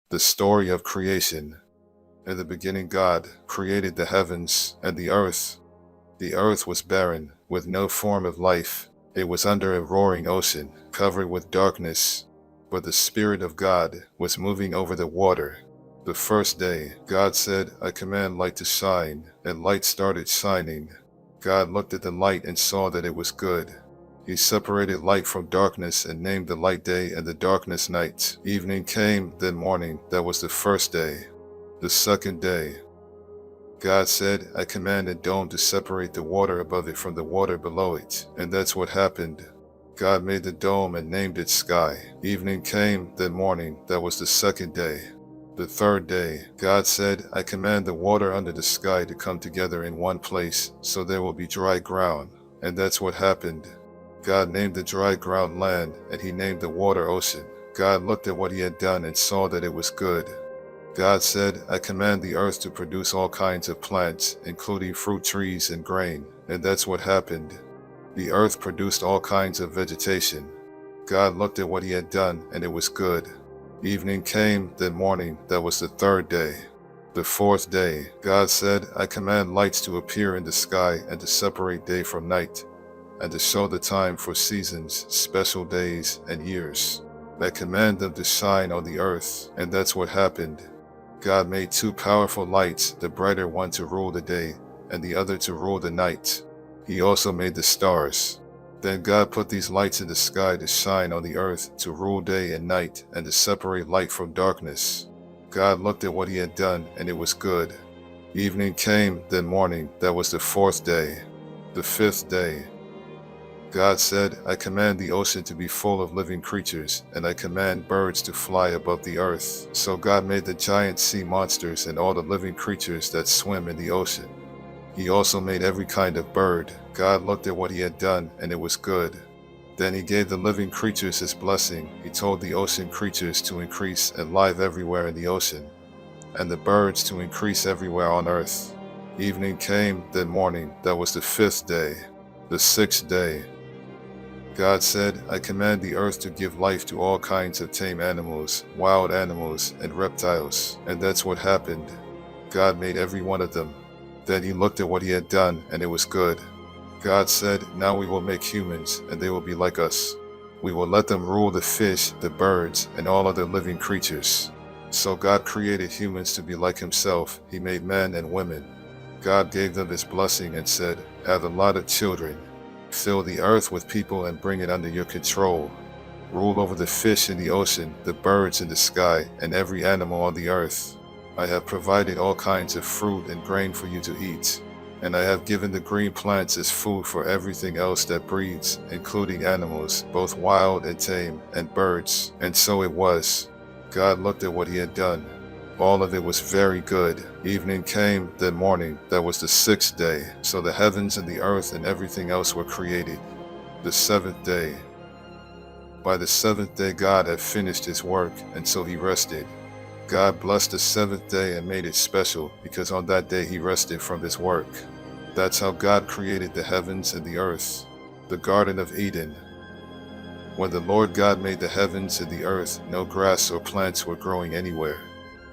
The story of creation. In the beginning God created the heavens and the earth. The earth was barren, with no form of life. It was under a roaring ocean, covered with darkness. But the Spirit of God was moving over the water. The first day, God said, "I command light to shine," and light started shining. God looked at the light and saw that it was good. He separated light from darkness and named the light day and the darkness night. Evening came, then morning. That was the first day. The second day, God said, "I command a dome to separate the water above it from the water below it." And that's what happened. God made the dome and named it sky. Evening came, then morning. That was the second day. The third day, God said, "I command the water under the sky to come together in one place, so there will be dry ground." And that's what happened. God named the dry ground land, and he named the water ocean. God looked at what he had done and saw that it was good. God said, "I command the earth to produce all kinds of plants, including fruit trees and grain." And that's what happened. The earth produced all kinds of vegetation. God looked at what he had done, and it was good. Evening came, then morning. That was the third day. The fourth day, God said, "I command lights to appear in the sky and to separate day from night, and to show the time for seasons, special days, and years. I command them to shine on the earth." And that's what happened. God made two powerful lights, the brighter one to rule the day, and the other to rule the night. He also made the stars. Then God put these lights in the sky to shine on the earth, to rule day and night, and to separate light from darkness. God looked at what he had done, and it was good. Evening came, then morning. That was the fourth day. The fifth day, God said, "I command the ocean to be full of living creatures, and I command birds to fly above the earth." So God made the giant sea monsters and all the living creatures that swim in the ocean. He also made every kind of bird. God looked at what he had done, and it was good. Then he gave the living creatures his blessing. He told the ocean creatures to increase and live everywhere in the ocean, and the birds to increase everywhere on earth. Evening came, then morning. That was the fifth day. The sixth day, God said, "I command the earth to give life to all kinds of tame animals, wild animals, and reptiles." And that's what happened. God made every one of them. Then he looked at what he had done, and it was good. God said, "Now we will make humans, and they will be like us. We will let them rule the fish, the birds, and all other living creatures." So God created humans to be like himself. He made men and women. God gave them his blessing and said, "Have a lot of children. Fill the earth with people and bring it under your control. Rule over the fish in the ocean, the birds in the sky, and every animal on the earth. I have provided all kinds of fruit and grain for you to eat, and I have given the green plants as food for everything else that breathes, including animals, both wild and tame, and birds." And so it was. God looked at what he had done. All of it was very good. Evening came, then morning. That was the sixth day. So the heavens and the earth and everything else were created. The seventh day. By the seventh day God had finished his work, and so he rested. God blessed the seventh day and made it special, because on that day he rested from his work. That's how God created the heavens and the earth. The Garden of Eden. When the Lord God made the heavens and the earth, no grass or plants were growing anywhere.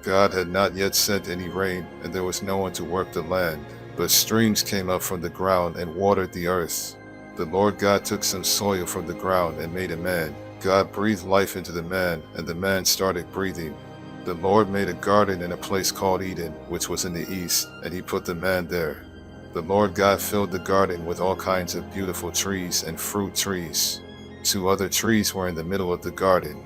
God had not yet sent any rain, and there was no one to work the land. But streams came up from the ground and watered the earth. The Lord God took some soil from the ground and made a man. God breathed life into the man, and the man started breathing. The Lord made a garden in a place called Eden, which was in the east, and he put the man there. The Lord God filled the garden with all kinds of beautiful trees and fruit trees. Two other trees were in the middle of the garden.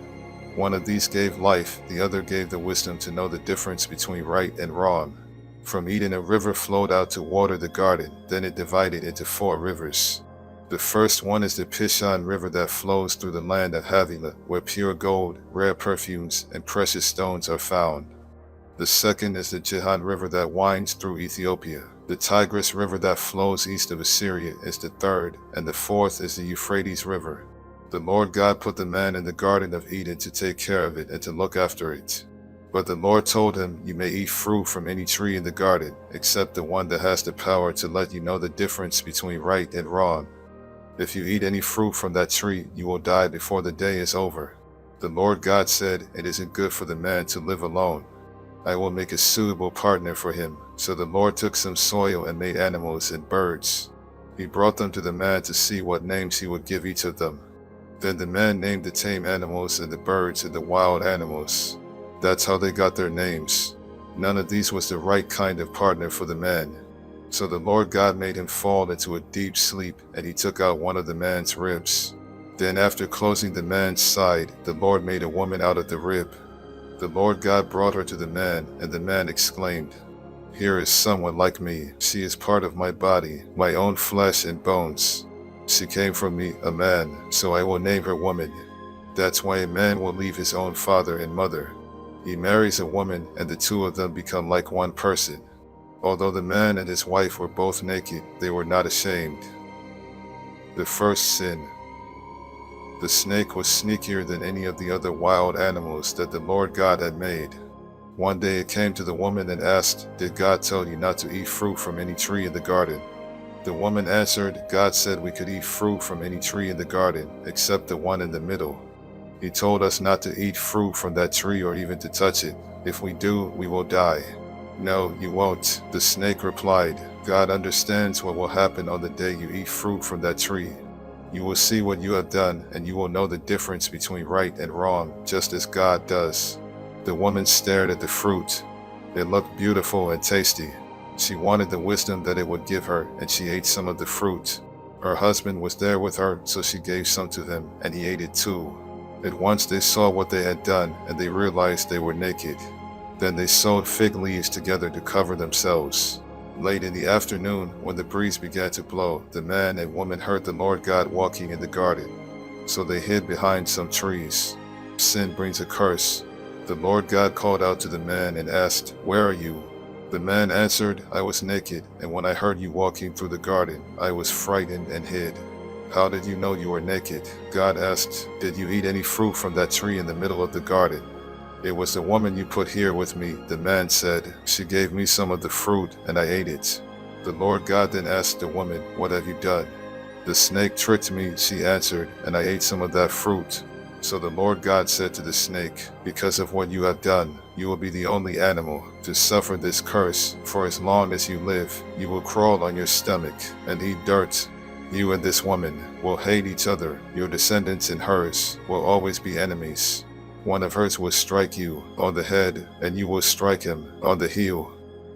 One of these gave life, the other gave the wisdom to know the difference between right and wrong. From Eden a river flowed out to water the garden, then it divided into 4 rivers. The first one is the Pishon River that flows through the land of Havilah, where pure gold, rare perfumes, and precious stones are found. The second is the Gihon River that winds through Ethiopia. The Tigris River that flows east of Assyria is the third, and the fourth is the Euphrates River. The Lord God put the man in the Garden of Eden to take care of it and to look after it. But the Lord told him, "You may eat fruit from any tree in the garden, except the one that has the power to let you know the difference between right and wrong. If you eat any fruit from that tree, you will die before the day is over." The Lord God said, "It isn't good for the man to live alone. I will make a suitable partner for him." So the Lord took some soil and made animals and birds. He brought them to the man to see what names he would give each of them. Then the man named the tame animals and the birds and the wild animals. That's how they got their names. None of these was the right kind of partner for the man. So the Lord God made him fall into a deep sleep, and he took out one of the man's ribs. Then after closing the man's side, the Lord made a woman out of the rib. The Lord God brought her to the man, and the man exclaimed, "Here is someone like me. She is part of my body, my own flesh and bones. She came from me, a man, so I will name her woman." That's why a man will leave his own father and mother. He marries a woman, and the two of them become like one person. Although the man and his wife were both naked, they were not ashamed. The first sin. The snake was sneakier than any of the other wild animals that the Lord God had made. One day it came to the woman and asked, "Did God tell you not to eat fruit from any tree in the garden?" The woman answered, "God said we could eat fruit from any tree in the garden, except the one in the middle. He told us not to eat fruit from that tree or even to touch it. If we do, we will die." "No, you won't," the snake replied. "God understands what will happen on the day you eat fruit from that tree. You will see what you have done, and you will know the difference between right and wrong, just as God does." The woman stared at the fruit. It looked beautiful and tasty. She wanted the wisdom that it would give her, and she ate some of the fruit. Her husband was there with her, so she gave some to him, and he ate it too. At once they saw what they had done, and they realized they were naked. Then they sewed fig leaves together to cover themselves. Late in the afternoon, when the breeze began to blow, the man and woman heard the Lord God walking in the garden. So they hid behind some trees. Sin brings a curse. The Lord God called out to the man and asked, "Where are you?" The man answered, "I was naked, and when I heard you walking through the garden, I was frightened and hid." "How did you know you were naked?" God asked. "Did you eat any fruit from that tree in the middle of the garden?" "It was the woman you put here with me," the man said. "She gave me some of the fruit, and I ate it." The Lord God then asked the woman, "What have you done?" "The snake tricked me," she answered, "and I ate some of that fruit." So the Lord God said to the snake, "Because of what you have done, you will be the only animal to suffer this curse. For as long as you live, you will crawl on your stomach and eat dirt. You and this woman will hate each other. Your descendants and hers will always be enemies. One of hers will strike you on the head, and you will strike him on the heel."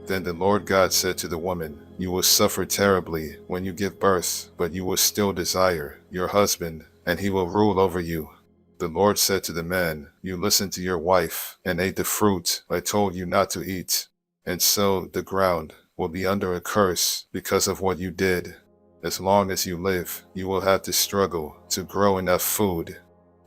Then the Lord God said to the woman, "You will suffer terribly when you give birth, but you will still desire your husband, and he will rule over you." The Lord said to the man, "You listened to your wife and ate the fruit I told you not to eat. And so the ground will be under a curse because of what you did. As long as you live, you will have to struggle to grow enough food.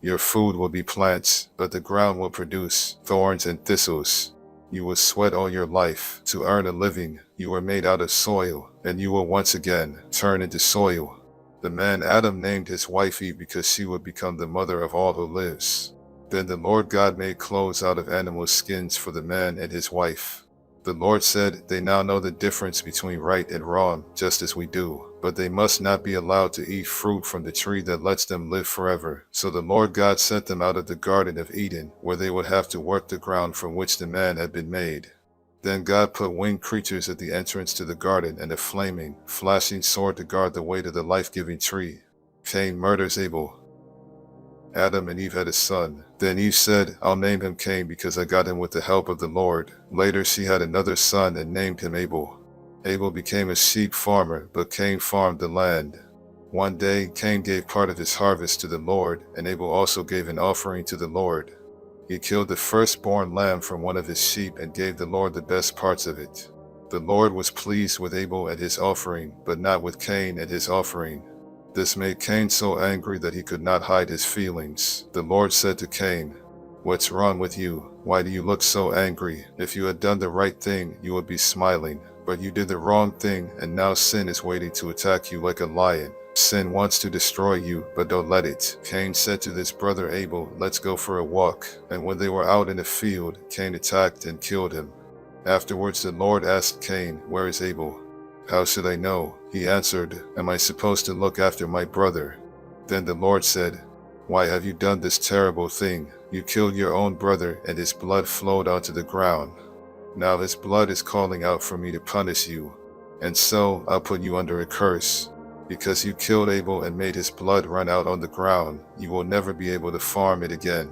Your food will be plants, but the ground will produce thorns and thistles. You will sweat all your life to earn a living. You were made out of soil, and you will once again turn into soil." The man Adam named his wife Eve because she would become the mother of all who lives. Then the Lord God made clothes out of animal skins for the man and his wife. The Lord said, "They now know the difference between right and wrong, just as we do. But they must not be allowed to eat fruit from the tree that lets them live forever." So the Lord God sent them out of the Garden of Eden, where they would have to work the ground from which the man had been made. Then God put winged creatures at the entrance to the garden and a flaming, flashing sword to guard the way to the life-giving tree. Cain murders Abel. Adam and Eve had a son. Then Eve said, "I'll name him Cain because I got him with the help of the Lord." Later she had another son and named him Abel. Abel became a sheep farmer, but Cain farmed the land. One day Cain gave part of his harvest to the Lord, and Abel also gave an offering to the Lord. He killed the firstborn lamb from one of his sheep and gave the Lord the best parts of it. The Lord was pleased with Abel and his offering, but not with Cain and his offering. This made Cain so angry that he could not hide his feelings. The Lord said to Cain, "What's wrong with you? Why do you look so angry? If you had done the right thing, you would be smiling. But you did the wrong thing, and now sin is waiting to attack you like a lion. Sin wants to destroy you, but don't let it." Cain said to his brother Abel, "Let's go for a walk." And when they were out in the field, Cain attacked and killed him. Afterwards the Lord asked Cain, "Where is Abel?" "How should I know?" He answered, "Am I supposed to look after my brother?" Then the Lord said, "Why have you done this terrible thing? You killed your own brother, and his blood flowed onto the ground. Now his blood is calling out for me to punish you. And so I'll put you under a curse. Because you killed Abel and made his blood run out on the ground, you will never be able to farm it again.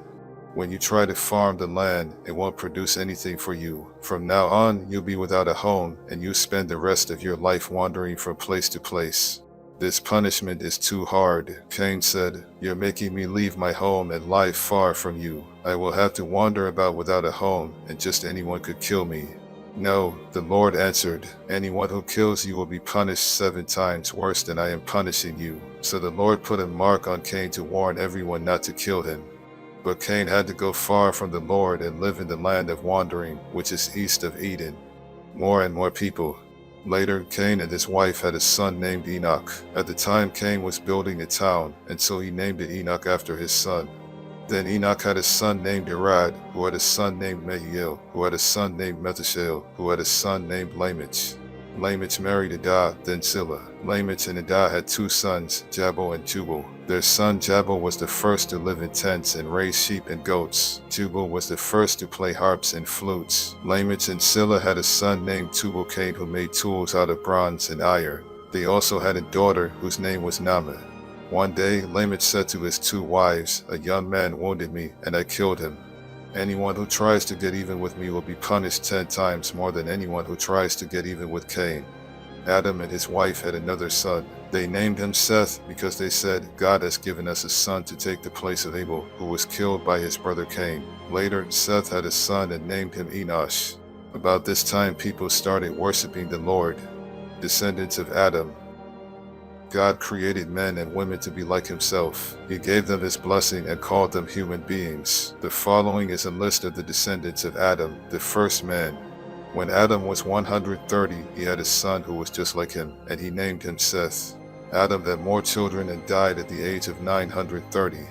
When you try to farm the land, it won't produce anything for you. From now on, you'll be without a home, and you'll spend the rest of your life wandering from place to place. This punishment is too hard. Cain said, "You're making me leave my home and live far from you. I will have to wander about without a home, and just anyone could kill me." "No," the Lord answered, "anyone who kills you will be punished 7 times worse than I am punishing you." So the Lord put a mark on Cain to warn everyone not to kill him. But Cain had to go far from the Lord and live in the land of wandering, which is east of Eden. More and more people. Later, Cain and his wife had a son named Enoch. At the time, Cain was building a town, and so he named it Enoch after his son. Then Enoch had a son named Irad, who had a son named Mehiel, who had a son named Methushael, who had a son named Lamech. Lamech married Adah, then Zillah. Lamech and Adah had 2 sons, Jabal and Jubal. Their son Jabal was the first to live in tents and raise sheep and goats. Jubal was the first to play harps and flutes. Lamech and Zillah had a son named Tubal-Cain who made tools out of bronze and iron. They also had a daughter whose name was Naamah. One day Lamech said to his 2 wives, "A young man wounded me, and I killed him. Anyone who tries to get even with me will be punished 10 times more than anyone who tries to get even with Cain." Adam and his wife had another son. They named him Seth because they said, "God has given us a son to take the place of Abel, who was killed by his brother Cain." Later, Seth had a son and named him Enosh. About this time, people started worshiping the Lord. Descendants of Adam. God created men and women to be like himself. He gave them his blessing and called them human beings. The following is a list of the descendants of Adam, the first man. When Adam was 130, he had a son who was just like him, and he named him Seth. Adam had more children and died at the age of 930.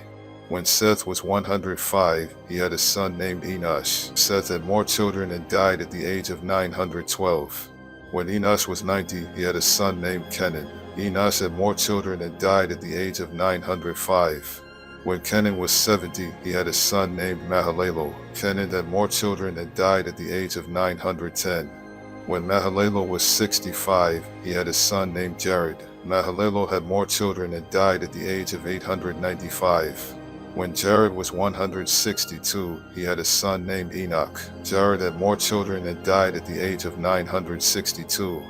When Seth was 105, he had a son named Enosh. Seth had more children and died at the age of 912. When Enosh was 90, he had a son named Kenan. Enosh had more children and died at the age of 905. When Kenan was 70, he had a son named Mahalalel. Kenan had more children and died at the age of 910. When Mahalalel was 65, he had a son named Jared. Mahalalel had more children and died at the age of 895. When Jared was 162, he had a son named Enoch. Jared had more children and died at the age of 962.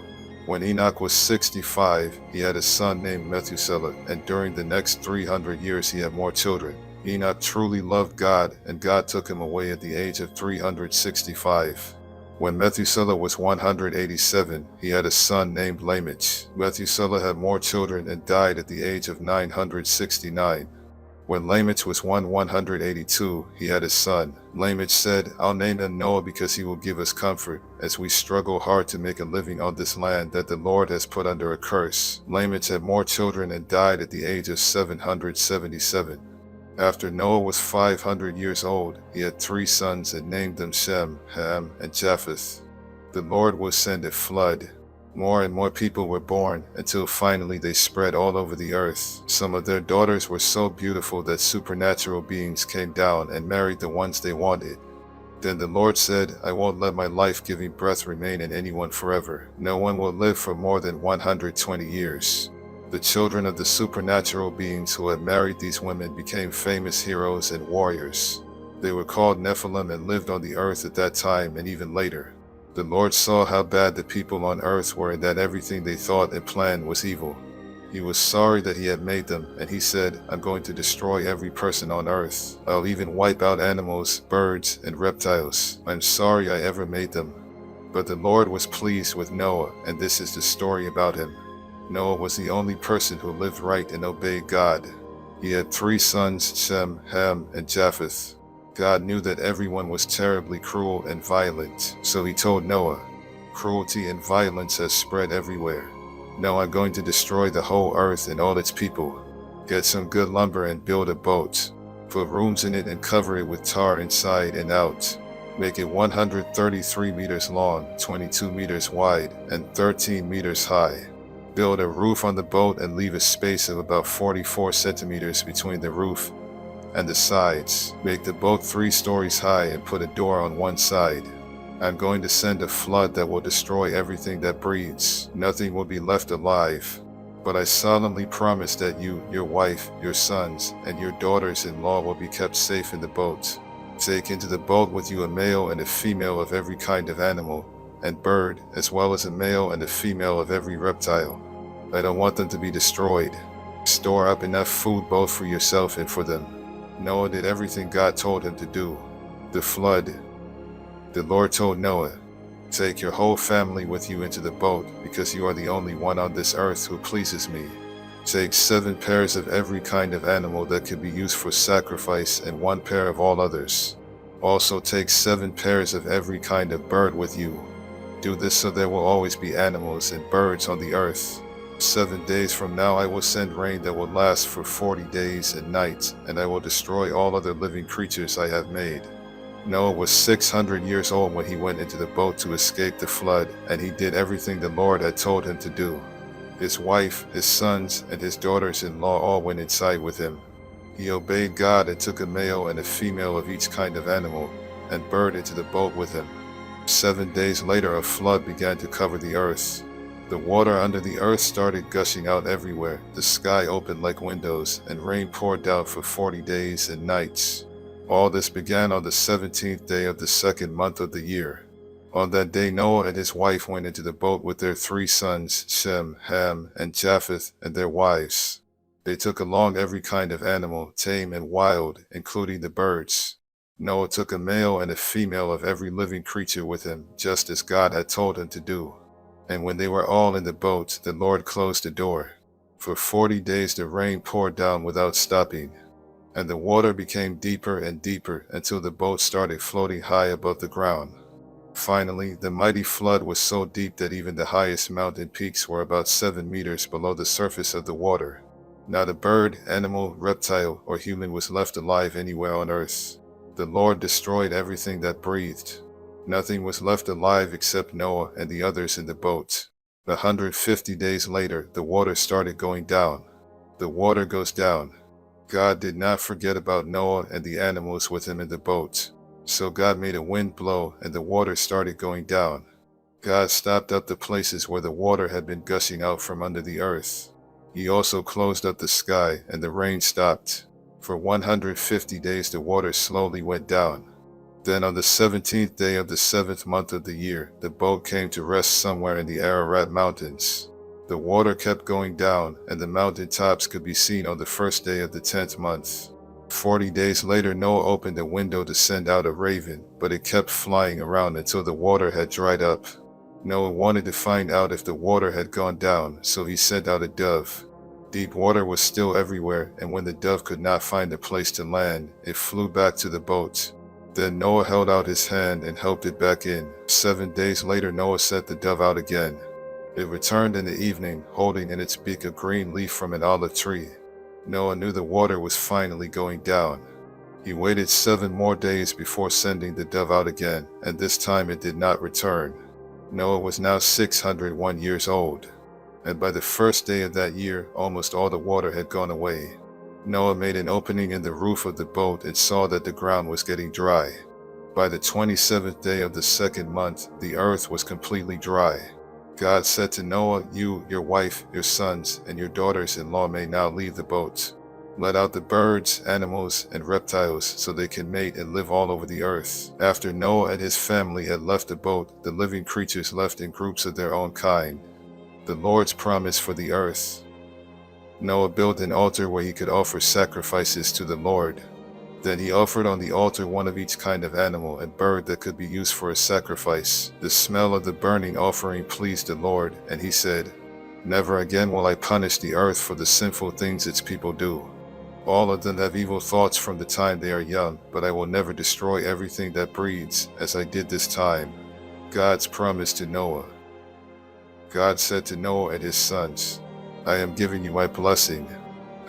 When Enoch was 65, he had a son named Methuselah, and during the next 300 years he had more children. Enoch truly loved God, and God took him away at the age of 365. When Methuselah was 187, he had a son named Lamech. Methuselah had more children and died at the age of 969. When Lamech was 182, he had a son. Lamech said, "I'll name him Noah because he will give us comfort, as we struggle hard to make a living on this land that the Lord has put under a curse." Lamech had more children and died at the age of 777. After Noah was 500 years old, he had 3 sons and named them Shem, Ham, and Japheth. The Lord will send a flood. More and more people were born, until finally they spread all over the earth. Some of their daughters were so beautiful that supernatural beings came down and married the ones they wanted. Then the Lord said, "I won't let my life-giving breath remain in anyone forever. No one will live for more than 120 years. The children of the supernatural beings who had married these women became famous heroes and warriors. They were called Nephilim and lived on the earth at that time and even later. The Lord saw how bad the people on earth were and that everything they thought and planned was evil. He was sorry that he had made them, and he said, "I'm going to destroy every person on earth. I'll even wipe out animals, birds, and reptiles. I'm sorry I ever made them." But the Lord was pleased with Noah, and this is the story about him. Noah was the only person who lived right and obeyed God. He had 3 sons, Shem, Ham, and Japheth. God knew that everyone was terribly cruel and violent, so he told Noah, "Cruelty and violence has spread everywhere. Now I'm going to destroy the whole earth and all its people. Get some good lumber and build a boat. Put rooms in it and cover it with tar inside and out. Make it 133 meters long, 22 meters wide, and 13 meters high. Build a roof on the boat and leave a space of about 44 centimeters between the roof and the sides. Make the boat 3 stories high and put a door on one side. I'm going to send a flood that will destroy everything that breathes. Nothing will be left alive. But I solemnly promise that you, your wife, your sons, and your daughters-in-law will be kept safe in the boat. Take into the boat with you a male and a female of every kind of animal and bird, as well as a male and a female of every reptile. I don't want them to be destroyed. Store up enough food both for yourself and for them. Noah did everything God told him to do. The flood. The Lord told Noah, take your whole family with you into the boat, because you are the only one on this earth who pleases me. Take 7 pairs of every kind of animal that could be used for sacrifice and 1 pair of all others. Also take 7 pairs of every kind of bird with you. Do this so there will always be animals and birds on the earth. 7 days from now I will send rain that will last for 40 days and nights, and I will destroy all other living creatures I have made. Noah was 600 years old when he went into the boat to escape the flood, and he did everything the Lord had told him to do. His wife, his sons, and his daughters-in-law all went inside with him. He obeyed God and took a male and a female of each kind of animal and bird into the boat with him. 7 days later a flood began to cover the earth. The water under the earth started gushing out everywhere. The sky opened like windows, and rain poured down for 40 days and nights. All this began on the 17th day of the 2nd month of the year. On that day Noah and his wife went into the boat with their 3 sons, Shem, Ham, and Japheth, and their wives. They took along every kind of animal, tame and wild, including the birds. Noah took a male and a female of every living creature with him, just as God had told him to do. And when they were all in the boat, the Lord closed the door. For 40 days the rain poured down without stopping, and the water became deeper and deeper until the boat started floating high above the ground. Finally, the mighty flood was so deep that even the highest mountain peaks were about 7 meters below the surface of the water. Not a bird, animal, reptile, or human was left alive anywhere on earth. The Lord destroyed everything that breathed. Nothing was left alive except Noah and the others in the boat. 150 days later, the water started going down. The water goes down. God did not forget about Noah and the animals with him in the boat. So God made a wind blow, and the water started going down. God stopped up the places where the water had been gushing out from under the earth. He also closed up the sky, and the rain stopped. For 150 days the water slowly went down. Then on the 17th day of the 7th month of the year, the boat came to rest somewhere in the Ararat Mountains. The water kept going down, and the mountain tops could be seen on the first day of the 10th month. 40 days later Noah opened a window to send out a raven, but it kept flying around until the water had dried up. Noah wanted to find out if the water had gone down, so he sent out a dove. Deep water was still everywhere, and when the dove could not find a place to land, it flew back to the boat. Then Noah held out his hand and helped it back in. 7 days later Noah set the dove out again. It returned in the evening, holding in its beak a green leaf from an olive tree. Noah knew the water was finally going down. He waited 7 more days before sending the dove out again, and this time it did not return. Noah was now 601 years old, and by the first day of that year, almost all the water had gone away. Noah made an opening in the roof of the boat and saw that the ground was getting dry. By the 27th day of the 2nd month, the earth was completely dry. God said to Noah, you, your wife, your sons, and your daughters-in-law may now leave the boat. Let out the birds, animals, and reptiles so they can mate and live all over the earth. After Noah and his family had left the boat, the living creatures left in groups of their own kind. The Lord's promise for the earth. Noah built an altar where he could offer sacrifices to the Lord. Then he offered on the altar one of each kind of animal and bird that could be used for a sacrifice. The smell of the burning offering pleased the Lord, and he said, "Never again will I punish the earth for the sinful things its people do. All of them have evil thoughts from the time they are young, but I will never destroy everything that breathes, as I did this time." God's promise to Noah. God said to Noah and his sons, "I am giving you my blessing.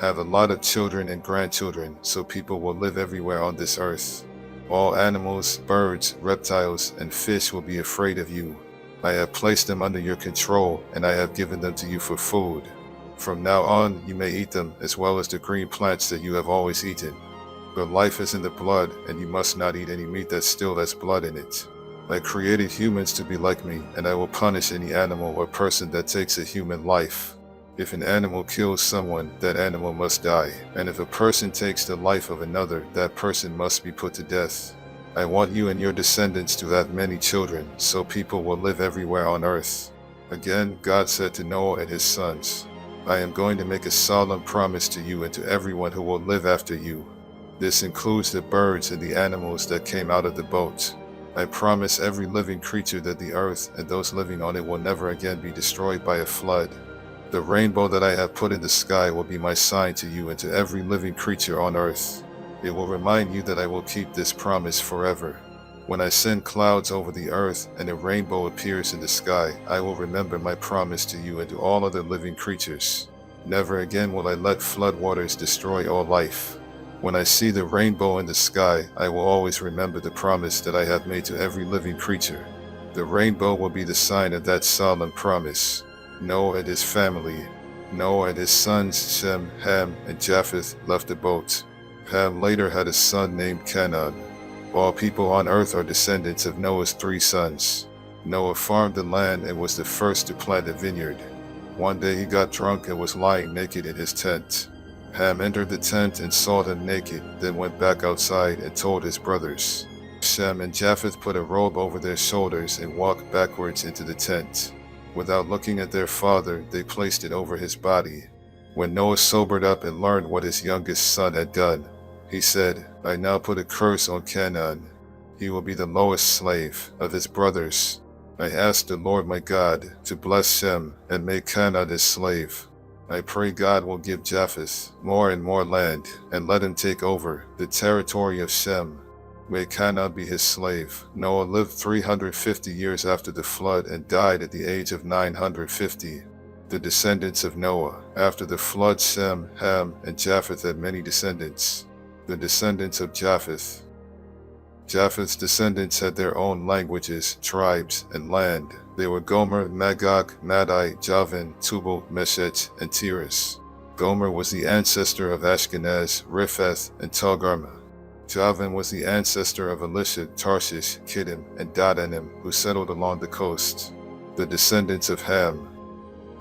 Have a lot of children and grandchildren, so people will live everywhere on this earth. All animals, birds, reptiles, and fish will be afraid of you. I have placed them under your control, and I have given them to you for food. From now on, you may eat them, as well as the green plants that you have always eaten. But life is in the blood, and you must not eat any meat that still has blood in it. I created humans to be like me, and I will punish any animal or person that takes a human life. If an animal kills someone, that animal must die, and if a person takes the life of another, that person must be put to death. I want you and your descendants to have many children, so people will live everywhere on earth. Again, God said to Noah and his sons, I am going to make a solemn promise to you and to everyone who will live after you. This includes the birds and the animals that came out of the boat. I promise every living creature that the earth and those living on it will never again be destroyed by a flood. The rainbow that I have put in the sky will be my sign to you and to every living creature on earth. It will remind you that I will keep this promise forever. When I send clouds over the earth and a rainbow appears in the sky, I will remember my promise to you and to all other living creatures. Never again will I let floodwaters destroy all life. When I see the rainbow in the sky, I will always remember the promise that I have made to every living creature. The rainbow will be the sign of that solemn promise. Noah and his family, Noah and his sons Shem, Ham, and Japheth left the boat. Ham later had a son named Canaan. All people on earth are descendants of Noah's 3 sons. Noah farmed the land and was the first to plant a vineyard. One day he got drunk and was lying naked in his tent. Ham entered the tent and saw them naked, then went back outside and told his brothers. Shem and Japheth put a robe over their shoulders and walked backwards into the tent. Without looking at their father, they placed it over his body. When Noah sobered up and learned what his youngest son had done, he said, I now put a curse on Canaan. He will be the lowest slave of his brothers. I ask the Lord my God to bless Shem and make Canaan his slave. I pray God will give Japheth more and more land and let him take over the territory of Shem. May Canaan be his slave. Noah lived 350 years after the flood and died at the age of 950. The descendants of Noah. After the flood, Shem, Ham, and Japheth had many descendants. The descendants of Japheth. Japheth's descendants had their own languages, tribes, and land. They were Gomer, Magog, Madai, Javan, Tubal, Meshech, and Tiras. Gomer was the ancestor of Ashkenaz, Riphath, and Togarmah. Javan was the ancestor of Elisha, Tarshish, Kittim, and Dadanim, who settled along the coast. The descendants of Ham.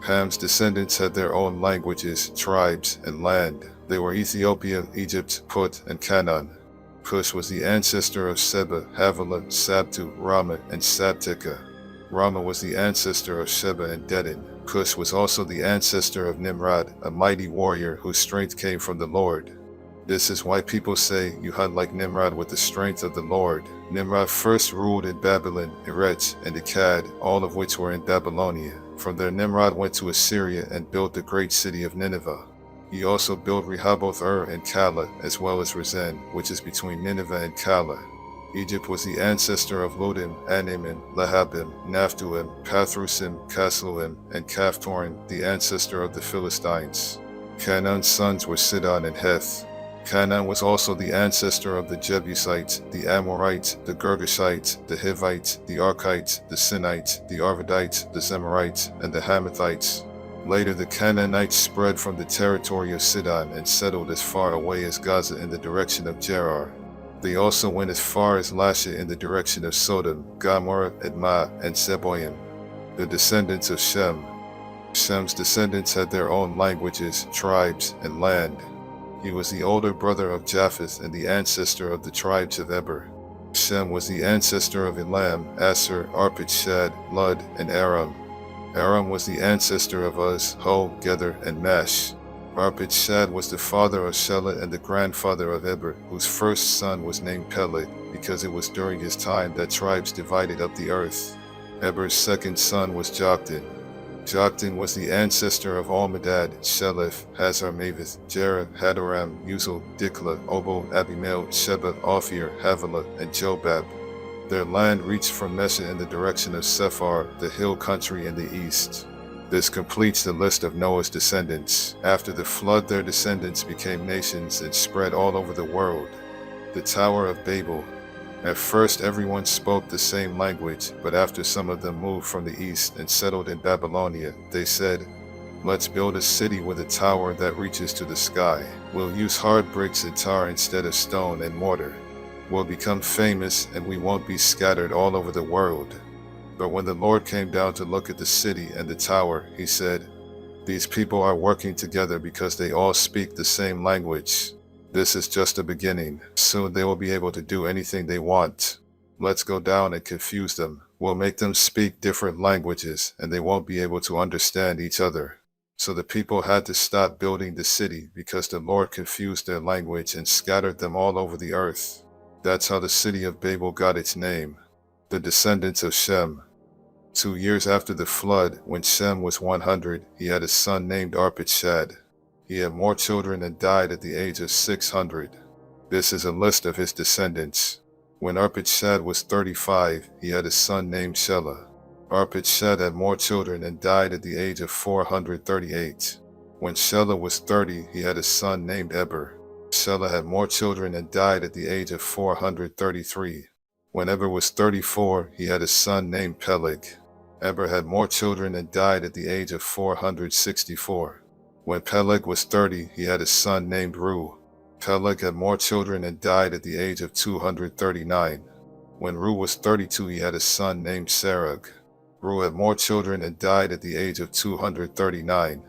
Ham's descendants had their own languages, tribes, and land. They were Ethiopia, Egypt, Put, and Canaan. Cush was the ancestor of Seba, Havilah, Sabtu, Rama, and Sabteka. Rama was the ancestor of Sheba and Dedan. Cush was also the ancestor of Nimrod, a mighty warrior whose strength came from the Lord. This is why people say, you hunt like Nimrod with the strength of the Lord. Nimrod first ruled in Babylon, Erech, and Akkad, all of which were in Babylonia. From there Nimrod went to Assyria and built the great city of Nineveh. He also built Rehoboth-ur and Calah, as well as Rezin, which is between Nineveh and Calah. Egypt was the ancestor of Ludim, Animim, Lahabim, Naphtuim, Pathrusim, Casluim, and Caphtorim, the ancestor of the Philistines. Canaan's sons were Sidon and Heth. Canaan was also the ancestor of the Jebusites, the Amorites, the Girgashites, the Hivites, the Archites, the Sinites, the Arvadites, the Zemarites, and the Hamathites. Later the Canaanites spread from the territory of Sidon and settled as far away as Gaza in the direction of Gerar. They also went as far as Lasha in the direction of Sodom, Gomorrah, Admah, and Zeboim. The descendants of Shem. Shem's descendants had their own languages, tribes, and land. He was the older brother of Japheth and the ancestor of the tribes of Eber. Shem was the ancestor of Elam, Asher, Arpachshad, Lud, and Aram. Aram was the ancestor of Uz, Ho, Gether, and Mash. Arpachshad was the father of Shelah and the grandfather of Eber, whose first son was named Peleg, because it was during his time that tribes divided up the earth. Eber's second son was Joktan. Joktan was the ancestor of Almadad, Sheleph, Hazar-Maveth, Jerah, Hadoram, Uzal, Dikla, Obo, Abimael, Sheba, Ophir, Havilah, and Jobab. Their land reached from Mesha in the direction of Sephar, the hill country in the east. This completes the list of Noah's descendants. After the flood, their descendants became nations and spread all over the world. The Tower of Babel. At first everyone spoke the same language, but after some of them moved from the east and settled in Babylonia, they said, Let's build a city with a tower that reaches to the sky. We'll use hard bricks and tar instead of stone and mortar. We'll become famous and we won't be scattered all over the world." But when the Lord came down to look at the city and the tower, he said, "These people are working together because they all speak the same language. This is just a beginning. Soon they will be able to do anything they want. Let's go down and confuse them. We'll make them speak different languages and they won't be able to understand each other." So the people had to stop building the city because the Lord confused their language and scattered them all over the earth. That's how the city of Babel got its name. The descendants of Shem. 2 years after the flood, when Shem was 100, he had a son named Arpachshad. He had more children and died at the age of 600. This is a list of his descendants. When Arpachshad was 35, he had a son named Shelah. Arpachshad had more children and died at the age of 438. When Shelah was 30, he had a son named Eber. Shelah had more children and died at the age of 433. When Eber was 34, he had a son named Peleg. Eber had more children and died at the age of 464. When Peleg was 30, he had a son named Ru. Peleg had more children and died at the age of 239. When Ru was 32, he had a son named Serug. Ru had more children and died at the age of 239.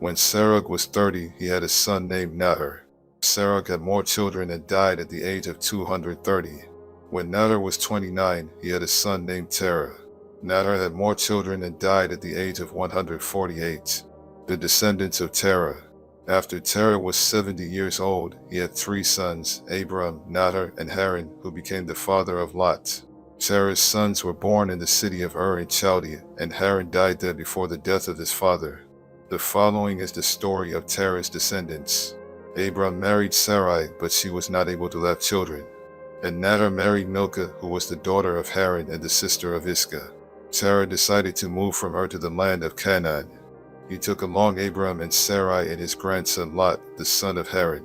When Serug was 30, he had a son named Nahor. Serug had more children and died at the age of 230. When Nahor was 29, he had a son named Terah. Nahor had more children and died at the age of 148. The descendants of Terah. After Terah was 70 years old, he had 3 sons, Abram, Nahor, and Haran, who became the father of Lot. Terah's sons were born in the city of Ur in Chaldea, and Haran died there before the death of his father. The following is the story of Terah's descendants. Abram married Sarai, but she was not able to have children. And Nahor married Milcah, who was the daughter of Haran and the sister of Iscah. Terah decided to move from Ur to the land of Canaan. He took along Abram and Sarai and his grandson Lot, the son of Haran.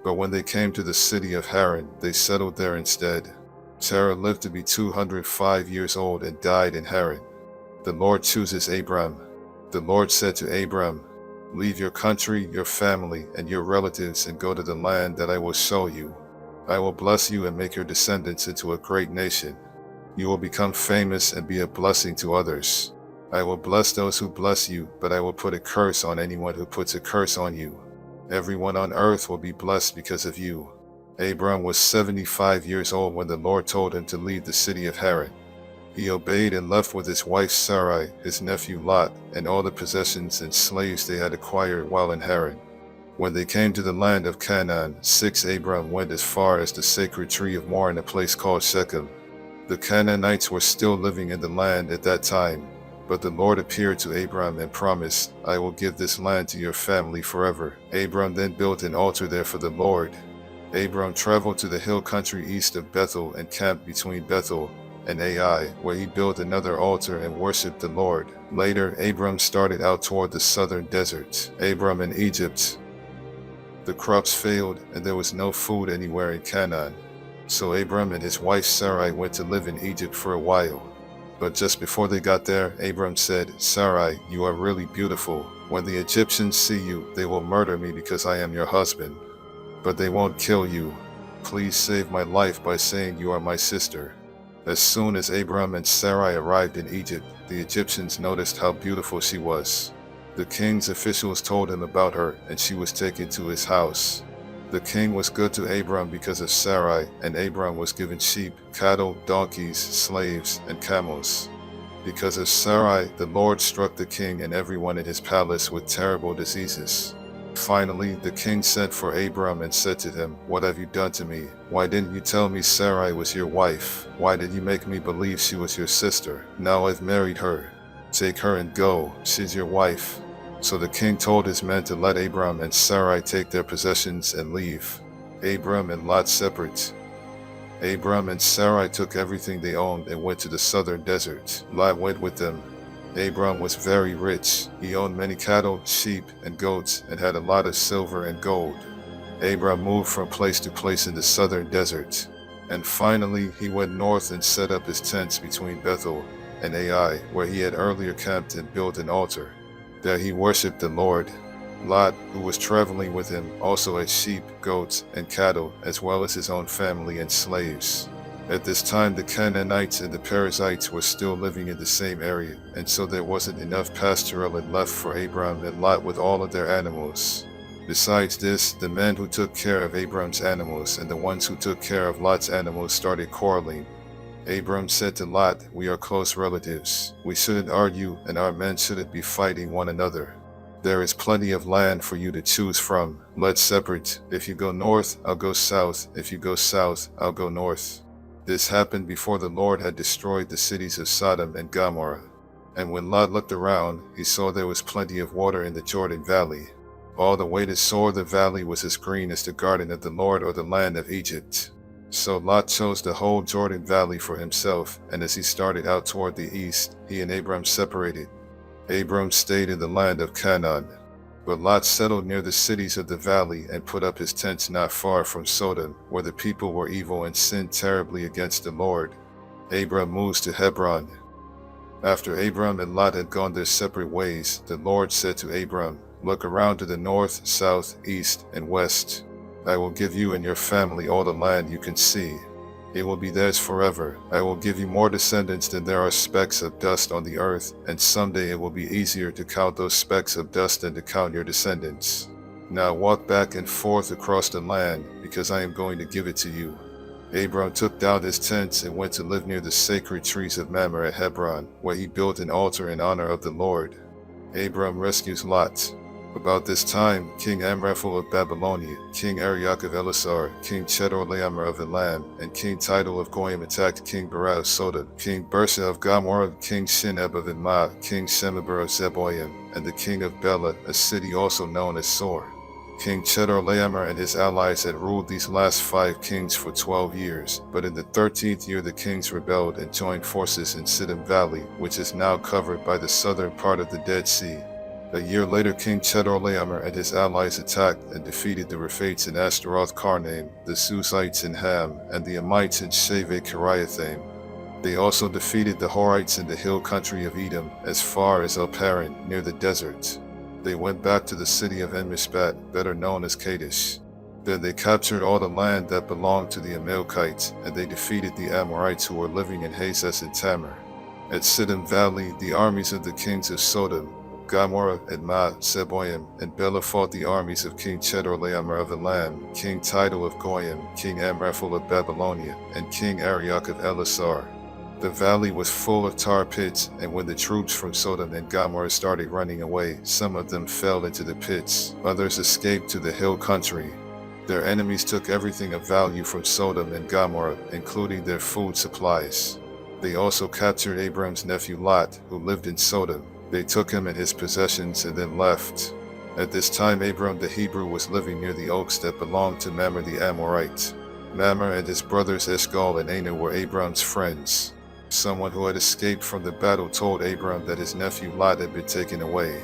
But when they came to the city of Haran, they settled there instead. Terah lived to be 205 years old and died in Haran. The Lord chooses Abram. The Lord said to Abram, "Leave your country, your family, and your relatives and go to the land that I will show you. I will bless you and make your descendants into a great nation. You will become famous and be a blessing to others. I will bless those who bless you, but I will put a curse on anyone who puts a curse on you. Everyone on earth will be blessed because of you." Abram was 75 years old when the Lord told him to leave the city of Haran. He obeyed and left with his wife Sarai, his nephew Lot, and all the possessions and slaves they had acquired while in Haran. When they came to the land of Canaan, Abram went as far as the sacred tree of Moreh in a place called Shechem. The Canaanites were still living in the land at that time, but the Lord appeared to Abram and promised, "I will give this land to your family forever." Abram then built an altar there for the Lord. Abram traveled to the hill country east of Bethel and camped between Bethel and Ai, where he built another altar and worshipped the Lord. Later, Abram started out toward the southern desert. Abram in Egypt. The crops failed, and there was no food anywhere in Canaan. So Abram and his wife Sarai went to live in Egypt for a while. But just before they got there, Abram said, "Sarai, you are really beautiful. When the Egyptians see you, they will murder me because I am your husband. But they won't kill you. Please save my life by saying you are my sister." As soon as Abram and Sarai arrived in Egypt, the Egyptians noticed how beautiful she was. The king's officials told him about her, and she was taken to his house. The king was good to Abram because of Sarai, and Abram was given sheep, cattle, donkeys, slaves, and camels. Because of Sarai, the Lord struck the king and everyone in his palace with terrible diseases. Finally, the king sent for Abram and said to him, "What have you done to me? Why didn't you tell me Sarai was your wife? Why did you make me believe she was your sister? Now I've married her. Take her and go. She's your wife." So the king told his men to let Abram and Sarai take their possessions and leave. Abram and Lot separate. Abram and Sarai took everything they owned and went to the southern desert. Lot went with them. Abram was very rich. He owned many cattle, sheep, and goats, and had a lot of silver and gold. Abram moved from place to place in the southern desert. And finally, he went north and set up his tents between Bethel and Ai, where he had earlier camped and built an altar. that he worshipped the Lord. Lot, who was traveling with him, also had sheep, goats, and cattle, as well as his own family and slaves. At this time, the Canaanites and the Perizzites were still living in the same area, and so there wasn't enough pastural land left for Abram and Lot with all of their animals. Besides this, the men who took care of Abram's animals and the ones who took care of Lot's animals started quarreling. Abram said to Lot, "We are close relatives. We shouldn't argue, and our men shouldn't be fighting one another. There is plenty of land for you to choose from. Let's separate. If you go north, I'll go south. If you go south, I'll go north." This happened before the Lord had destroyed the cities of Sodom and Gomorrah. And when Lot looked around, he saw there was plenty of water in the Jordan Valley. All the way to Shur the valley was as green as the garden of the Lord or the land of Egypt. So Lot chose the whole Jordan Valley for himself, and as he started out toward the east, he and Abram separated. Abram stayed in the land of Canaan. But Lot settled near the cities of the valley and put up his tents not far from Sodom, where the people were evil and sinned terribly against the Lord. Abram moves to Hebron. After Abram and Lot had gone their separate ways, the Lord said to Abram, "Look around to the north, south, east, and west. I will give you and your family all the land you can see. It will be theirs forever. I will give you more descendants than there are specks of dust on the earth, and someday it will be easier to count those specks of dust than to count your descendants. Now walk back and forth across the land, because I am going to give it to you." Abram took down his tents and went to live near the sacred trees of Mamre at Hebron, where he built an altar in honor of the Lord. Abram rescues Lot. About this time, King Amraphel of Babylonia, King Arioch of Elasar, King Chedorlaomer of Elam, and King Tidal of Goyim attacked King Bera of Sodom, King Bersha of Gomorrah, King Shinab of Enma, King Shemeber of Zeboim, and the king of Bela, a city also known as Sor. King Chedorlaomer and his allies had ruled these last 5 kings for 12 years, but in the 13th year the kings rebelled and joined forces in Siddim Valley, which is now covered by the southern part of the Dead Sea. A year later, King Chedorlaomer and his allies attacked and defeated the Rephates in Ashtaroth Karnaim, the Susites in Ham, and the Amites in Shaveh Kiriathaim. They also defeated the Horites in the hill country of Edom, as far as El Paran, near the desert. They went back to the city of En-Mishpat, better known as Kadesh. Then they captured all the land that belonged to the Amalekites, and they defeated the Amorites who were living in Hazez and Tamar. At Siddim Valley, the armies of the kings of Sodom, Gomorrah, Admah, Zeboim, and Bela fought the armies of King Chedorlaomer of Elam, King Tidal of Goyim, King Amraphel of Babylonia, and King Arioch of Elasar. The valley was full of tar pits, and when the troops from Sodom and Gomorrah started running away, some of them fell into the pits, others escaped to the hill country. Their enemies took everything of value from Sodom and Gomorrah, including their food supplies. They also captured Abram's nephew Lot, who lived in Sodom. They took him and his possessions and then left. At this time Abram the Hebrew was living near the oaks that belonged to Mamre the Amorite. Mamre and his brothers Eshcol and Aner were Abram's friends. Someone who had escaped from the battle told Abram that his nephew Lot had been taken away.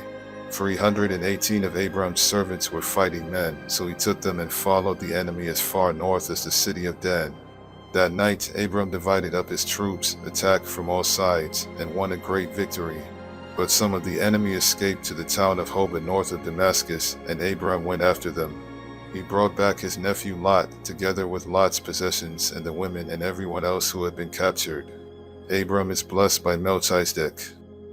318 of Abram's servants were fighting men, so he took them and followed the enemy as far north as the city of Dan. That night Abram divided up his troops, attacked from all sides, and won a great victory. But some of the enemy escaped to the town of Hobah north of Damascus, and Abram went after them. He brought back his nephew Lot, together with Lot's possessions and the women and everyone else who had been captured. Abram is blessed by Melchizedek.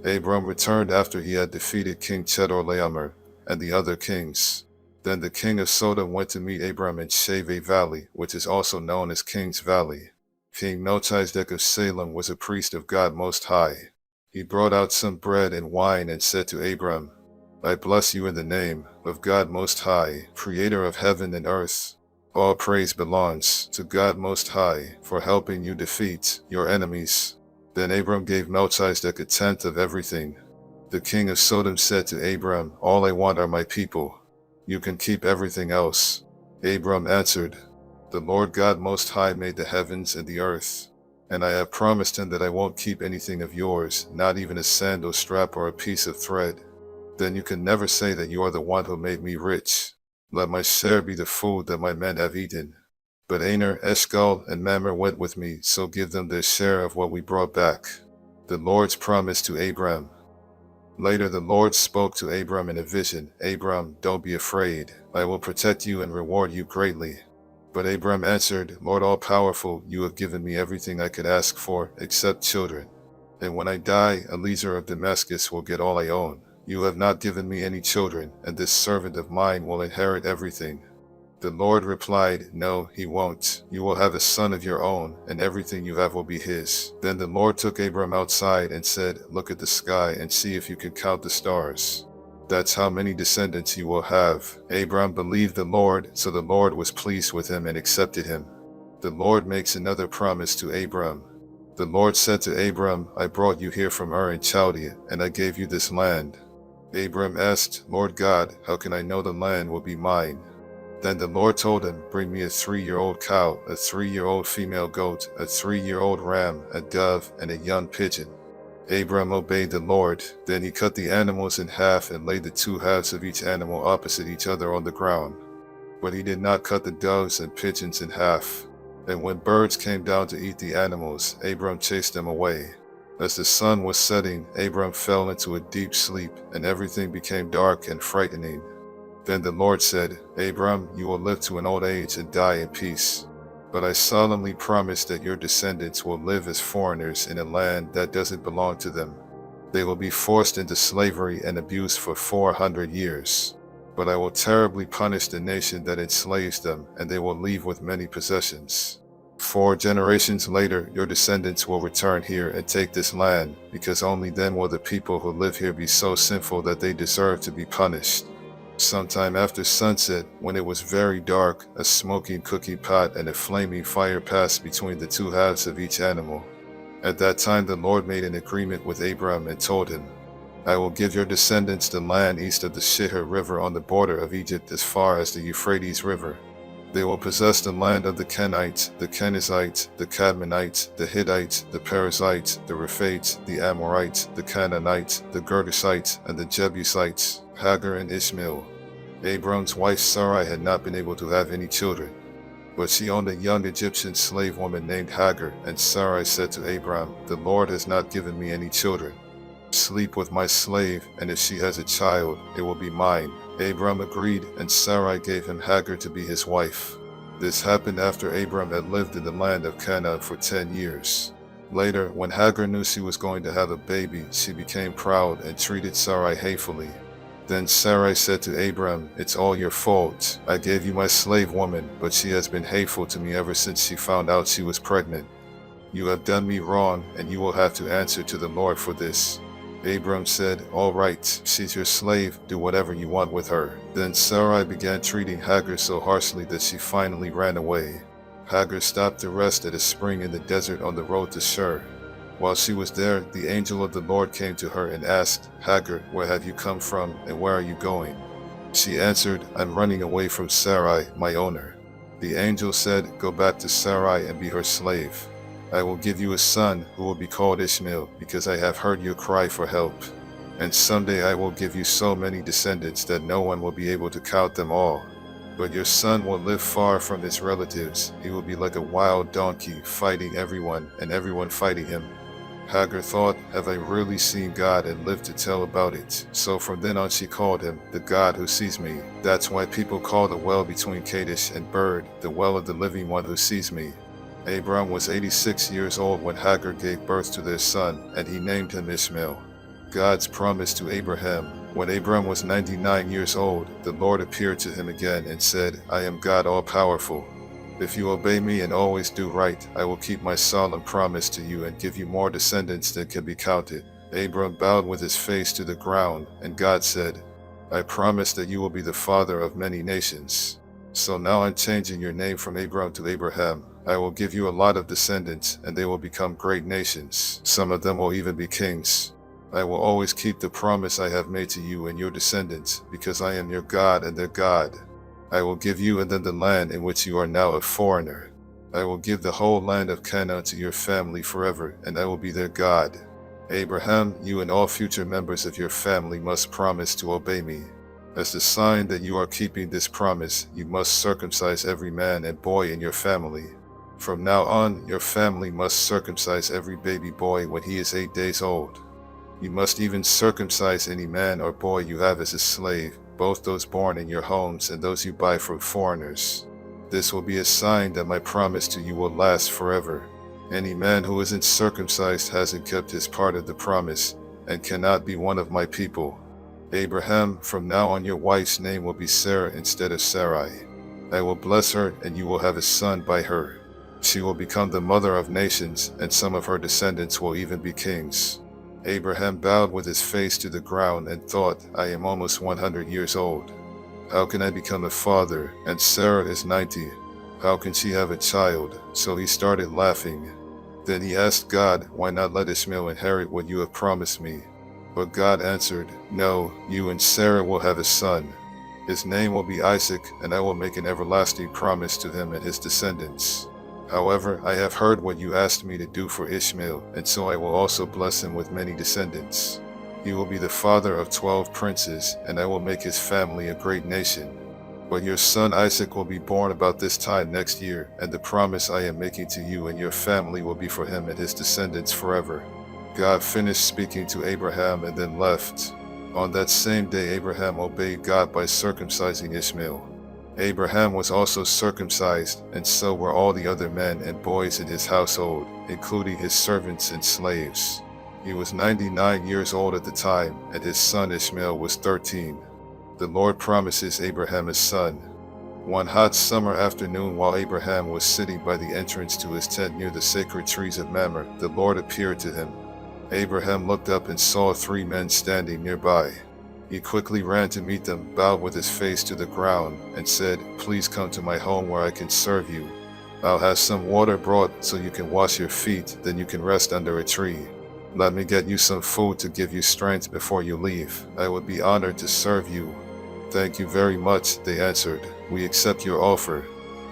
Abram returned after he had defeated King Chedorlaomer and the other kings. Then the king of Sodom went to meet Abram in Shaveh Valley, which is also known as King's Valley. King Melchizedek of Salem was a priest of God Most High. He brought out some bread and wine and said to Abram, "I bless you in the name of God Most High, creator of heaven and earth. All praise belongs to God Most High for helping you defeat your enemies." Then Abram gave Melchizedek 1/10 of everything. The king of Sodom said to Abram, "All I want are my people. You can keep everything else." Abram answered, "The Lord God Most High made the heavens and the earth. And I have promised him that I won't keep anything of yours, not even a sandal strap or a piece of thread. Then you can never say that you are the one who made me rich. Let my share be the food that my men have eaten. But Aner, Eshcol, and Mamre went with me, so give them their share of what we brought back." The Lord's promise to Abram. Later the Lord spoke to Abram in a vision. Abram, don't be afraid. I will protect you and reward you greatly. But Abram answered, Lord all-powerful, you have given me everything I could ask for, except children. And when I die, Eliezer of Damascus will get all I own. You have not given me any children, and this servant of mine will inherit everything. The Lord replied, No, he won't. You will have a son of your own, and everything you have will be his. Then the Lord took Abram outside and said, Look at the sky and see if you can count the stars. That's how many descendants you will have. Abram believed the Lord, so the Lord was pleased with him and accepted him. The Lord makes another promise to Abram. The Lord said to Abram, I brought you here from Ur in Chaldea, and I gave you this land. Abram asked, Lord God, how can I know the land will be mine? Then the Lord told him, Bring me a 3-year-old cow, a 3-year-old female goat, a 3-year-old ram, a dove, and a young pigeon. Abram obeyed the Lord. Then he cut the animals in half and laid the 2 halves of each animal opposite each other on the ground. But he did not cut the doves and pigeons in half. And when birds came down to eat the animals, Abram chased them away. As the sun was setting, Abram fell into a deep sleep, and everything became dark and frightening. Then the Lord said, Abram, you will live to an old age and die in peace. But I solemnly promise that your descendants will live as foreigners in a land that doesn't belong to them. They will be forced into slavery and abused for 400 years. But I will terribly punish the nation that enslaves them, and they will leave with many possessions. 4 generations later, your descendants will return here and take this land, because only then will the people who live here be so sinful that they deserve to be punished. Sometime after sunset, when it was very dark, a smoking cookie pot and a flaming fire passed between the 2 halves of each animal. At that time the Lord made an agreement with Abram and told him, I will give your descendants the land east of the Shihor River on the border of Egypt as far as the Euphrates River. They will possess the land of the Kenites, the Kenizzites, the Cadmonites, the Hittites, the Perizzites, the Rephaites, the Amorites, the Canaanites, the Girgashites, and the Jebusites, Hagar and Ishmael. Abram's wife Sarai had not been able to have any children, but she owned a young Egyptian slave woman named Hagar, and Sarai said to Abram, The Lord has not given me any children. Sleep with my slave, and if she has a child, it will be mine. Abram agreed, and Sarai gave him Hagar to be his wife. This happened after Abram had lived in the land of Canaan for 10 years. Later, when Hagar knew she was going to have a baby, she became proud and treated Sarai hatefully. Then Sarai said to Abram, It's all your fault. I gave you my slave woman, but she has been hateful to me ever since she found out she was pregnant. You have done me wrong, and you will have to answer to the Lord for this. Abram said, All right, she's your slave, do whatever you want with her. Then Sarai began treating Hagar so harshly that she finally ran away. Hagar stopped to rest at a spring in the desert on the road to Shur. While she was there, the angel of the Lord came to her and asked, Hagar, where have you come from, and where are you going? She answered, I'm running away from Sarai, my owner. The angel said, Go back to Sarai and be her slave. I will give you a son who will be called Ishmael, because I have heard your cry for help. And someday I will give you so many descendants that no one will be able to count them all. But your son will live far from his relatives. He will be like a wild donkey, fighting everyone, and everyone fighting him. Hagar thought, Have I really seen God and lived to tell about it? So from then on she called him, the God who sees me. That's why people call the well between Kadesh and Bird, the well of the living one who sees me. Abram was 86 years old when Hagar gave birth to their son, and he named him Ishmael. God's promise to Abraham. When Abram was 99 years old, the Lord appeared to him again and said, I am God all-powerful. If you obey me and always do right, I will keep my solemn promise to you and give you more descendants than can be counted. Abram bowed with his face to the ground, and God said, I promise that you will be the father of many nations. So now I'm changing your name from Abram to Abraham. I will give you a lot of descendants, and they will become great nations. Some of them will even be kings. I will always keep the promise I have made to you and your descendants, because I am your God and their God. I will give you and them the land in which you are now a foreigner. I will give the whole land of Canaan to your family forever, and I will be their God. Abraham, you and all future members of your family must promise to obey me. As the sign that you are keeping this promise, you must circumcise every man and boy in your family. From now on, your family must circumcise every baby boy when he is 8 days old. You must even circumcise any man or boy you have as a slave, both those born in your homes and those you buy from foreigners. This will be a sign that my promise to you will last forever. Any man who isn't circumcised hasn't kept his part of the promise, and cannot be one of my people. Abraham, from now on your wife's name will be Sarah instead of Sarai. I will bless her, and you will have a son by her. She will become the mother of nations, and some of her descendants will even be kings. Abraham bowed with his face to the ground and thought, I am almost 100 years old. How can I become a father? And Sarah is 90. How can she have a child? So he started laughing. Then he asked God, why not let Ishmael inherit what you have promised me? But God answered, no, you and Sarah will have a son. His name will be Isaac, and I will make an everlasting promise to him and his descendants. However, I have heard what you asked me to do for Ishmael, and so I will also bless him with many descendants. He will be the father of 12 princes, and I will make his family a great nation. But your son Isaac will be born about this time next year, and the promise I am making to you and your family will be for him and his descendants forever. God finished speaking to Abraham and then left. On that same day Abraham obeyed God by circumcising Ishmael. Abraham was also circumcised, and so were all the other men and boys in his household, including his servants and slaves. He was 99 years old at the time, and his son Ishmael was 13. The Lord promises Abraham a son. One hot summer afternoon, while Abraham was sitting by the entrance to his tent near the sacred trees of Mamre, the Lord appeared to him. Abraham looked up and saw 3 men standing nearby. He quickly ran to meet them, bowed with his face to the ground, and said, please come to my home where I can serve you. I'll have some water brought so you can wash your feet, then you can rest under a tree. Let me get you some food to give you strength before you leave. I would be honored to serve you. Thank you very much, they answered. We accept your offer.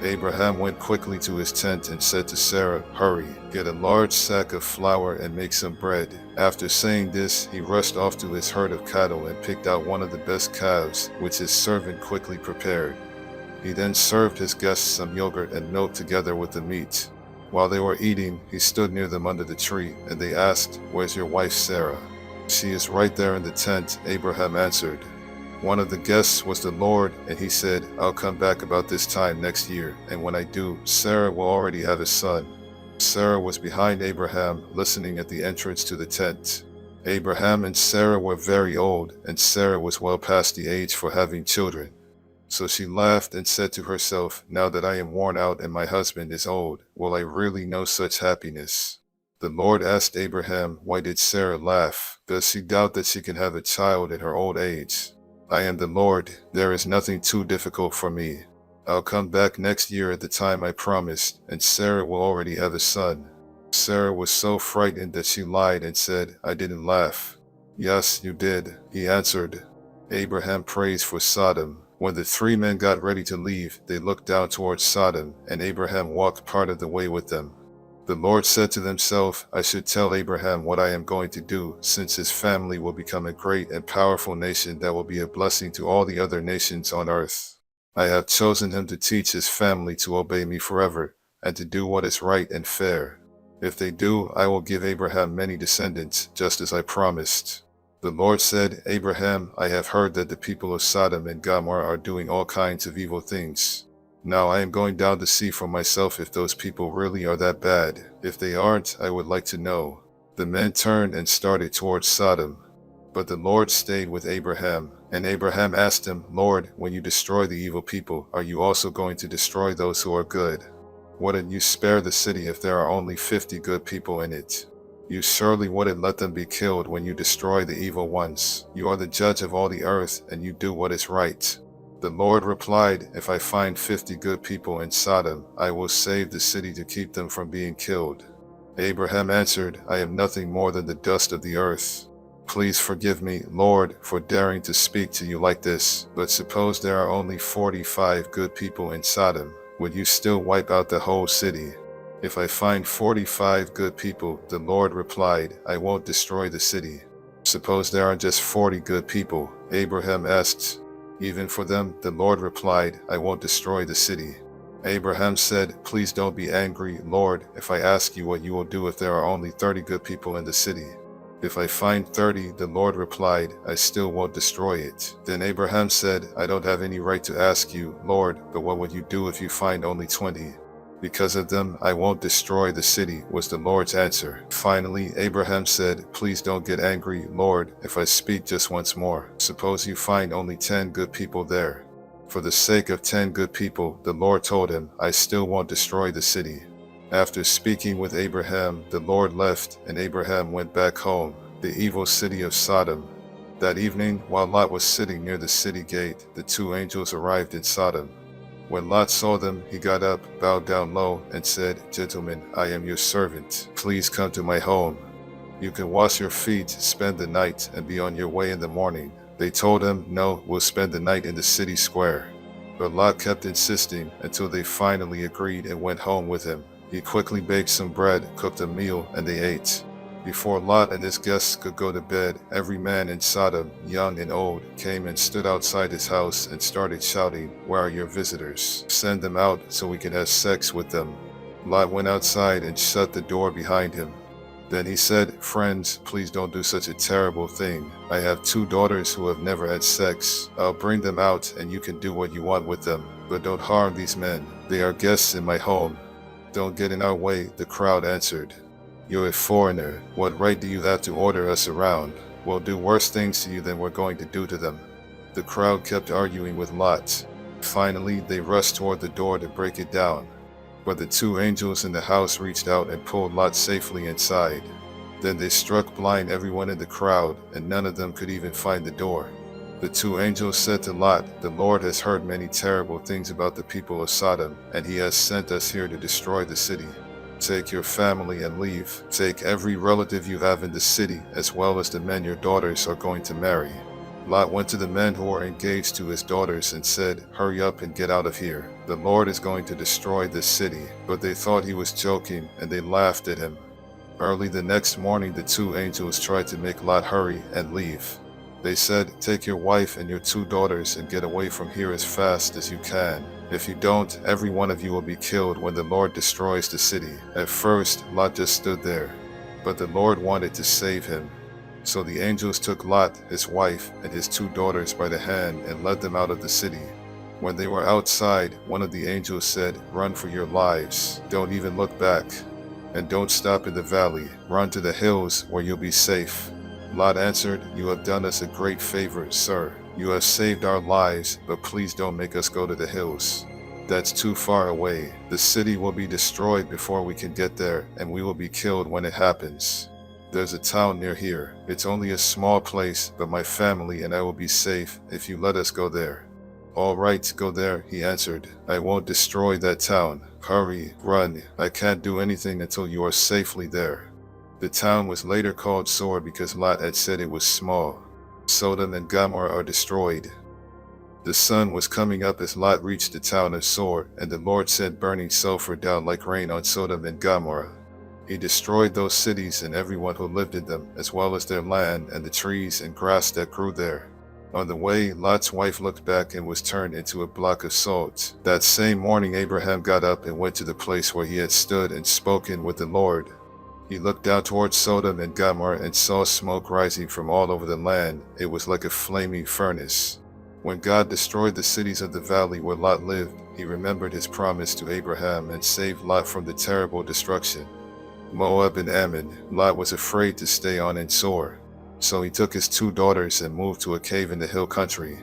Abraham went quickly to his tent and said to Sarah, hurry, get a large sack of flour and make some bread. After saying this, he rushed off to his herd of cattle and picked out one of the best calves, which his servant quickly prepared. He then served his guests some yogurt and milk together with the meat. While they were eating, he stood near them under the tree, and they asked, where's your wife Sarah? She is right there in the tent, Abraham answered. One of the guests was the Lord, and he said, I'll come back about this time next year, and when I do, Sarah will already have a son. Sarah was behind Abraham, listening at the entrance to the tent. Abraham and Sarah were very old, and Sarah was well past the age for having children. So she laughed and said to herself, now that I am worn out and my husband is old, will I really know such happiness? The Lord asked Abraham, why did Sarah laugh? Does she doubt that she can have a child in her old age? I am the Lord, there is nothing too difficult for me. I'll come back next year at the time I promised, and Sarah will already have a son. Sarah was so frightened that she lied and said, I didn't laugh. Yes, you did, he answered. Abraham prays for Sodom. When the 3 men got ready to leave, they looked down towards Sodom, and Abraham walked part of the way with them. The Lord said to himself, I should tell Abraham what I am going to do, since his family will become a great and powerful nation that will be a blessing to all the other nations on earth. I have chosen him to teach his family to obey me forever, and to do what is right and fair. If they do, I will give Abraham many descendants, just as I promised. The Lord said, Abraham, I have heard that the people of Sodom and Gomorrah are doing all kinds of evil things. Now I am going down to see for myself if those people really are that bad. If they aren't, I would like to know. The men turned and started towards Sodom. But the Lord stayed with Abraham, and Abraham asked him, Lord, when you destroy the evil people, are you also going to destroy those who are good? Wouldn't you spare the city if there are only 50 good people in it? You surely wouldn't let them be killed when you destroy the evil ones. You are the judge of all the earth, and you do what is right. The Lord replied, if I find 50 good people in Sodom, I will save the city to keep them from being killed. Abraham answered, I am nothing more than the dust of the earth. Please forgive me, Lord, for daring to speak to you like this, but suppose there are only 45 good people in Sodom. Would you still wipe out the whole city? If I find 45 good people, the Lord replied, I won't destroy the city. Suppose there are just 40 good people, Abraham asked. Even for them, the Lord replied, I won't destroy the city. Abraham said, please don't be angry, Lord, if I ask you what you will do if there are only 30 good people in the city. "If I find 30, the Lord replied, "I still won't destroy it." Then Abraham said, "I don't have any right to ask you, Lord, but what would you do if you find only 20? Because of them, I won't destroy the city," was the Lord's answer. Finally, Abraham said, "Please don't get angry, Lord, if I speak just once more. Suppose you find only 10 good people there." For the sake of 10 good people, the Lord told him, "I still won't destroy the city." After speaking with Abraham, the Lord left, and Abraham went back home, the evil city of Sodom. That evening, while Lot was sitting near the city gate, the two angels arrived in Sodom. When Lot saw them, he got up, bowed down low, and said, "Gentlemen, I am your servant. Please come to my home. You can wash your feet, spend the night, and be on your way in the morning." They told him, "No, we'll spend the night in the city square." But Lot kept insisting until they finally agreed and went home with him. He quickly baked some bread, cooked a meal, and they ate. Before Lot and his guests could go to bed, every man in Sodom, young and old, came and stood outside his house and started shouting, "Where are your visitors? Send them out so we can have sex with them." Lot went outside and shut the door behind him. Then he said, "Friends, please don't do such a terrible thing. I have 2 daughters who have never had sex. I'll bring them out and you can do what you want with them. But don't harm these men. They are guests in my home." "Don't get in our way," the crowd answered. "You're a foreigner. What right do you have to order us around? We'll do worse things to you than we're going to do to them." The crowd kept arguing with Lot. Finally, they rushed toward the door to break it down. But the 2 angels in the house reached out and pulled Lot safely inside. Then they struck blind everyone in the crowd, and none of them could even find the door. The 2 angels said to Lot, "The Lord has heard many terrible things about the people of Sodom, and he has sent us here to destroy the city. Take your family and leave. Take every relative you have in the city, as well as the men your daughters are going to marry." Lot went to the men who were engaged to his daughters and said, "Hurry up and get out of here. The Lord is going to destroy this city." But they thought he was joking, and they laughed at him. Early the next morning, the 2 angels tried to make Lot hurry and leave. They said, "Take your wife and your 2 daughters and get away from here as fast as you can. If you don't, every one of you will be killed when the Lord destroys the city." At first, Lot just stood there, but the Lord wanted to save him. So the angels took Lot, his wife, and his 2 daughters by the hand and led them out of the city. When they were outside, one of the angels said, "Run for your lives. Don't even look back. And don't stop in the valley. Run to the hills where you'll be safe." Lot answered, "You have done us a great favor, sir. You have saved our lives, but please don't make us go to the hills. That's too far away. The city will be destroyed before we can get there, and we will be killed when it happens. There's a town near here. It's only a small place, but my family and I will be safe if you let us go there." "All right, go there," he answered. "I won't destroy that town. Hurry, run. I can't do anything until you are safely there." The town was later called Sor because Lot had said it was small. Sodom and Gomorrah are destroyed. The sun was coming up as Lot reached the town of Sor, and the Lord sent burning sulfur down like rain on Sodom and Gomorrah. He destroyed those cities and everyone who lived in them, as well as their land and the trees and grass that grew there. On the way, Lot's wife looked back and was turned into a block of salt. That same morning, Abraham got up and went to the place where he had stood and spoken with the Lord. He looked down towards Sodom and Gomorrah and saw smoke rising from all over the land. It was like a flaming furnace. When God destroyed the cities of the valley where Lot lived, he remembered his promise to Abraham and saved Lot from the terrible destruction. Moab and Ammon. Lot was afraid to stay on in Sor, so he took his 2 daughters and moved to a cave in the hill country.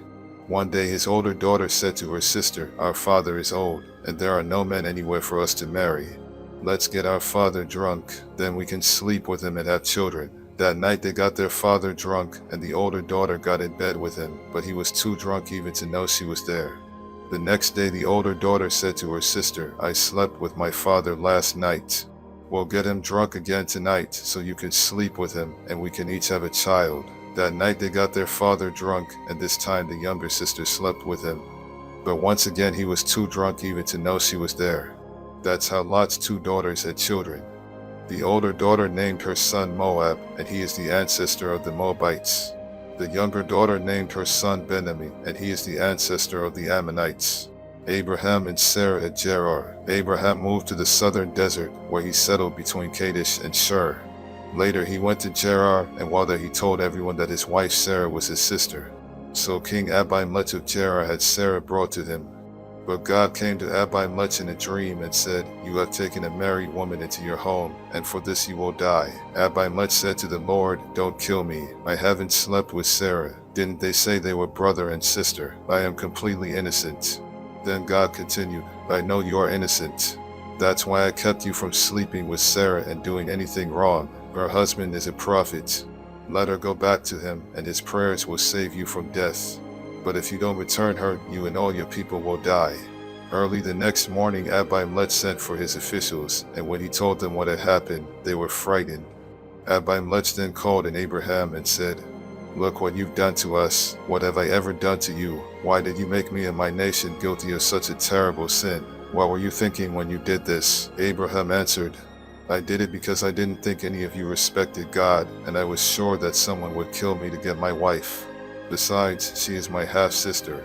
One day his older daughter said to her sister, "Our father is old, and there are no men anywhere for us to marry. Let's get our father drunk, then we can sleep with him and have children." That night they got their father drunk, and the older daughter got in bed with him, but he was too drunk even to know she was there. The next day the older daughter said to her sister, "I slept with my father last night. We'll get him drunk again tonight so you can sleep with him and we can each have a child." That night they got their father drunk, and this time the younger sister slept with him. But once again he was too drunk even to know she was there. That's how Lot's 2 daughters had children. The older daughter named her son Moab, and he is the ancestor of the Moabites. The younger daughter named her son Benjamin, and he is the ancestor of the Ammonites. Abraham and Sarah at Gerar. Abraham moved to the southern desert, where he settled between Kadesh and Shur. Later he went to Gerar, and while there he told everyone that his wife Sarah was his sister. So King Abimelech of Gerar had Sarah brought to him. But God came to Abimelech in a dream and said, "You have taken a married woman into your home, and for this you will die." Abimelech said to the Lord, "Don't kill me. I haven't slept with Sarah. Didn't they say they were brother and sister? I am completely innocent." Then God continued, "I know you are innocent. That's why I kept you from sleeping with Sarah and doing anything wrong. Her husband is a prophet. Let her go back to him, and his prayers will save you from death. But if you don't return her, you and all your people will die." Early the next morning, Abimelech sent for his officials, and when he told them what had happened, they were frightened. Abimelech then called in Abraham and said, "Look what you've done to us. What have I ever done to you? Why did you make me and my nation guilty of such a terrible sin? What were you thinking when you did this?" Abraham answered, "I did it because I didn't think any of you respected God, and I was sure that someone would kill me to get my wife. Besides, she is my half-sister.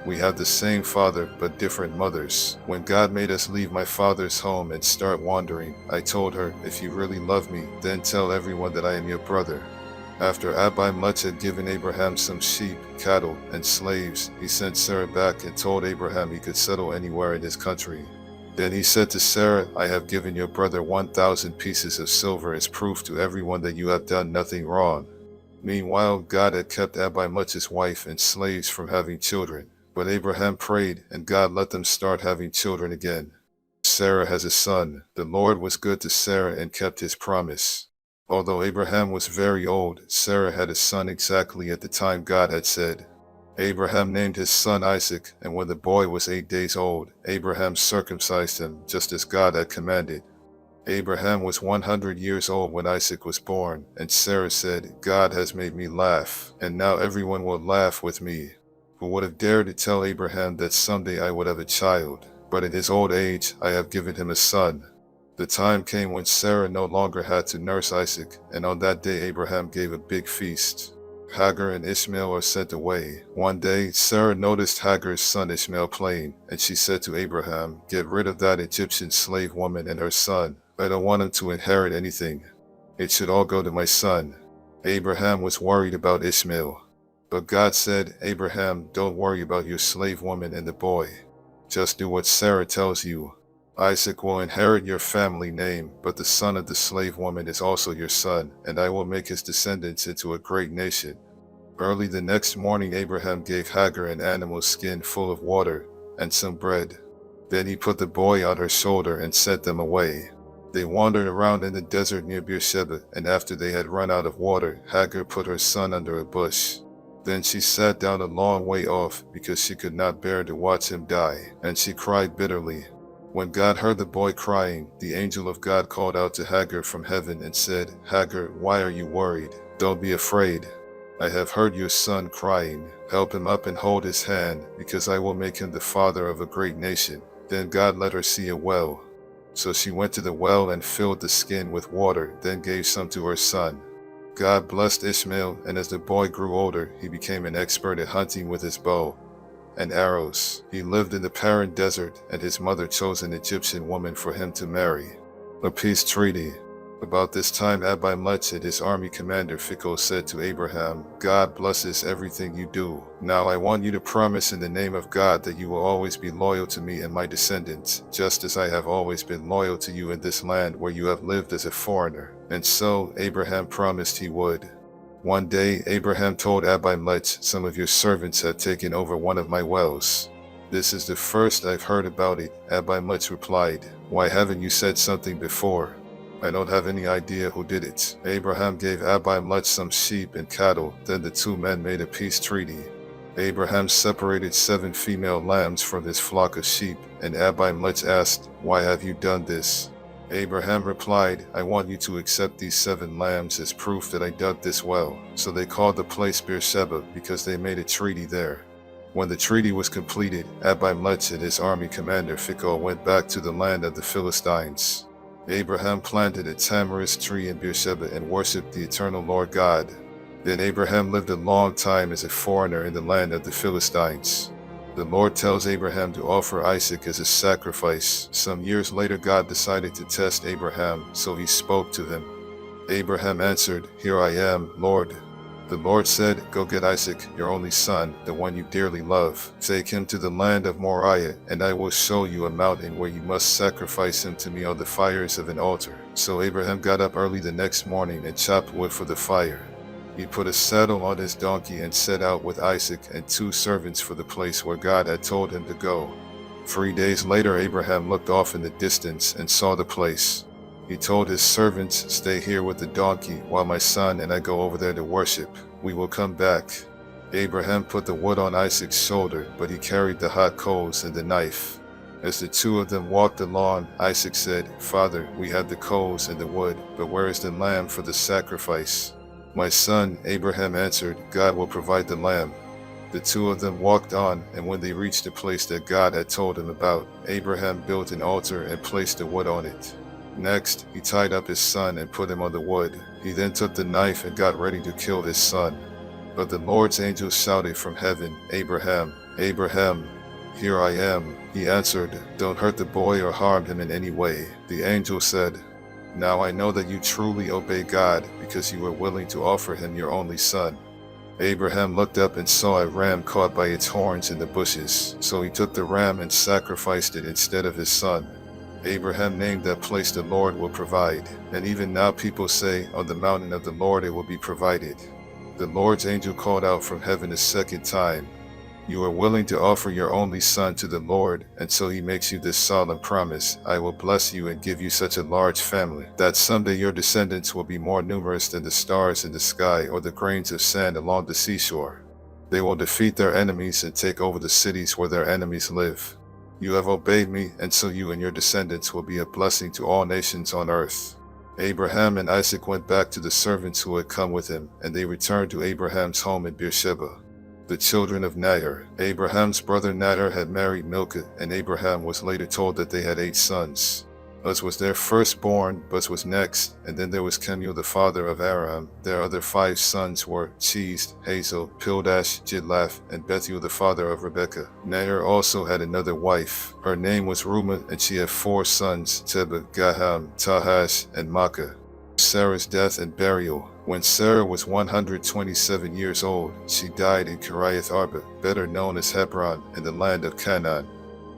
We have the same father, but different mothers. When God made us leave my father's home and start wandering, I told her, 'If you really love me, then tell everyone that I am your brother.'" After Abimelech had given Abraham some sheep, cattle, and slaves, he sent Sarah back and told Abraham he could settle anywhere in his country. Then he said to Sarah, "I have given your brother 1,000 pieces of silver as proof to everyone that you have done nothing wrong." Meanwhile, God had kept Abimelech's wife and slaves from having children. But Abraham prayed, and God let them start having children again. Sarah has a son. The Lord was good to Sarah and kept his promise. Although Abraham was very old, Sarah had a son exactly at the time God had said. Abraham named his son Isaac, and when the boy was 8 days old, Abraham circumcised him, just as God had commanded. Abraham was 100 years old when Isaac was born, and Sarah said, "God has made me laugh, and now everyone will laugh with me." Who would have dared to tell Abraham that someday I would have a child? But in his old age, I have given him a son. The time came when Sarah no longer had to nurse Isaac, and on that day Abraham gave a big feast. Hagar and Ishmael are sent away. One day, Sarah noticed Hagar's son Ishmael playing, and she said to Abraham, "Get rid of that Egyptian slave woman and her son. I don't want him to inherit anything. It should all go to my son." Abraham was worried about Ishmael. But God said, "Abraham, don't worry about your slave woman and the boy. Just do what Sarah tells you. Isaac will inherit your family name, but the son of the slave woman is also your son, and I will make his descendants into a great nation." Early the next morning, Abraham gave Hagar an animal skin full of water and some bread. Then he put the boy on her shoulder and sent them away. They wandered around in the desert near Beersheba, and after they had run out of water, Hagar put her son under a bush. Then she sat down a long way off because she could not bear to watch him die, and she cried bitterly. When God heard the boy crying, the angel of God called out to Hagar from heaven and said, "Hagar, why are you worried? Don't be afraid. I have heard your son crying. Help him up and hold his hand, because I will make him the father of a great nation." Then God let her see a well. So she went to the well and filled the skin with water, then gave some to her son. God blessed Ishmael, and as the boy grew older, he became an expert at hunting with his bow and arrows. He lived in the Paran desert, and his mother chose an Egyptian woman for him to marry. A peace treaty. About this time, Abimelech and his army commander Phicol said to Abraham, "God blesses everything you do. Now I want you to promise in the name of God that you will always be loyal to me and my descendants, just as I have always been loyal to you in this land where you have lived as a foreigner." And so Abraham promised he would. One day, Abraham told Abimelech, "Some of your servants have taken over one of my wells." "This is the first I've heard about it," Abimelech replied. "Why haven't you said something before?" "I don't have any idea who did it." Abraham gave Abimelech some sheep and cattle. Then the two men made a peace treaty. Abraham separated 7 female lambs from his flock of sheep, and Abimelech asked, "Why have you done this?" Abraham replied, "I want you to accept these 7 lambs as proof that I dug this well." So they called the place Beersheba because they made a treaty there. When the treaty was completed, Abimelech and his army commander Phicol went back to the land of the Philistines. Abraham planted a tamarisk tree in Beersheba and worshipped the eternal Lord God. Then Abraham lived a long time as a foreigner in the land of the Philistines. The Lord tells Abraham to offer Isaac as a sacrifice. Some years later, God decided to test Abraham, so he spoke to him. Abraham answered, Here I am, Lord. The Lord said, Go get Isaac, your only son, the one you dearly love. Take him to the land of Moriah, and I will show you a mountain where you must sacrifice him to me on the fires of an altar. So Abraham got up early the next morning and chopped wood for the fire. He put a saddle on his donkey and set out with Isaac and 2 servants for the place where God had told him to go. 3 days later, Abraham looked off in the distance and saw the place. He told his servants, Stay here with the donkey while my son and I go over there to worship. We will come back. Abraham put the wood on Isaac's shoulder, but he carried the hot coals and the knife. As the 2 of them walked along, Isaac said, Father, we have the coals and the wood, but where is the lamb for the sacrifice? My son, Abraham answered, God will provide the lamb. The 2 of them walked on, and when they reached the place that God had told him about, Abraham built an altar and placed the wood on it. Next, he tied up his son and put him on the wood. He then took the knife and got ready to kill his son. But the Lord's angel shouted from heaven, Abraham, Abraham. Here I am. He answered, Don't hurt the boy or harm him in any way. The angel said, Now I know that you truly obey God because you were willing to offer him your only son. Abraham looked up and saw a ram caught by its horns in the bushes. So he took the ram and sacrificed it instead of his son. Abraham named that place the Lord will provide. And even now people say, On the mountain of the Lord it will be provided. The Lord's angel called out from heaven a second time, You are willing to offer your only son to the Lord, and so he makes you this solemn promise, I will bless you and give you such a large family, that someday your descendants will be more numerous than the stars in the sky or the grains of sand along the seashore. They will defeat their enemies and take over the cities where their enemies live. You have obeyed me, and so you and your descendants will be a blessing to all nations on earth. Abraham and Isaac went back to the servants who had come with him, and they returned to Abraham's home in Beersheba. The children of Nahor. Abraham's brother Nahor had married Milcah, and Abraham was later told that they had 8 sons. Uz was their firstborn, Buz was next, and then there was Kemuel the father of Aram. Their other 5 sons were Cheez, Hazel, Pildash, Jidlaph, and Bethuel the father of Rebekah. Nahor also had another wife. Her name was Reumah, and she had 4 sons, Tebah, Gaham, Tahash, and Makkah. Sarah's death and burial. When Sarah was 127 years old, she died in Kiriath Arba, better known as Hebron, in the land of Canaan.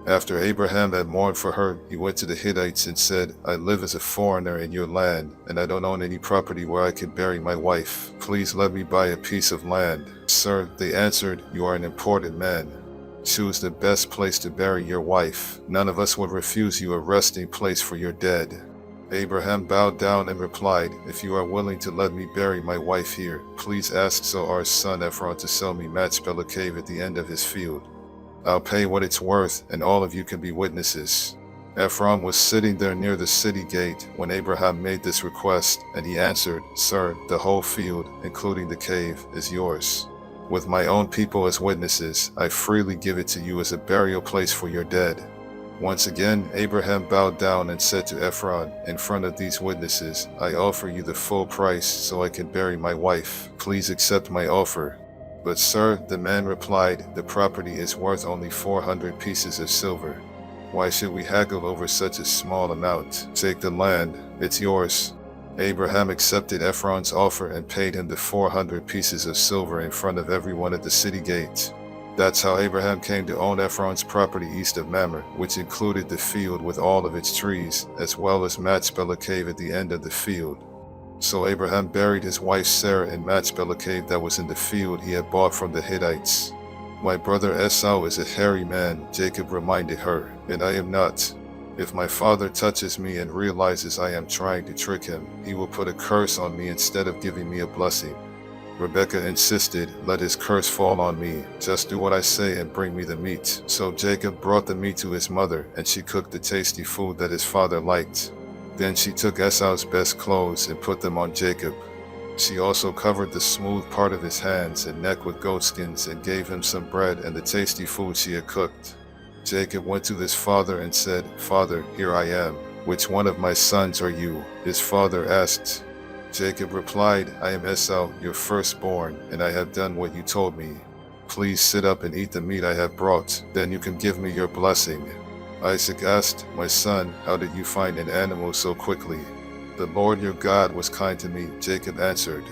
After Abraham had mourned for her, he went to the Hittites and said, I live as a foreigner in your land, and I don't own any property where I can bury my wife. Please let me buy a piece of land. Sir, they answered, You are an important man. Choose the best place to bury your wife. None of us will refuse you a resting place for your dead. Abraham bowed down and replied, If you are willing to let me bury my wife here, please ask Zohar's son Ephron to sell me Machpelah cave at the end of his field. I'll pay what it's worth, and all of you can be witnesses. Ephron was sitting there near the city gate when Abraham made this request, and he answered, Sir, the whole field, including the cave, is yours. With my own people as witnesses, I freely give it to you as a burial place for your dead. Once again, Abraham bowed down and said to Ephron, In front of these witnesses, I offer you the full price so I can bury my wife. Please accept my offer. But sir, the man replied, the property is worth only 400 pieces of silver. Why should we haggle over such a small amount? Take the land, it's yours. Abraham accepted Ephron's offer and paid him the 400 pieces of silver in front of everyone at the city gate. That's how Abraham came to own Ephron's property east of Mamre, which included the field with all of its trees, as well as Machpelah cave at the end of the field. So Abraham buried his wife Sarah in Machpelah cave that was in the field he had bought from the Hittites. My brother Esau is a hairy man, Jacob reminded her, and I am not. If my father touches me and realizes I am trying to trick him, he will put a curse on me instead of giving me a blessing. Rebekah insisted, let his curse fall on me. Just do what I say and bring me the meat. So Jacob brought the meat to his mother, and she cooked the tasty food that his father liked. Then she took Esau's best clothes and put them on Jacob. She also covered the smooth part of his hands and neck with goatskins and gave him some bread and the tasty food she had cooked. Jacob went to his father and said, Father, here I am. Which one of my sons are you? His father asked. Jacob replied, I am Esau, your firstborn, and I have done what you told me. Please sit up and eat the meat I have brought, then you can give me your blessing. Isaac asked, My son, how did you find an animal so quickly? "The Lord your God was kind to me," Jacob answered.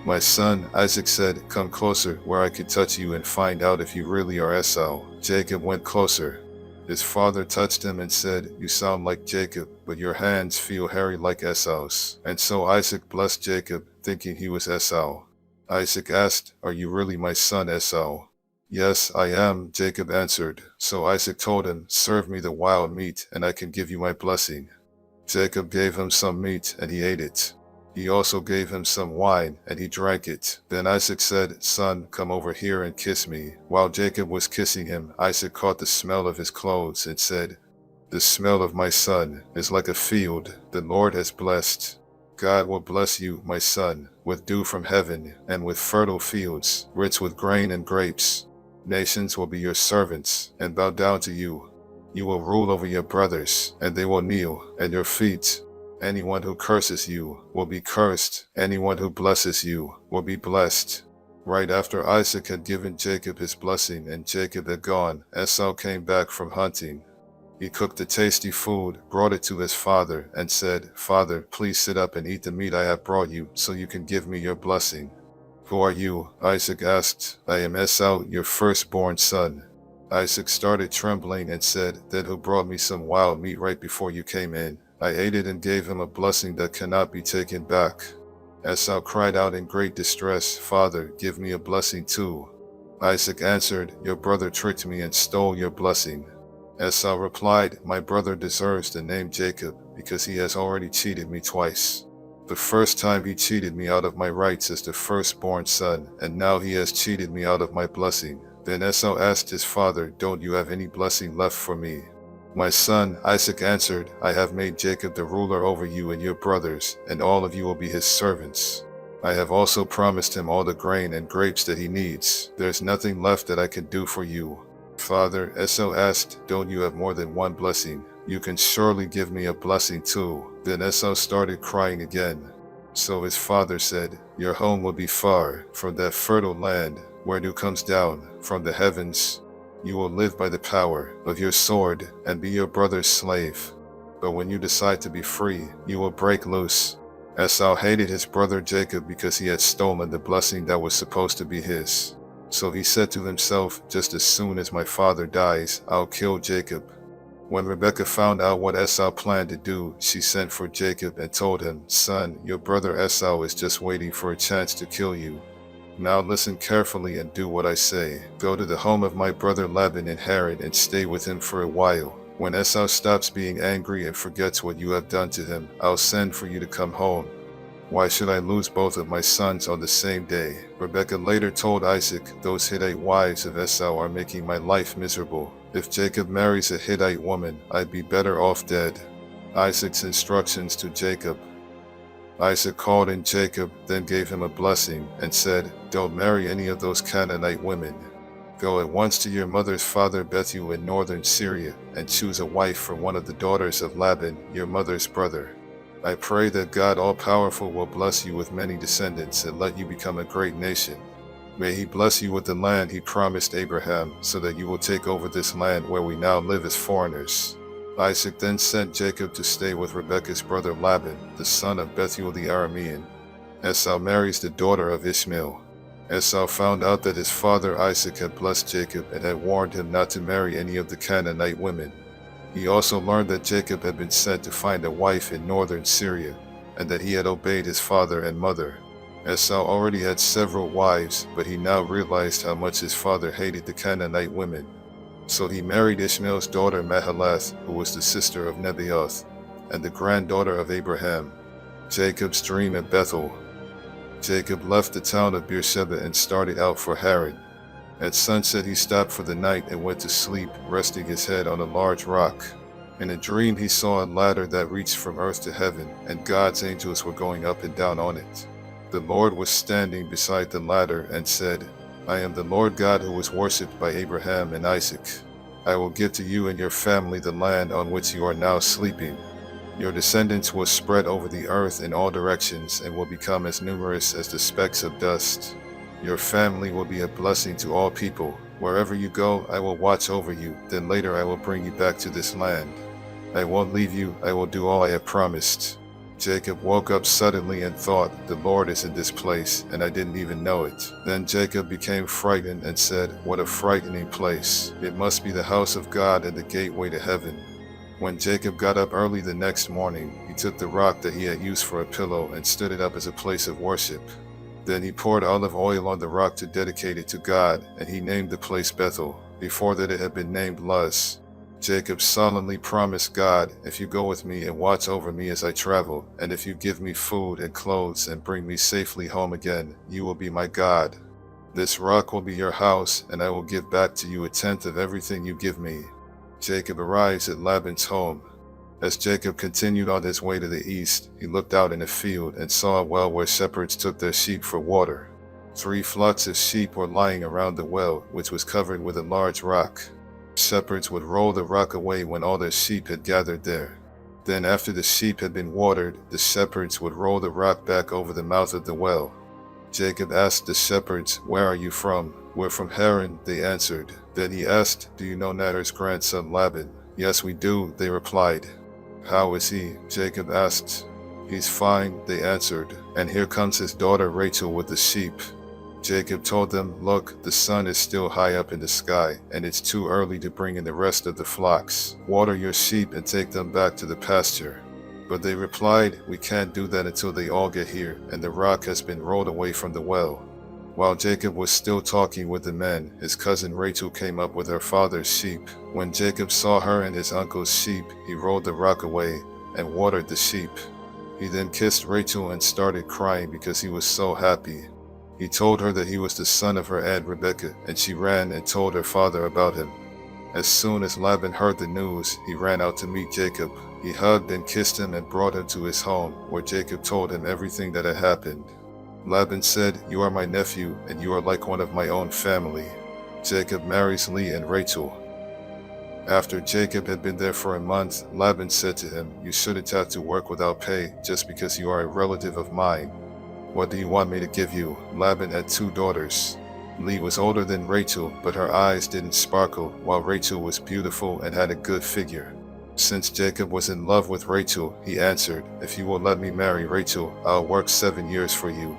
"My son," Isaac said, "come closer where I can touch you and find out if you really are Esau." Jacob went closer. His father touched him and said, "You sound like Jacob, but your hands feel hairy like Esau's." And so Isaac blessed Jacob, thinking he was Esau. Isaac asked, "Are you really my son Esau?" "Yes, I am," Jacob answered. So Isaac told him, "Serve me the wild meat, and I can give you my blessing." Jacob gave him some meat, and he ate it. He also gave him some wine, and he drank it. Then Isaac said, "Son, come over here and kiss me." While Jacob was kissing him, Isaac caught the smell of his clothes and said, "The smell of my son is like a field the Lord has blessed. God will bless you, my son, with dew from heaven, and with fertile fields, rich with grain and grapes. Nations will be your servants, and bow down to you. You will rule over your brothers, and they will kneel at your feet. Anyone who curses you will be cursed. Anyone who blesses you will be blessed." Right after Isaac had given Jacob his blessing and Jacob had gone, Esau came back from hunting. He cooked a tasty food, brought it to his father, and said, "Father, please sit up and eat the meat I have brought you, so you can give me your blessing." "Who are you?" Isaac asked. "I am Esau, your firstborn son." Isaac started trembling and said, "Then who brought me some wild meat right before you came in?" I ate it and gave him a blessing that cannot be taken back. Esau cried out in great distress, "Father, give me a blessing too." Isaac answered, "Your brother tricked me and stole your blessing." Esau replied, "My brother deserves the name Jacob because he has already cheated me twice. The first time he cheated me out of my rights as the firstborn son, and now he has cheated me out of my blessing." Then Esau asked his father, "Don't you have any blessing left for me?" "My son," Isaac answered, "I have made Jacob the ruler over you and your brothers, and all of you will be his servants. I have also promised him all the grain and grapes that he needs. There's nothing left that I can do for you." "Father," Esau asked, "don't you have more than one blessing? You can surely give me a blessing too." Then Esau started crying again. So his father said, "Your home will be far from that fertile land where dew comes down from the heavens. You will live by the power of your sword and be your brother's slave. But when you decide to be free, you will break loose." Esau hated his brother Jacob because he had stolen the blessing that was supposed to be his. So he said to himself, "Just as soon as my father dies, I'll kill Jacob." When Rebekah found out what Esau planned to do, she sent for Jacob and told him, "Son, your brother Esau is just waiting for a chance to kill you. Now listen carefully and do what I say. Go to the home of my brother Laban in Haran and stay with him for a while. When Esau stops being angry and forgets what you have done to him, I'll send for you to come home. Why should I lose both of my sons on the same day?" Rebekah later told Isaac, "Those Hittite wives of Esau are making my life miserable. If Jacob marries a Hittite woman, I'd be better off dead." Isaac's instructions to Jacob. Isaac called in Jacob, then gave him a blessing, and said, "Don't marry any of those Canaanite women. Go at once to your mother's father Bethuel in northern Syria, and choose a wife for one of the daughters of Laban, your mother's brother. I pray that God all-powerful will bless you with many descendants and let you become a great nation. May he bless you with the land he promised Abraham, so that you will take over this land where we now live as foreigners." Isaac then sent Jacob to stay with Rebekah's brother Laban, the son of Bethuel the Aramean. Esau marries the daughter of Ishmael. Esau found out that his father Isaac had blessed Jacob and had warned him not to marry any of the Canaanite women. He also learned that Jacob had been sent to find a wife in northern Syria, and that he had obeyed his father and mother. Esau already had several wives, but he now realized how much his father hated the Canaanite women. So he married Ishmael's daughter Mahalath, who was the sister of Nebaioth, and the granddaughter of Abraham. Jacob's dream at Bethel. Jacob left the town of Beersheba and started out for Haran. At sunset he stopped for the night and went to sleep, resting his head on a large rock. In a dream he saw a ladder that reached from earth to heaven, and God's angels were going up and down on it. The Lord was standing beside the ladder and said, "I am the Lord God who was worshipped by Abraham and Isaac. I will give to you and your family the land on which you are now sleeping. Your descendants will spread over the earth in all directions and will become as numerous as the specks of dust. Your family will be a blessing to all people. Wherever you go, I will watch over you. Then later I will bring you back to this land. I won't leave you. I will do all I have promised." Jacob woke up suddenly and thought, "The Lord is in this place, and I didn't even know it." Then Jacob became frightened and said, "What a frightening place. It must be the house of God and the gateway to heaven." When Jacob got up early the next morning, he took the rock that he had used for a pillow and stood it up as a place of worship. Then he poured olive oil on the rock to dedicate it to God, and he named the place Bethel. Before that it had been named Luz. Jacob solemnly promised God, "If you go with me and watch over me as I travel, and if you give me food and clothes and bring me safely home again, you will be my God. This rock will be your house, and I will give back to you 1/10 of everything you give me." Jacob arrives at Laban's home. As Jacob continued on his way to the east, he looked out in a field and saw a well where shepherds took their sheep for water. 3 flocks of sheep were lying around the well, which was covered with a large rock. Shepherds would roll the rock away when all their sheep had gathered there. Then after the sheep had been watered, the shepherds would roll the rock back over the mouth of the well. Jacob asked the shepherds, "Where are you from?" "We're from Haran," they answered. Then he asked, "Do you know Nadar's grandson Laban?" "Yes, we do," they replied. "How is he?" Jacob asked. "He's fine," they answered, "and here comes his daughter Rachel with the sheep." Jacob told them, "Look, the sun is still high up in the sky, and it's too early to bring in the rest of the flocks. Water your sheep and take them back to the pasture." But they replied, "We can't do that until they all get here, and the rock has been rolled away from the well." While Jacob was still talking with the men, his cousin Rachel came up with her father's sheep. When Jacob saw her and his uncle's sheep, he rolled the rock away and watered the sheep. He then kissed Rachel and started crying because he was so happy. He told her that he was the son of her aunt Rebekah, and she ran and told her father about him. As soon as Laban heard the news, he ran out to meet Jacob. He hugged and kissed him and brought him to his home, where Jacob told him everything that had happened. Laban said, "You are my nephew, and you are like one of my own family." Jacob marries Leah and Rachel. After Jacob had been there for a month, Laban said to him, "You shouldn't have to work without pay just because you are a relative of mine. What do you want me to give you?" Laban had 2 daughters. Leah was older than Rachel, but her eyes didn't sparkle, while Rachel was beautiful and had a good figure. Since Jacob was in love with Rachel, he answered, "If you will let me marry Rachel, I'll work 7 years for you."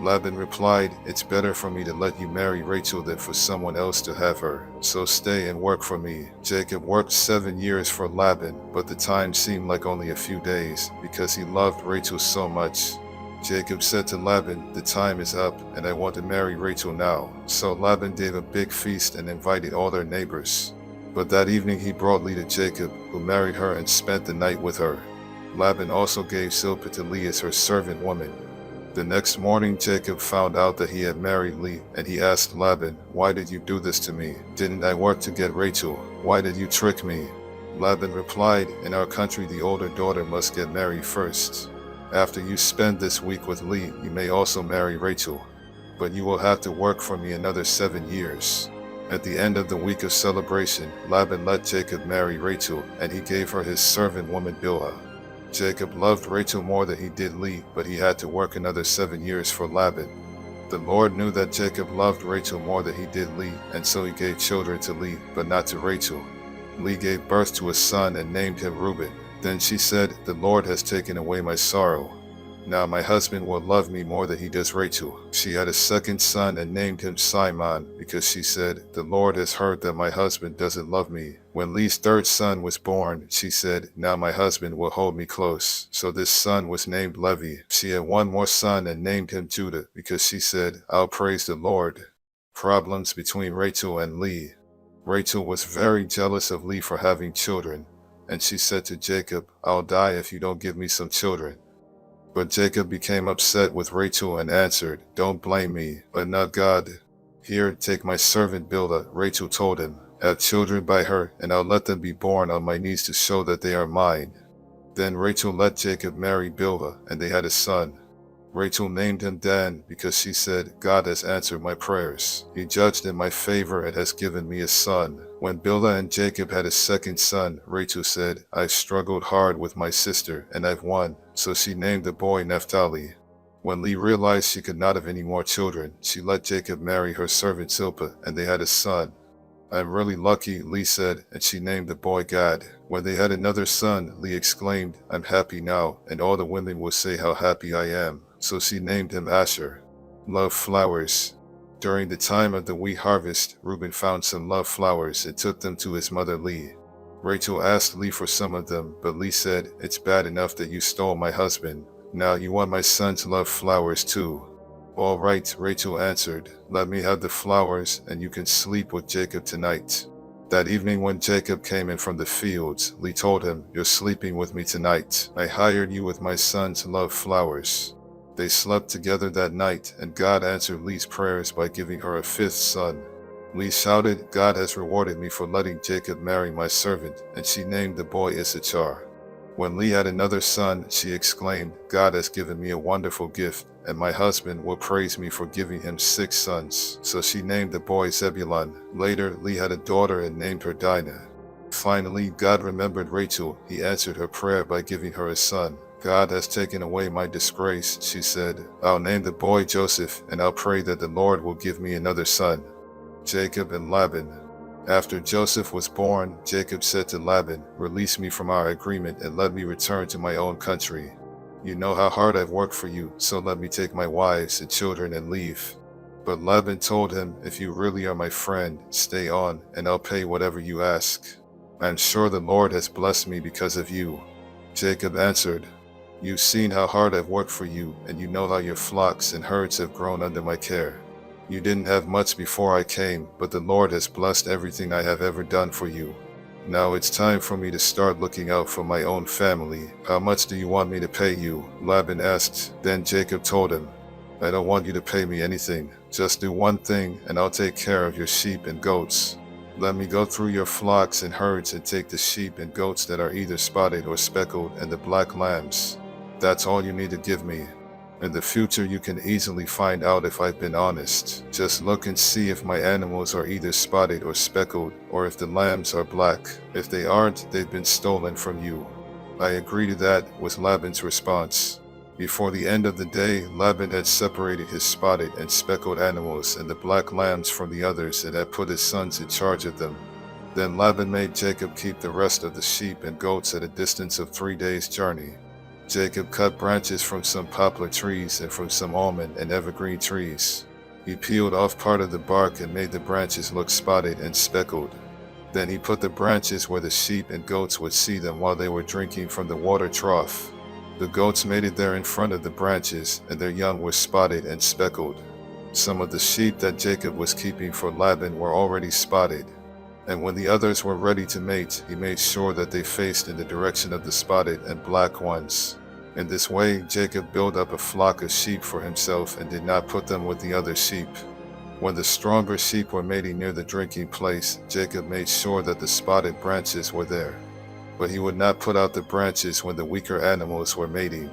Laban replied, "It's better for me to let you marry Rachel than for someone else to have her, so stay and work for me." Jacob worked 7 years for Laban, but the time seemed like only a few days, because he loved Rachel so much. Jacob said to Laban, "The time is up, and I want to marry Rachel now." So Laban gave a big feast and invited all their neighbors. But that evening he brought Leah to Jacob, who married her and spent the night with her. Laban also gave Zilpah to Leah as her servant woman. The next morning Jacob found out that he had married Leah, and he asked Laban, "Why did you do this to me? Didn't I work to get Rachel? Why did you trick me?" Laban replied, "In our country the older daughter must get married first. After you spend this week with Leah, you may also marry Rachel. But you will have to work for me another 7 years." At the end of the week of celebration, Laban let Jacob marry Rachel, and he gave her his servant woman Bilhah. Jacob loved Rachel more than he did Leah, but he had to work another 7 years for Laban. The Lord knew that Jacob loved Rachel more than he did Leah, and so he gave children to Leah, but not to Rachel. Leah gave birth to a son and named him Reuben. Then she said, "The Lord has taken away my sorrow. Now my husband will love me more than he does Rachel." She had a second son and named him Simon, because she said, "The Lord has heard that my husband doesn't love me." When Leah's third son was born, she said, "Now my husband will hold me close." So this son was named Levi. She had one more son and named him Judah, because she said, "I'll praise the Lord." Problems between Rachel and Leah. Rachel was very jealous of Leah for having children, and she said to Jacob, "I'll die if you don't give me some children." But Jacob became upset with Rachel and answered, "Don't blame me, but not God. Here, take my servant Bilhah," Rachel told him. "Have children by her, and I'll let them be born on my knees to show that they are mine." Then Rachel let Jacob marry Bilhah, and they had a son. Rachel named him Dan because she said, "God has answered my prayers. He judged in my favor and has given me a son." When Bilhah and Jacob had a second son, Rachel said, "I've struggled hard with my sister, and I've won." So she named the boy Naphtali. When Leah realized she could not have any more children, she let Jacob marry her servant Zilpah, and they had a son. I'm really lucky, Lee said, and she named the boy Gad. When they had another son, Lee exclaimed, I'm happy now, and all the women will say how happy I am. So she named him Asher. Love flowers. During the time of the wheat harvest, Reuben found some love flowers and took them to his mother Lee. Rachel asked Lee for some of them, but Lee said, it's bad enough that you stole my husband. Now you want my son's love flowers too. All right, Rachel answered, let me have the flowers and you can sleep with Jacob tonight. That evening when Jacob came in from the fields, Lee told him, you're sleeping with me tonight. I hired you with my son's love flowers. They slept together that night, and God answered Lee's prayers by giving her a fifth son. Lee shouted, God has rewarded me for letting Jacob marry my servant, and she named the boy Issachar. When Lee had another son, she exclaimed, God has given me a wonderful gift, and my husband will praise me for giving him 6 sons. So she named the boy Zebulun. Later, Lee had a daughter and named her Dinah. Finally, God remembered Rachel. He answered her prayer by giving her a son. God has taken away my disgrace, she said. I'll name the boy Joseph, and I'll pray that the Lord will give me another son. Jacob and Laban. After Joseph was born, Jacob said to Laban, release me from our agreement and let me return to my own country. You know how hard I've worked for you, so let me take my wives and children and leave. But Laban told him, if you really are my friend, stay on, and I'll pay whatever you ask. I'm sure the Lord has blessed me because of you. Jacob answered, you've seen how hard I've worked for you, and you know how your flocks and herds have grown under my care. You didn't have much before I came, but the Lord has blessed everything I have ever done for you. Now it's time for me to start looking out for my own family. How much do you want me to pay you? Laban asked. Then Jacob told him, I don't want you to pay me anything. Just do one thing, and I'll take care of your sheep and goats. Let me go through your flocks and herds and take the sheep and goats that are either spotted or speckled and the black lambs. That's all you need to give me. In the future, you can easily find out if I've been honest. Just look and see if my animals are either spotted or speckled, or if the lambs are black. If they aren't, they've been stolen from you. I agree to that, was Laban's response. Before the end of the day, Laban had separated his spotted and speckled animals and the black lambs from the others and had put his sons in charge of them. Then Laban made Jacob keep the rest of the sheep and goats at a distance of 3 days' journey. Jacob cut branches from some poplar trees and from some almond and evergreen trees. He peeled off part of the bark and made the branches look spotted and speckled. Then he put the branches where the sheep and goats would see them while they were drinking from the water trough. The goats made it there in front of the branches, and their young were spotted and speckled. Some of the sheep that Jacob was keeping for Laban were already spotted. And when the others were ready to mate, he made sure that they faced in the direction of the spotted and black ones. In this way, Jacob built up a flock of sheep for himself and did not put them with the other sheep. When the stronger sheep were mating near the drinking place, Jacob made sure that the spotted branches were there. But he would not put out the branches when the weaker animals were mating.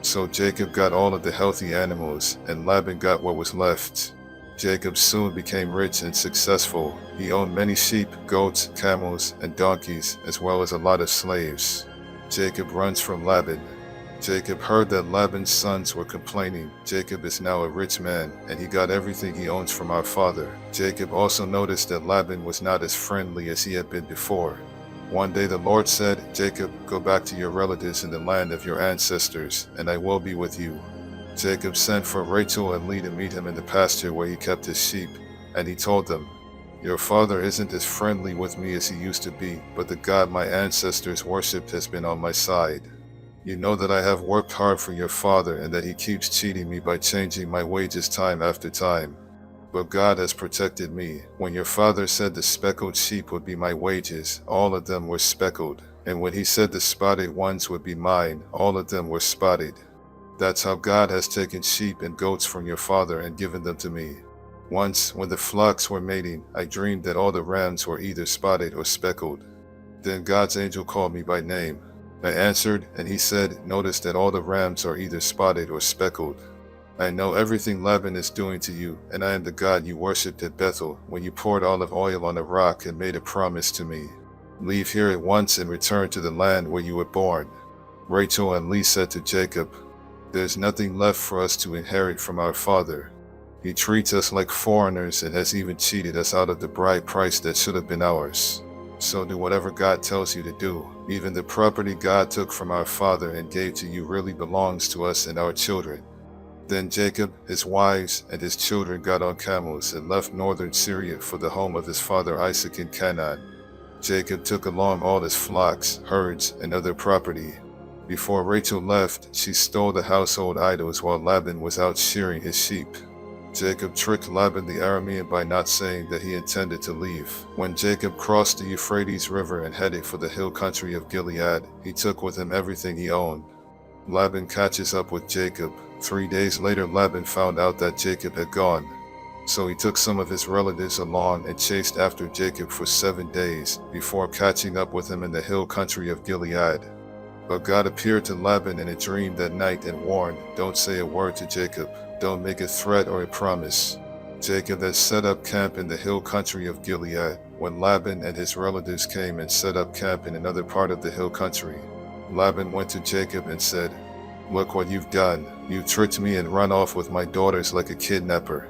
So Jacob got all of the healthy animals, and Laban got what was left. Jacob soon became rich and successful. He owned many sheep, goats, camels, and donkeys, as well as a lot of slaves. Jacob runs from Laban. Jacob heard that Laban's sons were complaining. Jacob is now a rich man, and he got everything he owns from our father. Jacob also noticed that Laban was not as friendly as he had been before. One day the Lord said, Jacob, go back to your relatives in the land of your ancestors, and I will be with you. Jacob sent for Rachel and Leah to meet him in the pasture where he kept his sheep, and he told them, your father isn't as friendly with me as he used to be, but the God my ancestors worshipped has been on my side. You know that I have worked hard for your father and that he keeps cheating me by changing my wages time after time. But God has protected me. When your father said the speckled sheep would be my wages, all of them were speckled. And when he said the spotted ones would be mine, all of them were spotted. That's how God has taken sheep and goats from your father and given them to me. Once, when the flocks were mating, I dreamed that all the rams were either spotted or speckled. Then God's angel called me by name. I answered, and he said, notice that all the rams are either spotted or speckled. I know everything Laban is doing to you, and I am the God you worshipped at Bethel when you poured olive oil on a rock and made a promise to me. Leave here at once and return to the land where you were born. Rachel and Leah said to Jacob, there's nothing left for us to inherit from our father. He treats us like foreigners and has even cheated us out of the bride price that should have been ours. So do whatever God tells you to do. Even the property God took from our father and gave to you really belongs to us and our children." Then Jacob, his wives, and his children got on camels and left northern Syria for the home of his father Isaac in Canaan. Jacob took along all his flocks, herds, and other property. Before Rachel left, she stole the household idols while Laban was out shearing his sheep. Jacob tricked Laban the Aramean by not saying that he intended to leave. When Jacob crossed the Euphrates River and headed for the hill country of Gilead, he took with him everything he owned. Laban catches up with Jacob. 3 days later, Laban found out that Jacob had gone. So he took some of his relatives along and chased after Jacob for 7 days before catching up with him in the hill country of Gilead. But God appeared to Laban in a dream that night and warned, "Don't say a word to Jacob. Don't make a threat or a promise." Jacob had set up camp in the hill country of Gilead when Laban and his relatives came and set up camp in another part of the hill country. Laban went to Jacob and said, "Look what you've done. You tricked me and run off with my daughters like a kidnapper.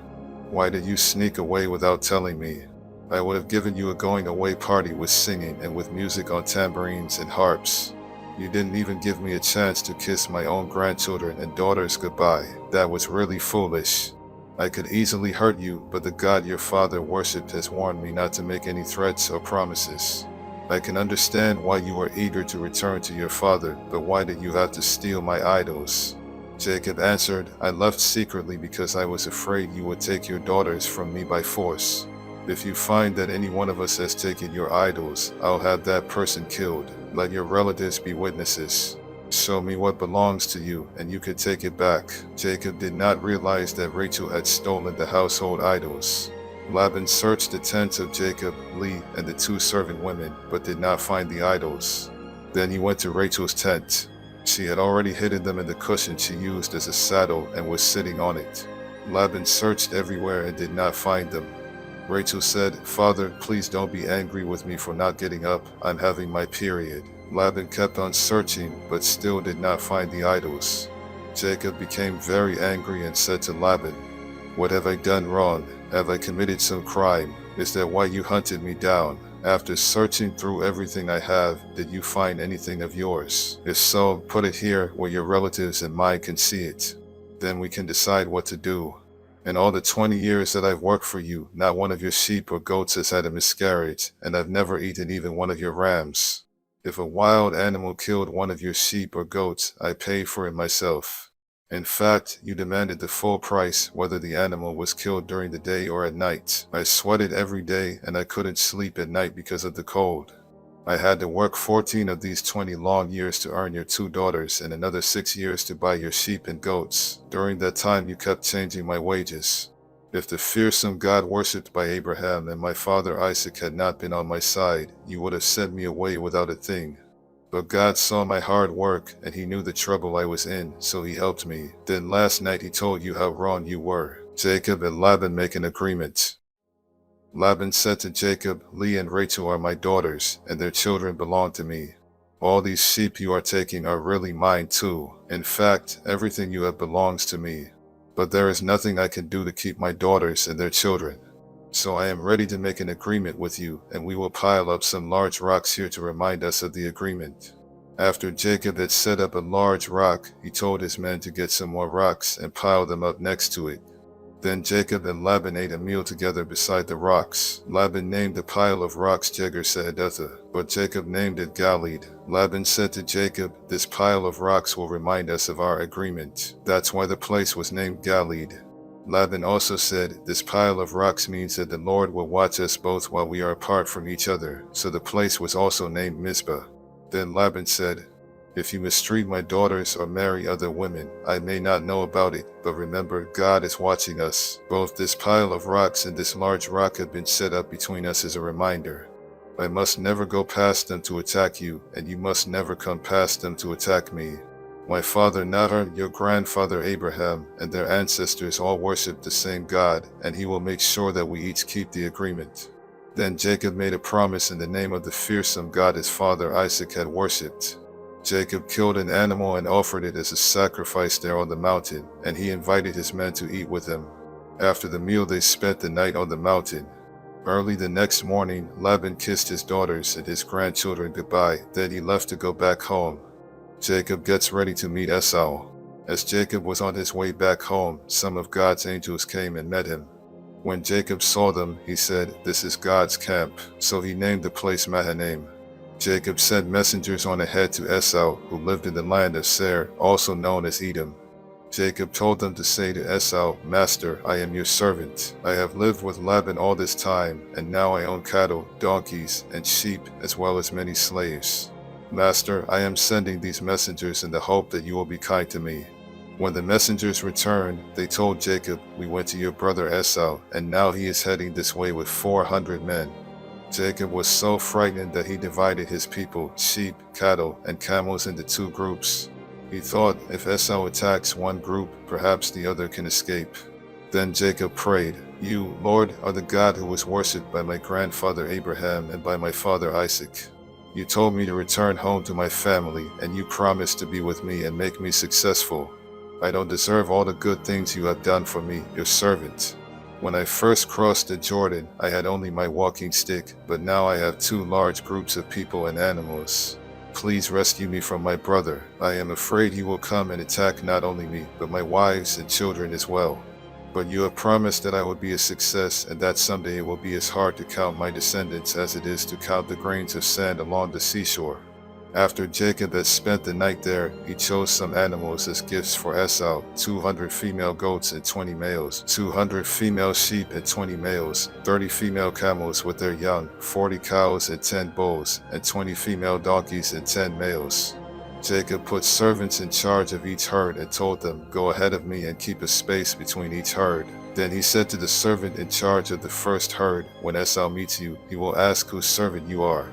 Why did you sneak away without telling me? I would have given you a going away party with singing and with music on tambourines and harps. You didn't even give me a chance to kiss my own grandchildren and daughters goodbye. That was really foolish. I could easily hurt you, but the God your father worshipped has warned me not to make any threats or promises. I can understand why you were eager to return to your father, but why did you have to steal my idols?" Jacob answered, "I left secretly because I was afraid you would take your daughters from me by force. If you find that any one of us has taken your idols, I'll have that person killed. Let your relatives be witnesses. Show me what belongs to you, and you can take it back." Jacob did not realize that Rachel had stolen the household idols. Laban searched the tents of Jacob, Leah, and the 2 servant women, but did not find the idols. Then he went to Rachel's tent. She had already hidden them in the cushion she used as a saddle and was sitting on it. Laban searched everywhere and did not find them. Rachel said, "Father, please don't be angry with me for not getting up. I'm having my period." Laban kept on searching, but still did not find the idols. Jacob became very angry and said to Laban, "What have I done wrong? Have I committed some crime? Is that why you hunted me down? After searching through everything I have, did you find anything of yours? If so, put it here where your relatives and mine can see it. Then we can decide what to do. In all the 20 years that I've worked for you, not one of your sheep or goats has had a miscarriage, and I've never eaten even one of your rams. If a wild animal killed one of your sheep or goats, I pay for it myself. In fact, you demanded the full price whether the animal was killed during the day or at night. I sweated every day and I couldn't sleep at night because of the cold. I had to work 14 of these 20 long years to earn your 2 daughters and another 6 years to buy your sheep and goats. During that time you kept changing my wages. If the fearsome God worshipped by Abraham and my father Isaac had not been on my side, you would have sent me away without a thing. But God saw my hard work, and he knew the trouble I was in, so he helped me. Then last night he told you how wrong you were." Jacob and Laban make an agreement. Laban said to Jacob, "Leah and Rachel are my daughters, and their children belong to me. All these sheep you are taking are really mine too. In fact, everything you have belongs to me. But there is nothing I can do to keep my daughters and their children. So I am ready to make an agreement with you, and we will pile up some large rocks here to remind us of the agreement." After Jacob had set up a large rock, he told his men to get some more rocks and pile them up next to it. Then Jacob and Laban ate a meal together beside the rocks. Laban named the pile of rocks Jegar-Sahadutha, but Jacob named it Galeed. Laban said to Jacob, "This pile of rocks will remind us of our agreement." That's why the place was named Galeed. Laban also said, "This pile of rocks means that the Lord will watch us both while we are apart from each other." So the place was also named Mizpah. Then Laban said, "If you mistreat my daughters or marry other women, I may not know about it, but remember, God is watching us. Both this pile of rocks and this large rock have been set up between us as a reminder. I must never go past them to attack you, and you must never come past them to attack me. My father Nahor, your grandfather Abraham, and their ancestors all worshiped the same God, and he will make sure that we each keep the agreement." Then Jacob made a promise in the name of the fearsome God his father Isaac had worshipped. Jacob killed an animal and offered it as a sacrifice there on the mountain, and he invited his men to eat with him. After the meal, they spent the night on the mountain. Early the next morning, Laban kissed his daughters and his grandchildren goodbye. Then he left to go back home. Jacob gets ready to meet Esau. As Jacob was on his way back home, some of God's angels came and met him. When Jacob saw them, he said, "This is God's camp." So he named the place Mahanaim. Jacob sent messengers on ahead to Esau, who lived in the land of Seir, also known as Edom. Jacob told them to say to Esau, "Master, I am your servant. I have lived with Laban all this time, and now I own cattle, donkeys, and sheep, as well as many slaves. Master, I am sending these messengers in the hope that you will be kind to me." When the messengers returned, they told Jacob, "We went to your brother Esau, and now he is heading this way with 400 men. Jacob was so frightened that he divided his people, sheep, cattle, and camels into two groups. He thought, if Esau attacks one group, perhaps the other can escape. Then Jacob prayed, "You, Lord, are the God who was worshipped by my grandfather Abraham and by my father Isaac. You told me to return home to my family, and you promised to be with me and make me successful. I don't deserve all the good things you have done for me, your servant. When I first crossed the Jordan, I had only my walking stick, but now I have two large groups of people and animals. Please rescue me from my brother. I am afraid he will come and attack not only me, but my wives and children as well. But you have promised that I will be a success, and that someday it will be as hard to count my descendants as it is to count the grains of sand along the seashore." After Jacob had spent the night there, he chose some animals as gifts for Esau, 200 female goats and 20 males, 200 female sheep and 20 males, 30 female camels with their young, 40 cows and 10 bulls, and 20 female donkeys and 10 males. Jacob put servants in charge of each herd and told them, "Go ahead of me and keep a space between each herd." Then he said to the servant in charge of the first herd, "When Esau meets you, he will ask whose servant you are.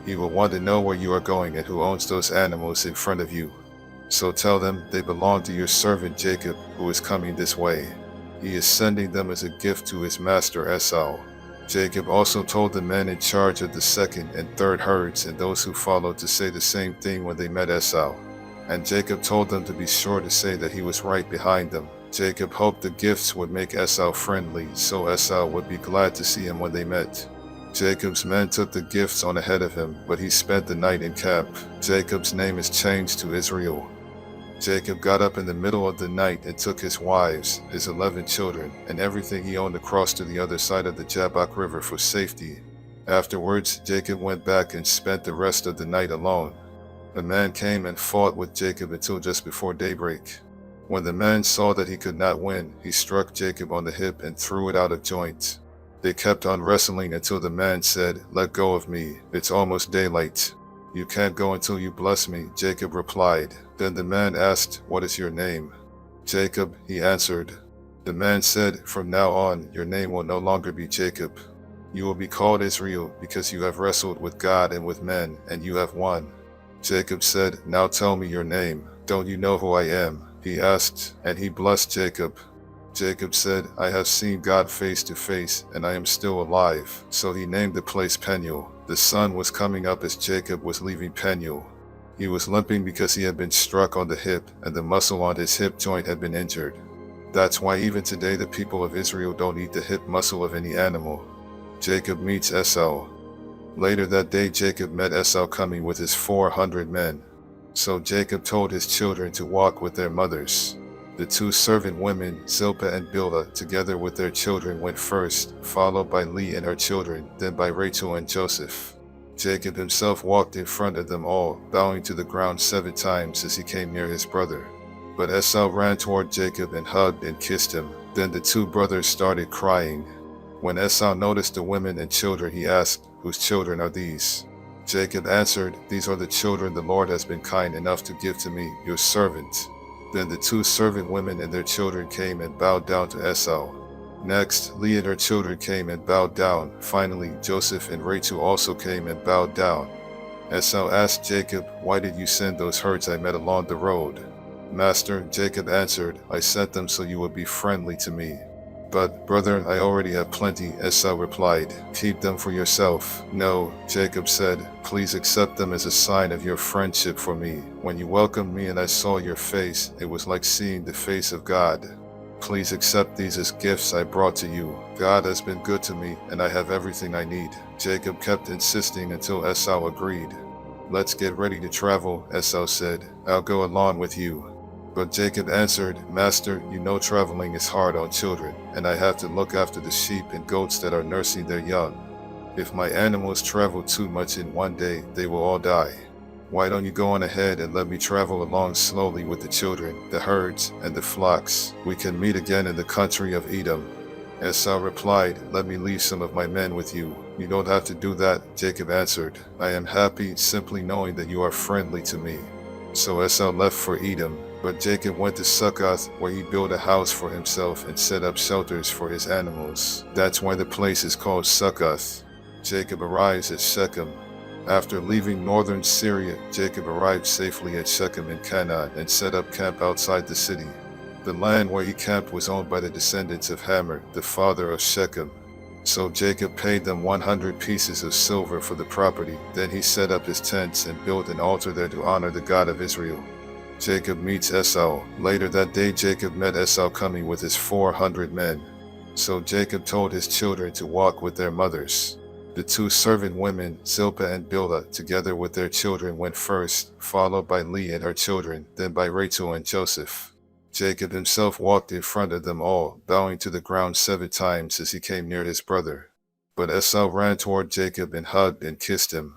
He will want to know where you are going and who owns those animals in front of you. So tell them they belong to your servant Jacob, who is coming this way. He is sending them as a gift to his master Esau." Jacob also told the men in charge of the second and third herds and those who followed to say the same thing when they met Esau. And Jacob told them to be sure to say that he was right behind them. Jacob hoped the gifts would make Esau friendly, so Esau would be glad to see him when they met. Jacob's men took the gifts on ahead of him, but he spent the night in camp. Jacob's name is changed to Israel. Jacob got up in the middle of the night and took his wives, his 11 children, and everything he owned across to the other side of the Jabbok River for safety. Afterwards, Jacob went back and spent the rest of the night alone. A man came and fought with Jacob until just before daybreak. When the man saw that he could not win, he struck Jacob on the hip and threw it out of joint. They kept on wrestling until the man said, "Let go of me. It's almost daylight." "You can't go until you bless me," Jacob replied. Then the man asked, "What is your name?" "Jacob," he answered. The man said, "From now on, your name will no longer be Jacob. You will be called Israel, because you have wrestled with God and with men, and you have won." Jacob said, "Now tell me your name. Don't you know who I am?" he asked, and he blessed Jacob. Jacob said, "I have seen God face to face, and I am still alive." So he named the place Peniel. The sun was coming up as Jacob was leaving Peniel. He was limping because he had been struck on the hip, and the muscle on his hip joint had been injured. That's why even today the people of Israel don't eat the hip muscle of any animal. Jacob meets Esau. Later that day Jacob met Esau coming with his 400 men. So Jacob told his children to walk with their mothers. The two servant women, Zilpah and Bilhah, together with their children went first, followed by Leah and her children, then by Rachel and Joseph. Jacob himself walked in front of them all, bowing to the ground 7 times as he came near his brother. But Esau ran toward Jacob and hugged and kissed him. Then the two brothers started crying. When Esau noticed the women and children, he asked, "Whose children are these?" Jacob answered, "These are the children the Lord has been kind enough to give to me, your servant." Then the two servant women and their children came and bowed down to Esau. Next, Leah and her children came and bowed down. Finally, Joseph and Rachel also came and bowed down. Esau asked Jacob, "Why did you send those herds I met along the road?" "Master," Jacob answered, "I sent them so you would be friendly to me." "But, brother, I already have plenty," Esau replied. "Keep them for yourself." "No," Jacob said, "please accept them as a sign of your friendship for me. When you welcomed me and I saw your face, it was like seeing the face of God." Please accept these as gifts I brought to you. God has been good to me, and I have everything I need." Jacob kept insisting until Esau agreed. "Let's get ready to travel," Esau said. "I'll go along with you." But Jacob answered, "Master, you know traveling is hard on children, and I have to look after the sheep and goats that are nursing their young. If my animals travel too much in one day, they will all die. Why don't you go on ahead and let me travel along slowly with the children, the herds, and the flocks? We can meet again in the country of Edom." Esau replied, "Let me leave some of my men with you." "You don't have to do that," Jacob answered. "I am happy simply knowing that you are friendly to me." So Esau left for Edom, but Jacob went to Succoth, where he built a house for himself and set up shelters for his animals. That's why the place is called Succoth. Jacob arrives at Shechem. After leaving northern Syria, Jacob arrived safely at Shechem in Canaan and set up camp outside the city. The land where he camped was owned by the descendants of Hamor, the father of Shechem. So Jacob paid them 100 pieces of silver for the property. Then he set up his tents and built an altar there to honor the God of Israel. Jacob meets Esau. Later that day Jacob met Esau coming with his 400 men. So Jacob told his children to walk with their mothers. The two servant women, Zilpah and Bilhah, together with their children went first, followed by Leah and her children, then by Rachel and Joseph. Jacob himself walked in front of them all, bowing to the ground 7 times as he came near his brother. But Esau ran toward Jacob and hugged and kissed him.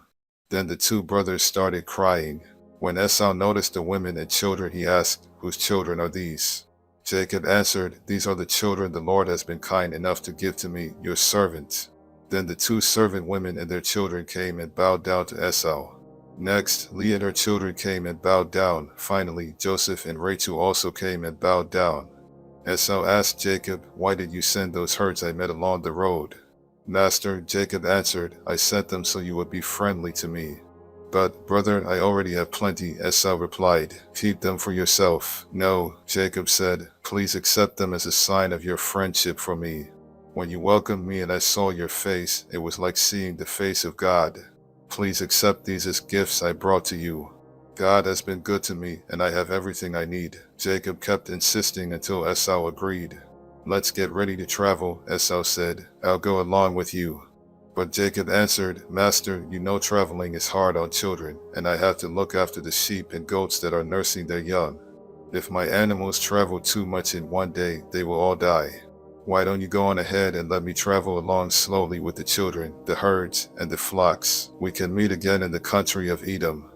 Then the two brothers started crying. When Esau noticed the women and children, he asked, "Whose children are these?" Jacob answered, "These are the children the Lord has been kind enough to give to me, your servant." Then the two servant women and their children came and bowed down to Esau. Next, Leah and her children came and bowed down. Finally, Joseph and Rachel also came and bowed down. Esau asked Jacob, "Why did you send those herds I met along the road?" "Master," Jacob answered, "I sent them so you would be friendly to me." "But, brother, I already have plenty," Esau replied. "Keep them for yourself." "No," Jacob said, "please accept them as a sign of your friendship for me. When you welcomed me and I saw your face, it was like seeing the face of God. Please accept these as gifts I brought to you. God has been good to me, and I have everything I need." Jacob kept insisting until Esau agreed. "Let's get ready to travel," Esau said. "I'll go along with you." But Jacob answered, "Master, you know traveling is hard on children, and I have to look after the sheep and goats that are nursing their young. If my animals travel too much in one day, they will all die. Why don't you go on ahead and let me travel along slowly with the children, the herds, and the flocks? We can meet again in the country of Edom."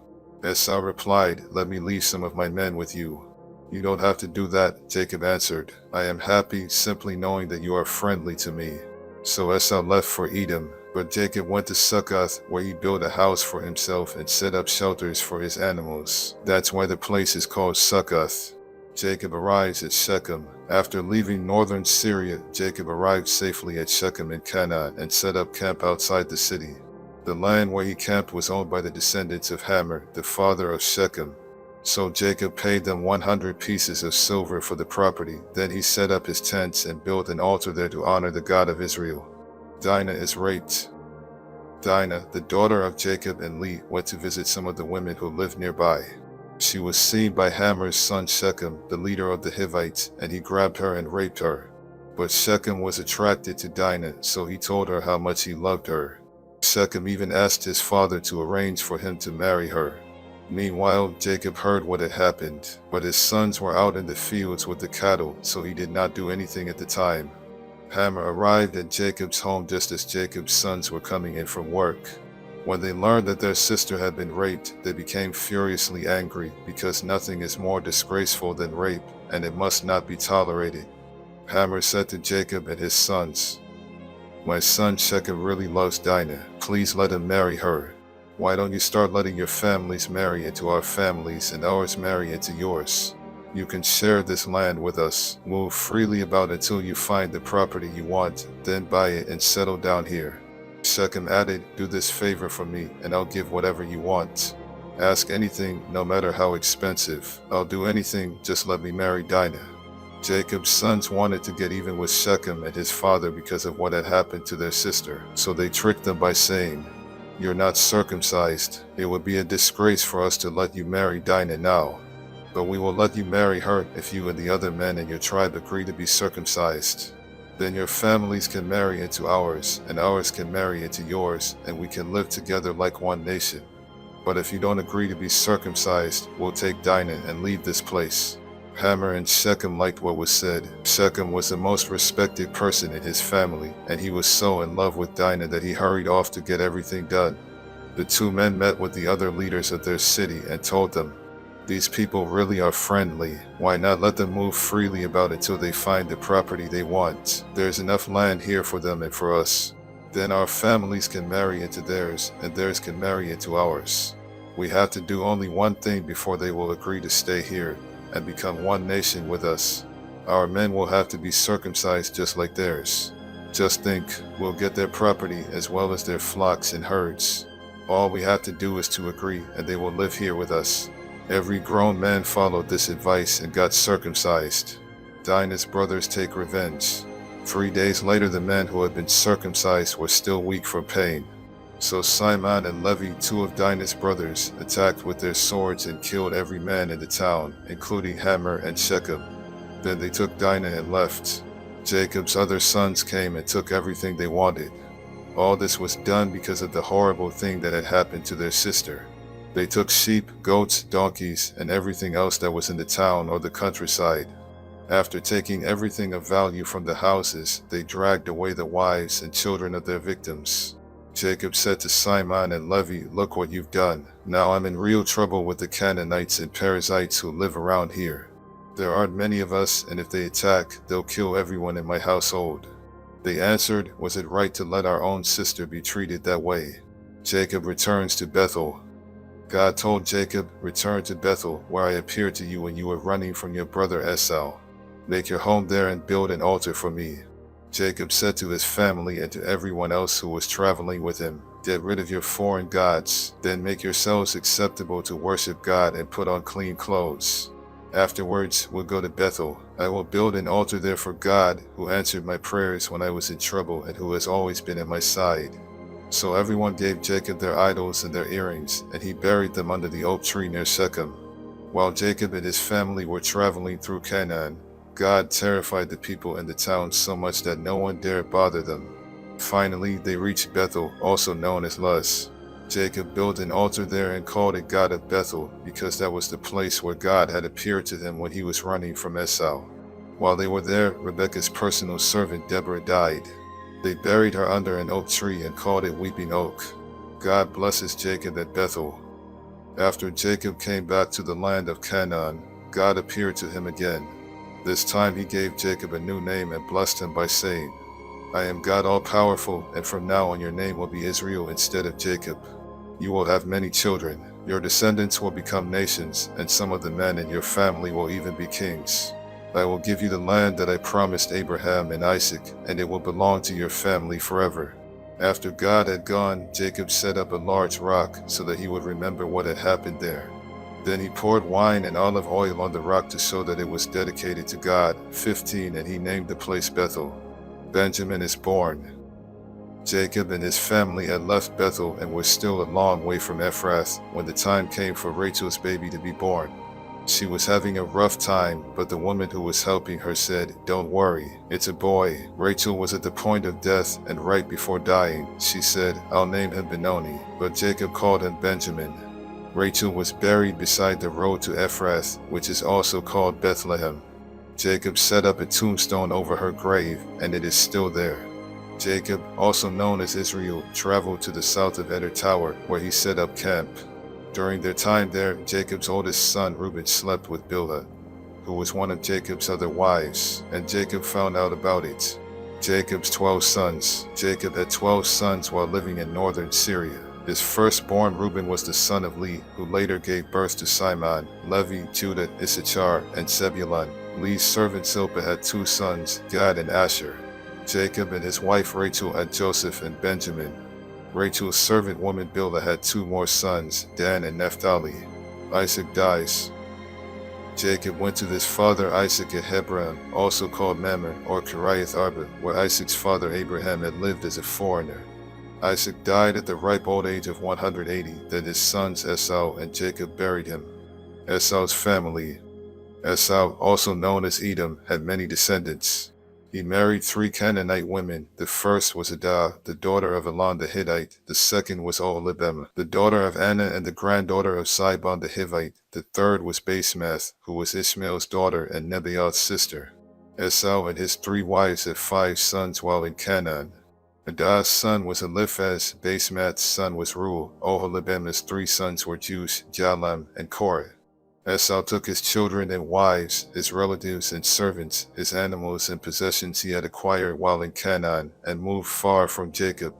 Esau replied, "Let me leave some of my men with you." "You don't have to do that," Jacob answered. "I am happy simply knowing that you are friendly to me." So Esau left for Edom, but Jacob went to Succoth, where he built a house for himself and set up shelters for his animals. That's why the place is called Succoth. Jacob arrives at Shechem. After leaving northern Syria, Jacob arrived safely at Shechem in Canaan and set up camp outside the city. The land where he camped was owned by the descendants of Hamor, the father of Shechem. So Jacob paid them 100 pieces of silver for the property. Then he set up his tents and built an altar there to honor the God of Israel. Dinah is raped. Dinah, the daughter of Jacob and Leah, went to visit some of the women who lived nearby. She was seen by Hamor's son Shechem, the leader of the Hivites, and he grabbed her and raped her. But Shechem was attracted to Dinah, so he told her how much he loved her. Shechem even asked his father to arrange for him to marry her. Meanwhile, Jacob heard what had happened, but his sons were out in the fields with the cattle, so he did not do anything at the time. Hamor arrived at Jacob's home just as Jacob's sons were coming in from work. When they learned that their sister had been raped, they became furiously angry, because nothing is more disgraceful than rape, and it must not be tolerated. Hamor said to Jacob and his sons, "My son Shechem really loves Dinah. Please let him marry her. Why don't you start letting your families marry into our families and ours marry into yours? You can share this land with us, move freely about until you find the property you want, then buy it and settle down here." Shechem added, "Do this favor for me, and I'll give whatever you want. Ask anything, no matter how expensive. I'll do anything, just let me marry Dinah." Jacob's sons wanted to get even with Shechem and his father because of what had happened to their sister, so they tricked them by saying, "You're not circumcised. It would be a disgrace for us to let you marry Dinah now." But we will let you marry her if you and the other men in your tribe agree to be circumcised. Then your families can marry into ours, and ours can marry into yours, and we can live together like one nation. But if you don't agree to be circumcised, we'll take Dinah and leave this place." Hamor and Shechem liked what was said. Shechem was the most respected person in his family, and he was so in love with Dinah that he hurried off to get everything done. The two men met with the other leaders of their city and told them, "These people really are friendly. Why not let them move freely about until they find the property they want? There's enough land here for them and for us. Then our families can marry into theirs, and theirs can marry into ours. We have to do only one thing before they will agree to stay here and become one nation with us. Our men will have to be circumcised just like theirs. Just think, we'll get their property as well as their flocks and herds. All we have to do is to agree, and they will live here with us." Every grown man followed this advice and got circumcised. Dinah's brothers take revenge. 3 days later, the men who had been circumcised were still weak from pain. So Simon and Levi, two of Dinah's brothers, attacked with their swords and killed every man in the town, including Hamor and Shechem. Then they took Dinah and left. Jacob's other sons came and took everything they wanted. All this was done because of the horrible thing that had happened to their sister. They took sheep, goats, donkeys, and everything else that was in the town or the countryside. After taking everything of value from the houses, they dragged away the wives and children of their victims. Jacob said to Simon and Levi, "Look what you've done. Now I'm in real trouble with the Canaanites and Perizzites who live around here. There aren't many of us, and if they attack, they'll kill everyone in my household." They answered, "Was it right to let our own sister be treated that way?" Jacob returns to Bethel. God told Jacob, "Return to Bethel, where I appeared to you when you were running from your brother Esau. Make your home there and build an altar for me." Jacob said to his family and to everyone else who was traveling with him, "Get rid of your foreign gods, then make yourselves acceptable to worship God and put on clean clothes. Afterwards, we'll go to Bethel. I will build an altar there for God, who answered my prayers when I was in trouble and who has always been at my side." So everyone gave Jacob their idols and their earrings, and he buried them under the oak tree near Shechem. While Jacob and his family were traveling through Canaan, God terrified the people in the town so much that no one dared bother them. Finally, they reached Bethel, also known as Luz. Jacob built an altar there and called it God of Bethel, because that was the place where God had appeared to him when he was running from Esau. While they were there, Rebekah's personal servant Deborah died. They buried her under an oak tree and called it Weeping Oak. God blesses Jacob at Bethel. After Jacob came back to the land of Canaan, God appeared to him again. This time he gave Jacob a new name and blessed him by saying, "I am God all-powerful, and from now on your name will be Israel instead of Jacob. You will have many children. Your descendants will become nations, and some of the men in your family will even be kings. I will give you the land that I promised Abraham and Isaac, and it will belong to your family forever." After God had gone, Jacob set up a large rock so that he would remember what had happened there. Then he poured wine and olive oil on the rock to show that it was dedicated to God. 15, and he named the place Bethel. Benjamin is born. Jacob and his family had left Bethel and were still a long way from Ephrath when the time came for Rachel's baby to be born. She was having a rough time, but the woman who was helping her said, "Don't worry, it's a boy." Rachel was at the point of death, and right before dying, she said, "I'll name him Benoni," but Jacob called him Benjamin. Rachel was buried beside the road to Ephrath, which is also called Bethlehem. Jacob set up a tombstone over her grave, and it is still there. Jacob, also known as Israel, traveled to the south of Eder Tower, where he set up camp. During their time there, Jacob's oldest son Reuben slept with Bilhah, who was one of Jacob's other wives, and Jacob found out about it. Jacob's 12 sons. Jacob had 12 sons while living in northern Syria. His firstborn Reuben was the son of Leah, who later gave birth to Simon, Levi, Judah, Issachar, and Zebulun. Leah's servant Zilpah had 2 sons, Gad and Asher. Jacob and his wife Rachel had Joseph and Benjamin. Rachel's servant woman Bilhah had 2 more sons, Dan and Naphtali. Isaac dies. Jacob went to his father Isaac at Hebron, also called Mamre or Kiriath Arba, where Isaac's father Abraham had lived as a foreigner. Isaac died at the ripe old age of 180, then his sons Esau and Jacob buried him. Esau's family. Esau, also known as Edom, had many descendants. He married 3 Canaanite women. The first was Adah, the daughter of Elon the Hittite. The second was Oholibamah, the daughter of Anna and the granddaughter of Sibon the Hivite. The third was Basemath, who was Ishmael's daughter and Nebaioth's sister. Esau and his 3 wives had 5 sons while in Canaan. Adah's son was Eliphaz, Basemath's son was Reuel. Oholibamah's 3 sons were Jeush, Jalam, and Korah. Esau took his children and wives, his relatives and servants, his animals and possessions he had acquired while in Canaan, and moved far from Jacob.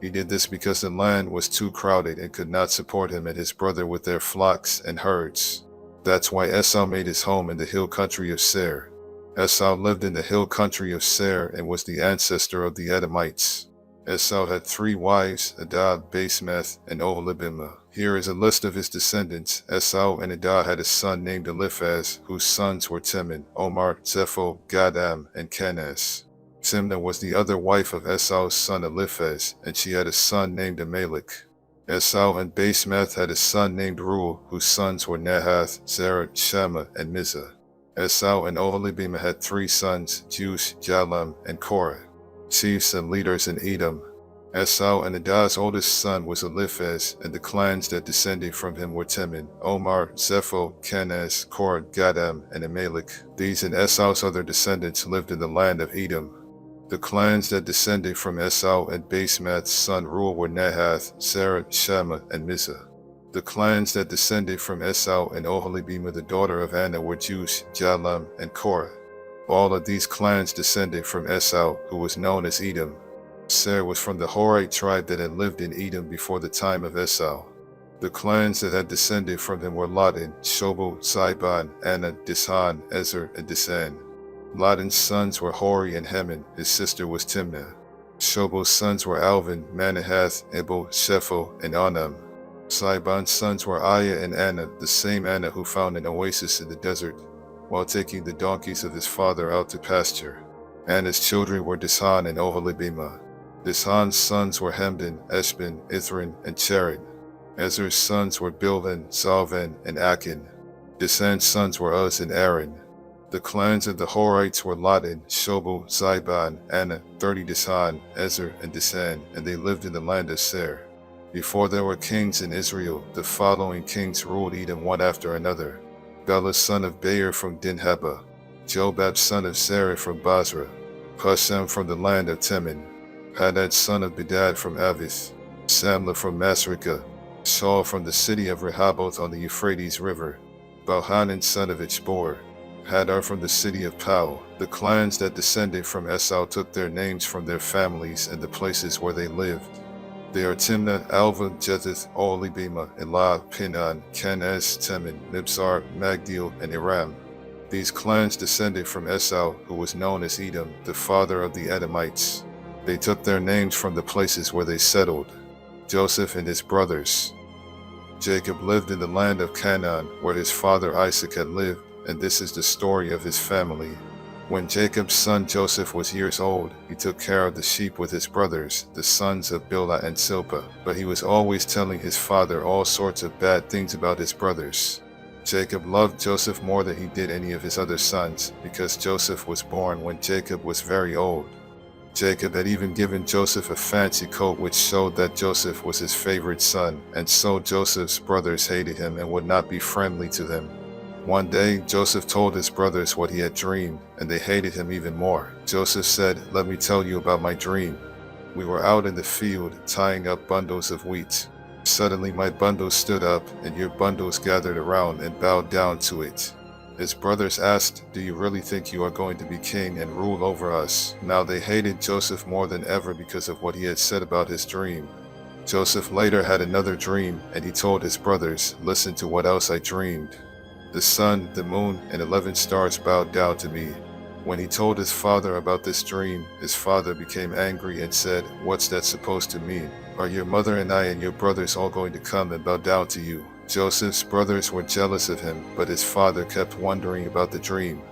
He did this because the land was too crowded and could not support him and his brother with their flocks and herds. That's why Esau made his home in the hill country of Seir. Esau lived in the hill country of Seir and was the ancestor of the Edomites. Esau had 3 wives, Adah, Basemath, and Oholibamah. Here is a list of his descendants. Esau and Adah had a son named Eliphaz, whose sons were Teman, Omar, Zepho, Gadam, and Kenaz. Timnah was the other wife of Esau's son Eliphaz, and she had a son named Amalek. Esau and Basemath had a son named Reuel, whose sons were Nahath, Zerah, Shammah, and Mizah. Esau and Oholibamah had 3 sons, Jeush, Jalam, and Korah, chiefs and leaders in Edom. Esau and Adah's oldest son was Eliphaz, and the clans that descended from him were Teman, Omar, Zepho, Kenaz, Korah, Gadam, and Amalek. These and Esau's other descendants lived in the land of Edom. The clans that descended from Esau and Basemath's son Reuel were Nahath, Zerah, Shammah, and Mizah. The clans that descended from Esau and Oholibamah the daughter of Anna were Jeush, Jalam, and Korah. All of these clans descended from Esau, who was known as Edom. Seir was from the Horite tribe that had lived in Edom before the time of Esau. The clans that had descended from him were Lotan, Shobal, Sibon, Anna, Dishan, Ezer, and Disan. Lotan's sons were Hori and Heman, his sister was Timnah. Shobal's sons were Alvin, Manahath, Ebal, Shepho, and Onam. Sibon's sons were Aya and Anna, the same Anna who found an oasis in the desert, while taking the donkeys of his father out to pasture. Anna's children were Dishan and Oholibamah. Dishan's sons were Hemdan, Eshban, Ithran, and Chered. Ezer's sons were Bilvan, Salvan, and Akin. Disan's sons were Uz and Aaron. The clans of the Horites were Lotan, Shobal, Sibon, Anna, 30 Dishan, Ezer, and Disan, and they lived in the land of Seir. Before there were kings in Israel, the following kings ruled Edom one after another: Bela son of Beer from Dinhaba, Jobab son of Zerah from Basra, Husham from the land of Teman, Hadad son of Bedad from Avith, Samlah from Masrekah, Shaul from the city of Rehoboth on the Euphrates River, Balhanan son of Ichbor, Hadar from the city of Pau. The clans that descended from Esau took their names from their families and the places where they lived. They are Timnah, Alva, Jetheth, Oholibamah, Elah, Pinan, Kenaz, Teman, Mibzar, Magdiel, and Iram. These clans descended from Esau, who was known as Edom, the father of the Edomites. They took their names from the places where they settled. Joseph and his brothers. Jacob lived in the land of Canaan, where his father Isaac had lived, and this is the story of his family. When Jacob's son Joseph was years old, he took care of the sheep with his brothers, the sons of Bilhah and Zilpah, but he was always telling his father all sorts of bad things about his brothers. Jacob loved Joseph more than he did any of his other sons, because Joseph was born when Jacob was very old. Jacob had even given Joseph a fancy coat which showed that Joseph was his favorite son, and so Joseph's brothers hated him and would not be friendly to him. One day, Joseph told his brothers what he had dreamed, and they hated him even more. Joseph said, "Let me tell you about my dream. We were out in the field, tying up bundles of wheat. Suddenly my bundle stood up, and your bundles gathered around and bowed down to it." His brothers asked, "Do you really think you are going to be king and rule over us?" Now they hated Joseph more than ever because of what he had said about his dream. Joseph later had another dream, and he told his brothers, "Listen to what else I dreamed. The sun, the moon, and 11 stars bowed down to me." When he told his father about this dream, his father became angry and said, "What's that supposed to mean? Are your mother and I and your brothers all going to come and bow down to you?" Joseph's brothers were jealous of him, but his father kept wondering about the dream.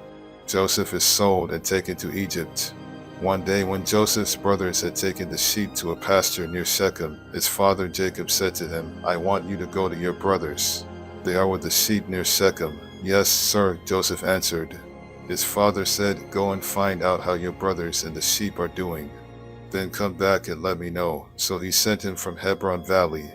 Joseph is sold and taken to Egypt. One day when Joseph's brothers had taken the sheep to a pasture near Shechem, his father Jacob said to him, "I want you to go to your brothers. They are with the sheep near Shechem. Yes, sir, Joseph answered. His father said, go and find out how your brothers and the sheep are doing. Then come back and let me know. So he sent him from Hebron Valley.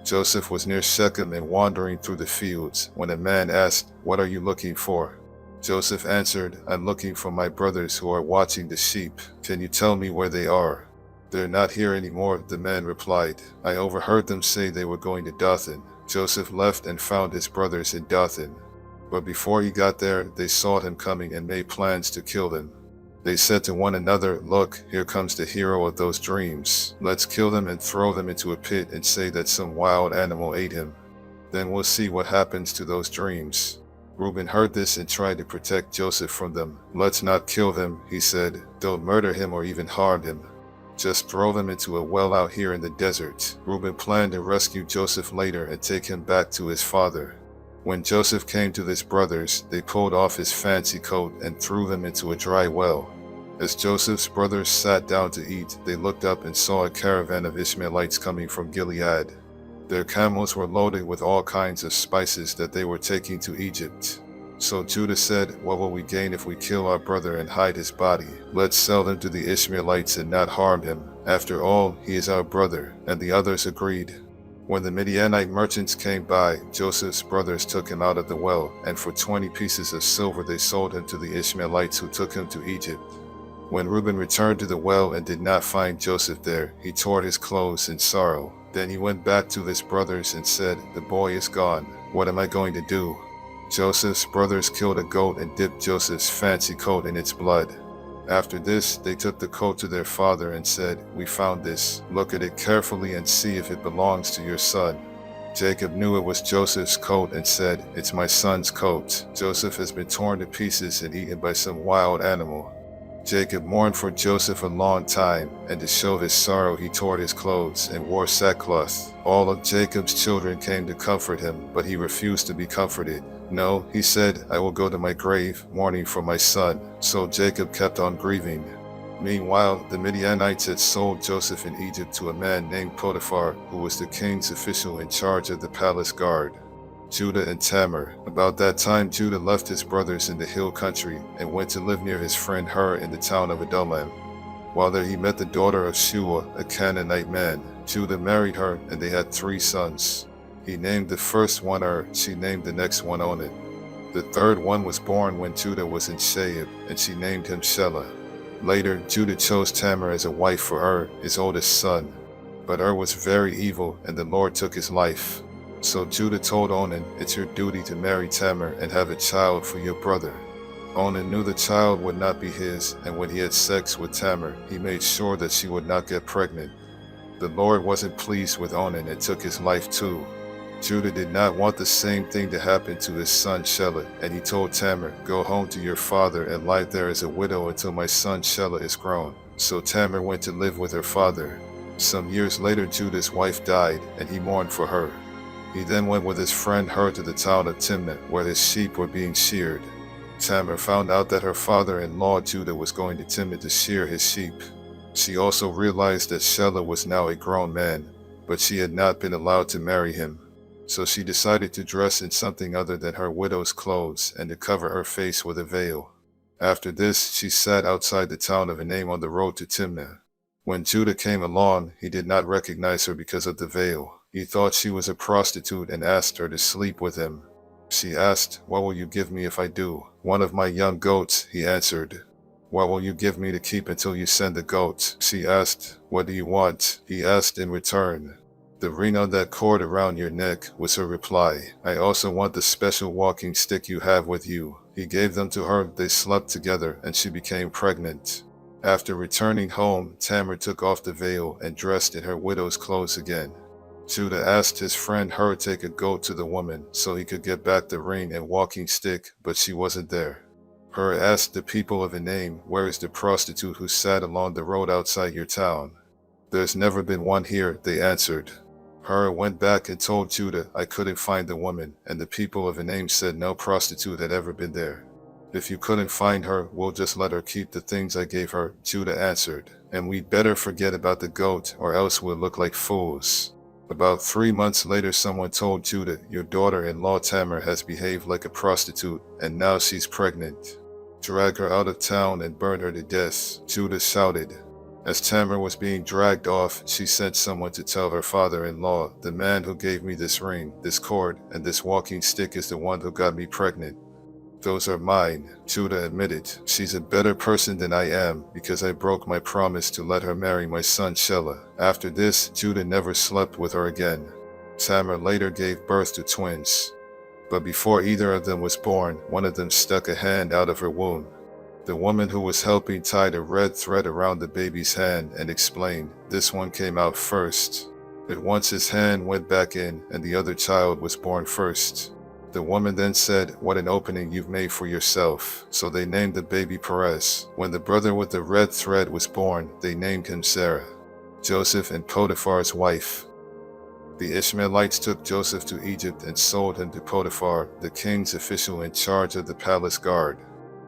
Joseph was near Shechem and wandering through the fields when a man asked, what are you looking for? Joseph answered, I'm looking for my brothers who are watching the sheep. Can you tell me where they are? They're not here anymore, the man replied. I overheard them say they were going to Dothan. Joseph left and found his brothers in Dothan. But before he got there, they saw him coming and made plans to kill him. They said to one another, look, here comes the hero of those dreams. Let's kill him and throw them into a pit and say that some wild animal ate him. Then we'll see what happens to those dreams. Reuben heard this and tried to protect Joseph from them. Let's not kill him, he said. Don't murder him or even harm him. Just throw them into a well out here in the desert. Reuben planned to rescue Joseph later and take him back to his father. When Joseph came to his brothers, they pulled off his fancy coat and threw him into a dry well. As Joseph's brothers sat down to eat, they looked up and saw a caravan of Ishmaelites coming from Gilead. Their camels were loaded with all kinds of spices that they were taking to Egypt. So Judah said, what will we gain if we kill our brother and hide his body? Let's sell him to the Ishmaelites and not harm him. After all, he is our brother. And the others agreed. When the Midianite merchants came by, Joseph's brothers took him out of the well, and for 20 pieces of silver they sold him to the Ishmaelites who took him to Egypt. When Reuben returned to the well and did not find Joseph there, he tore his clothes in sorrow. Then he went back to his brothers and said, the boy is gone. What am I going to do? Joseph's brothers killed a goat and dipped Joseph's fancy coat in its blood. After this, they took the coat to their father and said, we found this. Look at it carefully and see if it belongs to your son. Jacob knew it was Joseph's coat and said, it's my son's coat. Joseph has been torn to pieces and eaten by some wild animal. Jacob mourned for Joseph a long time, and to show his sorrow he tore his clothes and wore sackcloth. All of Jacob's children came to comfort him, but he refused to be comforted. No, he said, I will go to my grave, mourning for my son. So Jacob kept on grieving. Meanwhile, the Midianites had sold Joseph in Egypt to a man named Potiphar, who was the king's official in charge of the palace guard. Judah and Tamar. About that time Judah left his brothers in the hill country and went to live near his friend Hur in the town of Adullam. While there he met the daughter of Shua, a Canaanite man. Judah married her, and they had 3 sons. He named the first one she named the next one Onan. The third one was born when Judah was in Sheib, and she named him Shelah. Later, Judah chose Tamar as a wife for his oldest son. But was very evil, and the Lord took his life. So Judah told Onan, it's your duty to marry Tamar and have a child for your brother. Onan knew the child would not be his, and when he had sex with Tamar, he made sure that she would not get pregnant. The Lord wasn't pleased with Onan and took his life too. Judah did not want the same thing to happen to his son Shelah, and he told Tamar, go home to your father and lie there as a widow until my son Shelah is grown. So Tamar went to live with her father. Some years later Judah's wife died, and he mourned for her. He then went with his friend Hur to the town of Timnah, where his sheep were being sheared. Tamar found out that her father-in-law Judah was going to Timnah to shear his sheep. She also realized that Shelah was now a grown man, but she had not been allowed to marry him. So she decided to dress in something other than her widow's clothes and to cover her face with a veil. After this, she sat outside the town of Enaim on the road to Timnah. When Judah came along, he did not recognize her because of the veil. He thought she was a prostitute and asked her to sleep with him. She asked, what will you give me if I do? One of my young goats, he answered. What will you give me to keep until you send the goat? She asked. What do you want? He asked in return. The ring on that cord around your neck, was her reply. I also want the special walking stick you have with you. He gave them to her, they slept together, and she became pregnant. After returning home, Tamar took off the veil and dressed in her widow's clothes again. Judah asked his friend Hur to take a goat to the woman so he could get back the ring and walking stick, but she wasn't there. Hur asked the people of Enaim, where is the prostitute who sat along the road outside your town? There's never been one here, they answered. Hur went back and told Judah, I couldn't find the woman, and the people of Enaim said no prostitute had ever been there. If you couldn't find her, we'll just let her keep the things I gave her, Judah answered, and we'd better forget about the goat or else we'll look like fools. About 3 months later, someone told Judah, "Your daughter-in-law Tamar has behaved like a prostitute, and now she's pregnant. Drag her out of town and burn her to death," Judah shouted. As Tamar was being dragged off, she sent someone to tell her father-in-law, "The man who gave me this ring, this cord, and this walking stick is the one who got me pregnant. Those are mine," Judah admitted. "She's a better person than I am because I broke my promise to let her marry my son Shelah." After this, Judah never slept with her again. Tamar later gave birth to twins. But before either of them was born, one of them stuck a hand out of her womb. The woman who was helping tied a red thread around the baby's hand and explained, "This one came out first." But once his hand went back in and the other child was born first. The woman then said, "What an opening you've made for yourself." So they named the baby Perez. When the brother with the red thread was born, they named him Sarah. Joseph and Potiphar's wife. The Ishmaelites took Joseph to Egypt and sold him to Potiphar, the king's official in charge of the palace guard.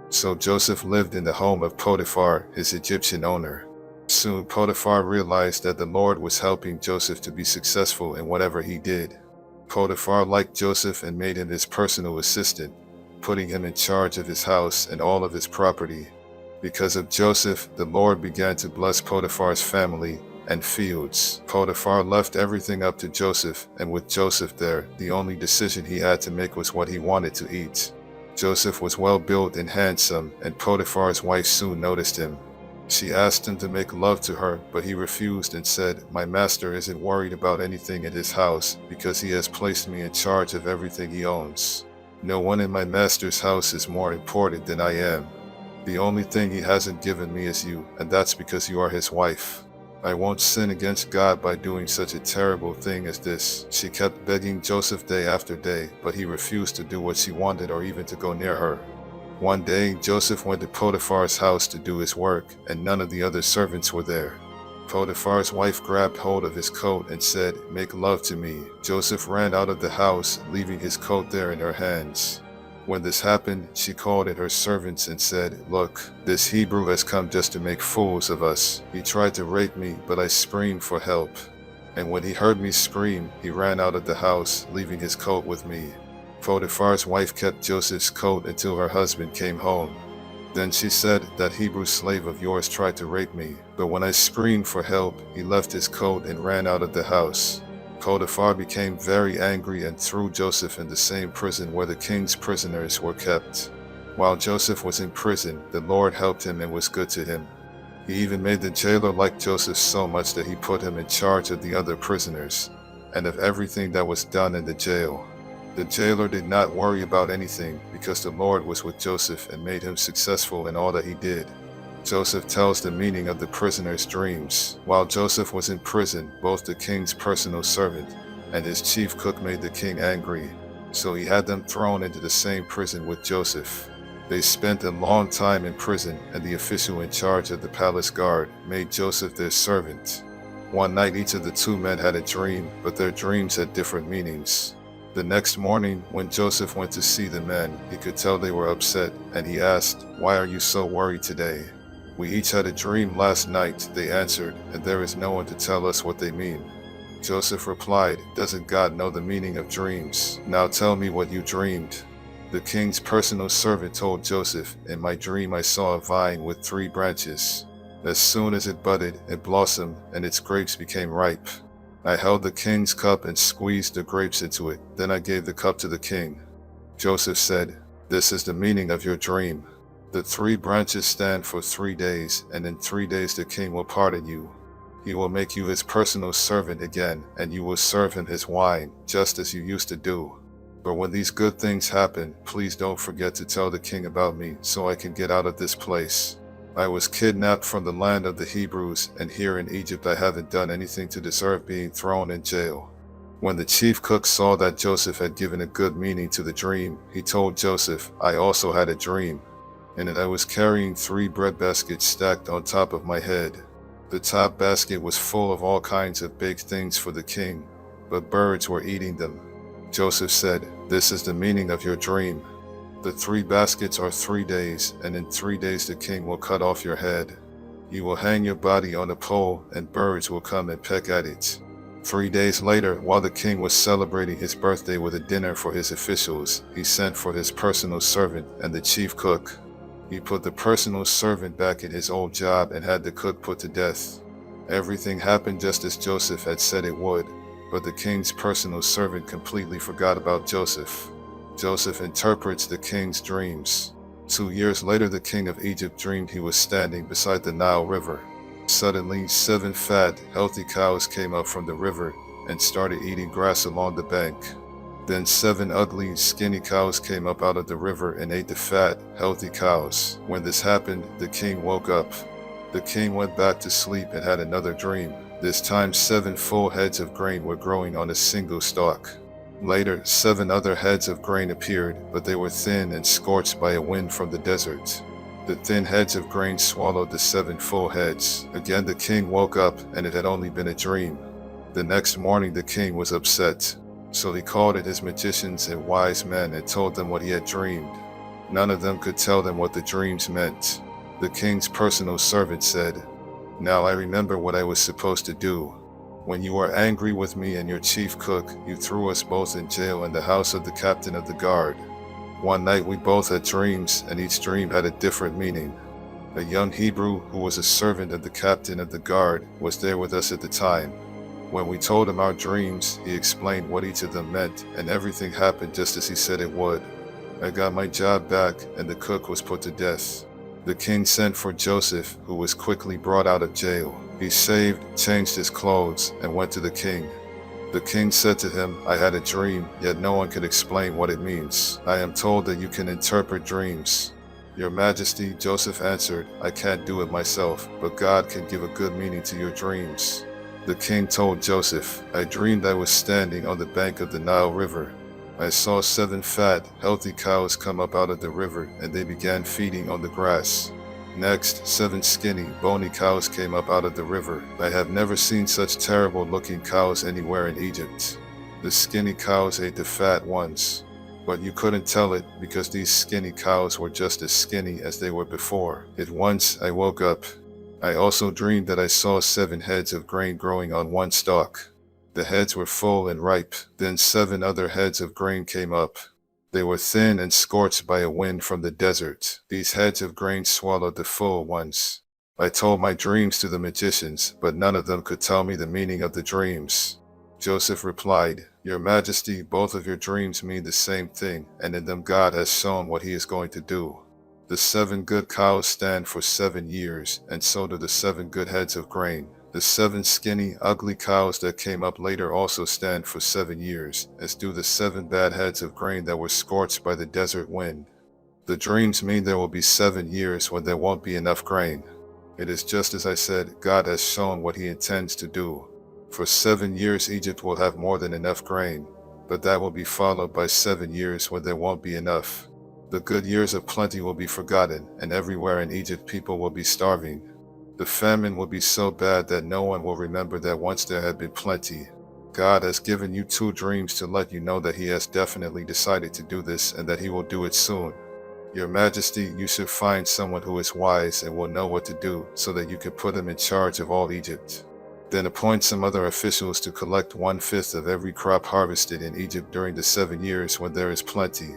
So Joseph lived in the home of Potiphar, his Egyptian owner. Soon Potiphar realized that the Lord was helping Joseph to be successful in whatever he did. Potiphar liked Joseph and made him his personal assistant, putting him in charge of his house and all of his property. Because of Joseph, the Lord began to bless Potiphar's family and fields. Potiphar left everything up to Joseph, and with Joseph there, the only decision he had to make was what he wanted to eat. Joseph was well built and handsome, and Potiphar's wife soon noticed him. She asked him to make love to her, but he refused and said, "My master isn't worried about anything in his house because he has placed me in charge of everything he owns. No one in my master's house is more important than I am. The only thing he hasn't given me is you, and that's because you are his wife. I won't sin against God by doing such a terrible thing as this." She kept begging Joseph day after day, but he refused to do what she wanted or even to go near her. One day, Joseph went to Potiphar's house to do his work, and none of the other servants were there. Potiphar's wife grabbed hold of his coat and said, "Make love to me." Joseph ran out of the house, leaving his coat there in her hands. When this happened, she called in her servants and said, "Look, this Hebrew has come just to make fools of us. He tried to rape me, but I screamed for help. And when he heard me scream, he ran out of the house, leaving his coat with me." Potiphar's wife kept Joseph's coat until her husband came home. Then she said, "That Hebrew slave of yours tried to rape me, but when I screamed for help, he left his coat and ran out of the house." Potiphar became very angry and threw Joseph in the same prison where the king's prisoners were kept. While Joseph was in prison, the Lord helped him and was good to him. He even made the jailer like Joseph so much that he put him in charge of the other prisoners, and of everything that was done in the jail. The jailer did not worry about anything because the Lord was with Joseph and made him successful in all that he did. Joseph tells the meaning of the prisoner's dreams. While Joseph was in prison, both the king's personal servant and his chief cook made the king angry, so he had them thrown into the same prison with Joseph. They spent a long time in prison, and the official in charge of the palace guard made Joseph their servant. One night each of the two men had a dream, but their dreams had different meanings. The next morning, when Joseph went to see the men, he could tell they were upset, and he asked, "Why are you so worried today?" "We each had a dream last night," they answered, "and there is no one to tell us what they mean." Joseph replied, "Doesn't God know the meaning of dreams? Now tell me what you dreamed." The king's personal servant told Joseph, "In my dream I saw a vine with 3 branches. As soon as it budded, it blossomed, and its grapes became ripe. I held the king's cup and squeezed the grapes into it. Then I gave the cup to the king." Joseph said, "This is the meaning of your dream. The 3 branches stand for 3 days, and in 3 days the king will pardon you. He will make you his personal servant again, and you will serve him his wine, just as you used to do. But when these good things happen, please don't forget to tell the king about me so I can get out of this place. I was kidnapped from the land of the Hebrews, and here in Egypt I haven't done anything to deserve being thrown in jail." When the chief cook saw that Joseph had given a good meaning to the dream, he told Joseph, "I also had a dream. In it I was carrying 3 bread baskets stacked on top of my head. The top basket was full of all kinds of baked things for the king, but birds were eating them." Joseph said, "This is the meaning of your dream. The 3 baskets are 3 days, and in 3 days the king will cut off your head. You will hang your body on a pole, and birds will come and peck at it. 3 days later, while the king was celebrating his birthday with a dinner for his officials, he sent for his personal servant and the chief cook. He put the personal servant back in his old job and had the cook put to death. Everything happened just as Joseph had said it would, but the king's personal servant completely forgot about Joseph. Joseph interprets the king's dreams. 2 years later, the king of Egypt dreamed he was standing beside the Nile River. Suddenly, 7 fat, healthy cows came up from the river and started eating grass along the bank. Then 7 ugly, skinny cows came up out of the river and ate the fat, healthy cows. When this happened, the king woke up. The king went back to sleep and had another dream. This time 7 full heads of grain were growing on a single stalk. Later, 7 other heads of grain appeared, but they were thin and scorched by a wind from the desert. The thin heads of grain swallowed the 7 full heads. Again the king woke up, and it had only been a dream. The next morning the king was upset. So he called in his magicians and wise men and told them what he had dreamed. None of them could tell them what the dreams meant. The king's personal servant said, "Now I remember what I was supposed to do. When you were angry with me and your chief cook, you threw us both in jail in the house of the captain of the guard. One night we both had dreams, and each dream had a different meaning. A young Hebrew who was a servant of the captain of the guard was there with us at the time. When we told him our dreams, he explained what each of them meant, and everything happened just as he said it would. I got my job back, and the cook was put to death." The king sent for Joseph, who was quickly brought out of jail. He shaved, changed his clothes, and went to the king. The king said to him, "I had a dream, yet no one can explain what it means. I am told that you can interpret dreams." "Your Majesty," Joseph answered, "I can't do it myself, but God can give a good meaning to your dreams." The king told Joseph, "I dreamed I was standing on the bank of the Nile River. I saw 7 fat, healthy cows come up out of the river, and they began feeding on the grass. Next, 7 skinny, bony cows came up out of the river. I have never seen such terrible-looking cows anywhere in Egypt. The skinny cows ate the fat ones. But you couldn't tell it because these skinny cows were just as skinny as they were before. At once, I woke up. I also dreamed that I saw 7 heads of grain growing on one stalk. The heads were full and ripe. Then 7 other heads of grain came up. They were thin and scorched by a wind from the desert. These heads of grain swallowed the full ones. I told my dreams to the magicians, but none of them could tell me the meaning of the dreams." Joseph replied, "Your Majesty, both of your dreams mean the same thing, and in them God has shown what he is going to do. The 7 good cows stand for 7 years, and so do the 7 good heads of grain. The 7 skinny, ugly cows that came up later also stand for 7 years, as do the 7 bad heads of grain that were scorched by the desert wind. The dreams mean there will be 7 years when there won't be enough grain. It is just as I said, God has shown what he intends to do. For 7 years Egypt will have more than enough grain, but that will be followed by 7 years when there won't be enough. The good years of plenty will be forgotten, and everywhere in Egypt people will be starving. The famine will be so bad that no one will remember that once there had been plenty. God has given you 2 dreams to let you know that he has definitely decided to do this and that he will do it soon. Your Majesty, you should find someone who is wise and will know what to do so that you can put him in charge of all Egypt. Then appoint some other officials to collect 1/5 of every crop harvested in Egypt during the 7 years when there is plenty.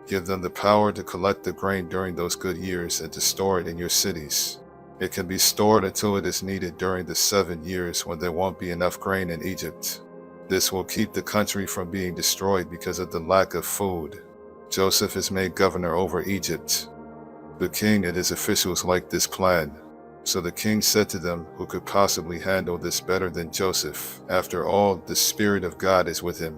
Give them the power to collect the grain during those good years and to store it in your cities. It can be stored until it is needed during the 7 years when there won't be enough grain in Egypt. This will keep the country from being destroyed because of the lack of food. Joseph is made governor over Egypt." The king and his officials liked this plan. So the king said to them, "Who could possibly handle this better than Joseph? After all, the Spirit of God is with him."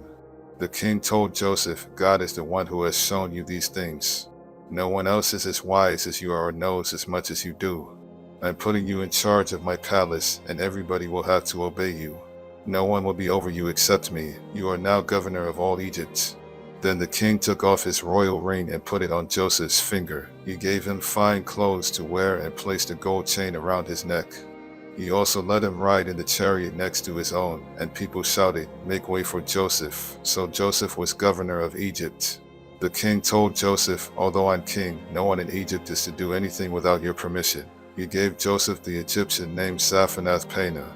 The king told Joseph, "God is the one who has shown you these things. No one else is as wise as you are or knows as much as you do. I'm putting you in charge of my palace, and everybody will have to obey you. No one will be over you except me. You are now governor of all Egypt." Then the king took off his royal ring and put it on Joseph's finger. He gave him fine clothes to wear and placed a gold chain around his neck. He also let him ride in the chariot next to his own, and people shouted, "Make way for Joseph." So Joseph was governor of Egypt. The king told Joseph, "Although I'm king, no one in Egypt is to do anything without your permission." He gave Joseph the Egyptian name Zaphenath-Paneah.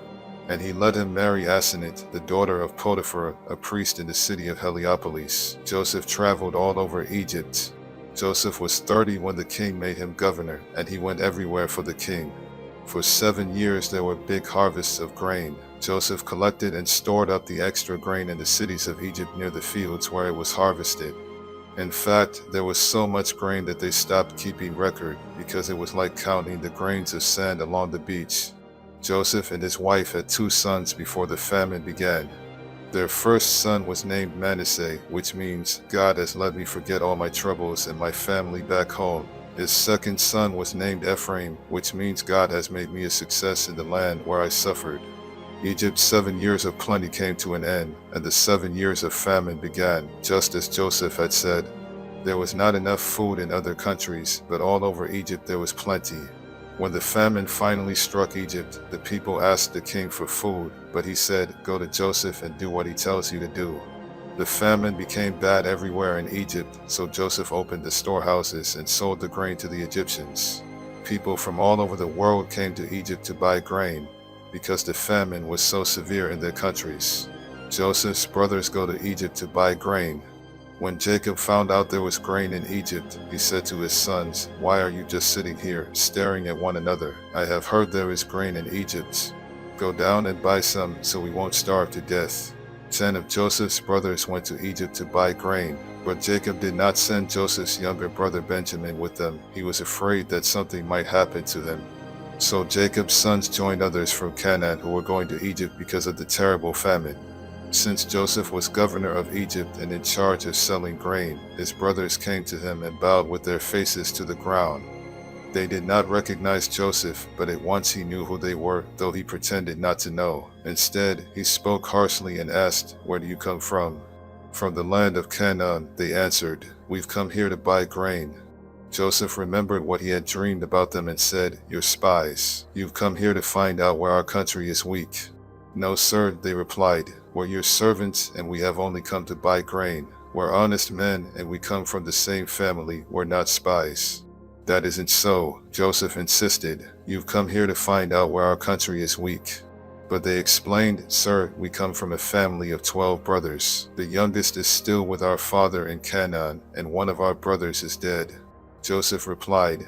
And he let him marry Asenath, the daughter of Potiphar, a priest in the city of Heliopolis. Joseph traveled all over Egypt. Joseph was 30 when the king made him governor, and he went everywhere for the king. For 7 years there were big harvests of grain. Joseph collected and stored up the extra grain in the cities of Egypt near the fields where it was harvested. In fact, there was so much grain that they stopped keeping record because it was like counting the grains of sand along the beach. Joseph and his wife had 2 sons before the famine began. Their first son was named Manasseh, which means, God has let me forget all my troubles and my family back home. His second son was named Ephraim, which means God has made me a success in the land where I suffered. Egypt's 7 years of plenty came to an end, and the 7 years of famine began, just as Joseph had said. There was not enough food in other countries, but all over Egypt there was plenty. When the famine finally struck Egypt, the people asked the king for food, but he said, "Go to Joseph and do what he tells you to do." The famine became bad everywhere in Egypt, so Joseph opened the storehouses and sold the grain to the Egyptians. People from all over the world came to Egypt to buy grain, because the famine was so severe in their countries. Joseph's brothers go to Egypt to buy grain. When Jacob found out there was grain in Egypt, he said to his sons, "Why are you just sitting here, staring at one another? I have heard there is grain in Egypt. Go down and buy some so we won't starve to death." 10 of Joseph's brothers went to Egypt to buy grain, but Jacob did not send Joseph's younger brother Benjamin with them. He was afraid that something might happen to him. So Jacob's sons joined others from Canaan who were going to Egypt because of the terrible famine. Since Joseph was governor of Egypt and in charge of selling grain, his brothers came to him and bowed with their faces to the ground. They did not recognize Joseph, but at once he knew who they were, though he pretended not to know. Instead, he spoke harshly and asked, "Where do you come from?" "From the land of Canaan," they answered. "We've come here to buy grain." Joseph remembered what he had dreamed about them and said, "You're spies. You've come here to find out where our country is weak." "No, sir," they replied. "We're your servants, and we have only come to buy grain. We're honest men, and we come from the same family. We're not spies." "That isn't so," Joseph insisted. "You've come here to find out where our country is weak." But they explained, "Sir, we come from a family of 12 brothers. The youngest is still with our father in Canaan, and one of our brothers is dead." Joseph replied,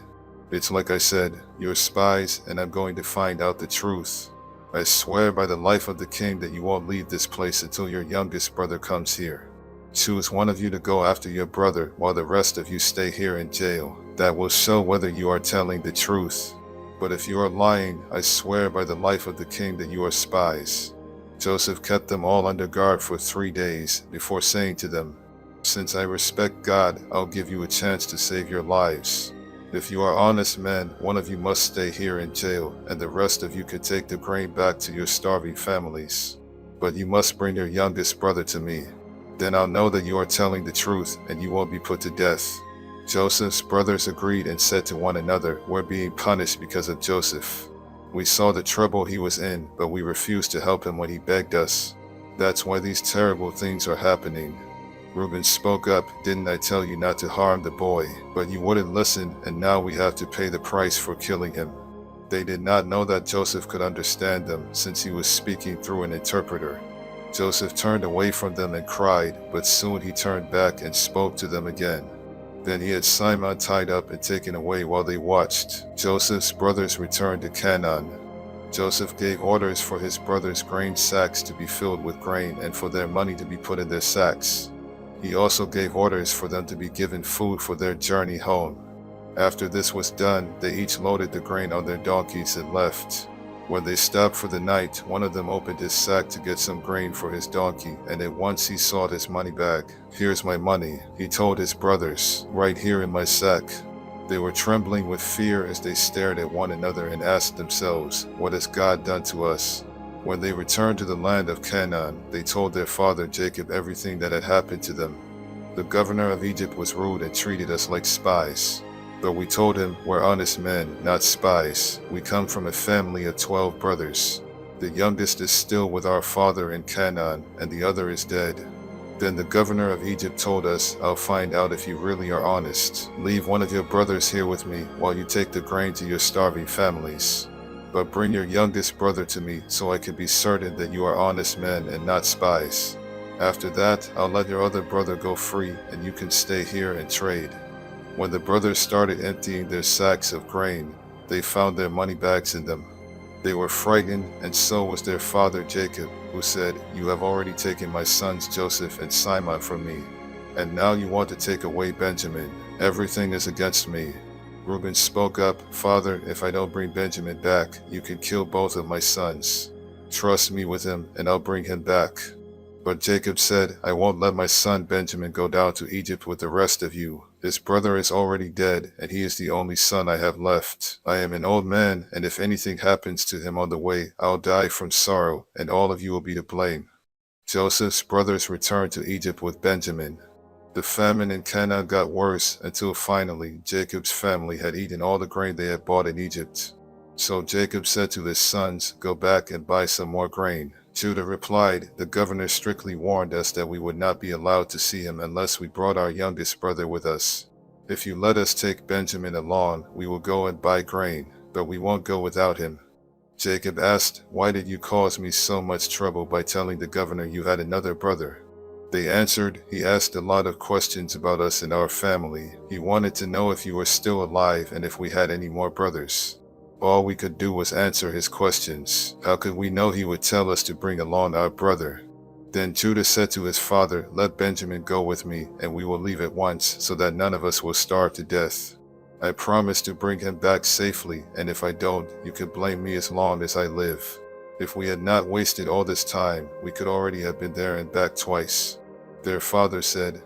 "It's like I said, you're spies, and I'm going to find out the truth. I swear by the life of the king that you won't leave this place until your youngest brother comes here. Choose one of you to go after your brother, while the rest of you stay here in jail. That will show whether you are telling the truth. But if you are lying, I swear by the life of the king that you are spies." Joseph kept them all under guard for 3 days, before saying to them, "Since I respect God, I'll give you a chance to save your lives. If you are honest men, one of you must stay here in jail, and the rest of you can take the grain back to your starving families. But you must bring your youngest brother to me. Then I'll know that you are telling the truth, and you won't be put to death." Joseph's brothers agreed and said to one another, "We're being punished because of Joseph. We saw the trouble he was in, but we refused to help him when he begged us. That's why these terrible things are happening." Reuben spoke up, "Didn't I tell you not to harm the boy? But you wouldn't listen, and now we have to pay the price for killing him." They did not know that Joseph could understand them, since he was speaking through an interpreter. Joseph turned away from them and cried, but soon he turned back and spoke to them again. Then he had Simon tied up and taken away while they watched. Joseph's brothers returned to Canaan. Joseph gave orders for his brothers' grain sacks to be filled with grain and for their money to be put in their sacks. He also gave orders for them to be given food for their journey home. After this was done, they each loaded the grain on their donkeys and left. When they stopped for the night, one of them opened his sack to get some grain for his donkey, and at once he sought his money back. "Here's my money," he told his brothers, "right here in my sack." They were trembling with fear as they stared at one another and asked themselves, "What has God done to us?" When they returned to the land of Canaan, they told their father Jacob everything that had happened to them. "The governor of Egypt was rude and treated us like spies. But we told him, 'We're honest men, not spies. We come from a family of 12 brothers. The youngest is still with our father in Canaan, and the other is dead.' Then the governor of Egypt told us, 'I'll find out if you really are honest. Leave one of your brothers here with me while you take the grain to your starving families.' But bring your youngest brother to me so I can be certain that you are honest men and not spies. After that, I'll let your other brother go free and you can stay here and trade." When the brothers started emptying their sacks of grain, they found their money bags in them. They were frightened, and so was their father Jacob, who said, "You have already taken my sons Joseph and Simon from me, and now you want to take away Benjamin. Everything is against me." Reuben spoke up, "Father, if I don't bring Benjamin back, you can kill both of my sons. Trust me with him, and I'll bring him back." But Jacob said, "I won't let my son Benjamin go down to Egypt with the rest of you. His brother is already dead, and he is the only son I have left. I am an old man, and if anything happens to him on the way, I'll die from sorrow, and all of you will be to blame." Joseph's brothers returned to Egypt with Benjamin. The famine in Canaan got worse until finally Jacob's family had eaten all the grain they had bought in Egypt. So Jacob said to his sons, "Go back and buy some more grain." Judah replied, "The governor strictly warned us that we would not be allowed to see him unless we brought our youngest brother with us. If you let us take Benjamin along, we will go and buy grain, but we won't go without him." Jacob asked, "Why did you cause me so much trouble by telling the governor you had another brother?" They answered, "He asked a lot of questions about us and our family. He wanted to know if you were still alive and if we had any more brothers. All we could do was answer his questions. How could we know he would tell us to bring along our brother?" Then Judah said to his father, "Let Benjamin go with me, and we will leave at once, so that none of us will starve to death. I promise to bring him back safely, and if I don't, you can blame me as long as I live." If we had not wasted all this time, we could already have been there and back twice. Their father said,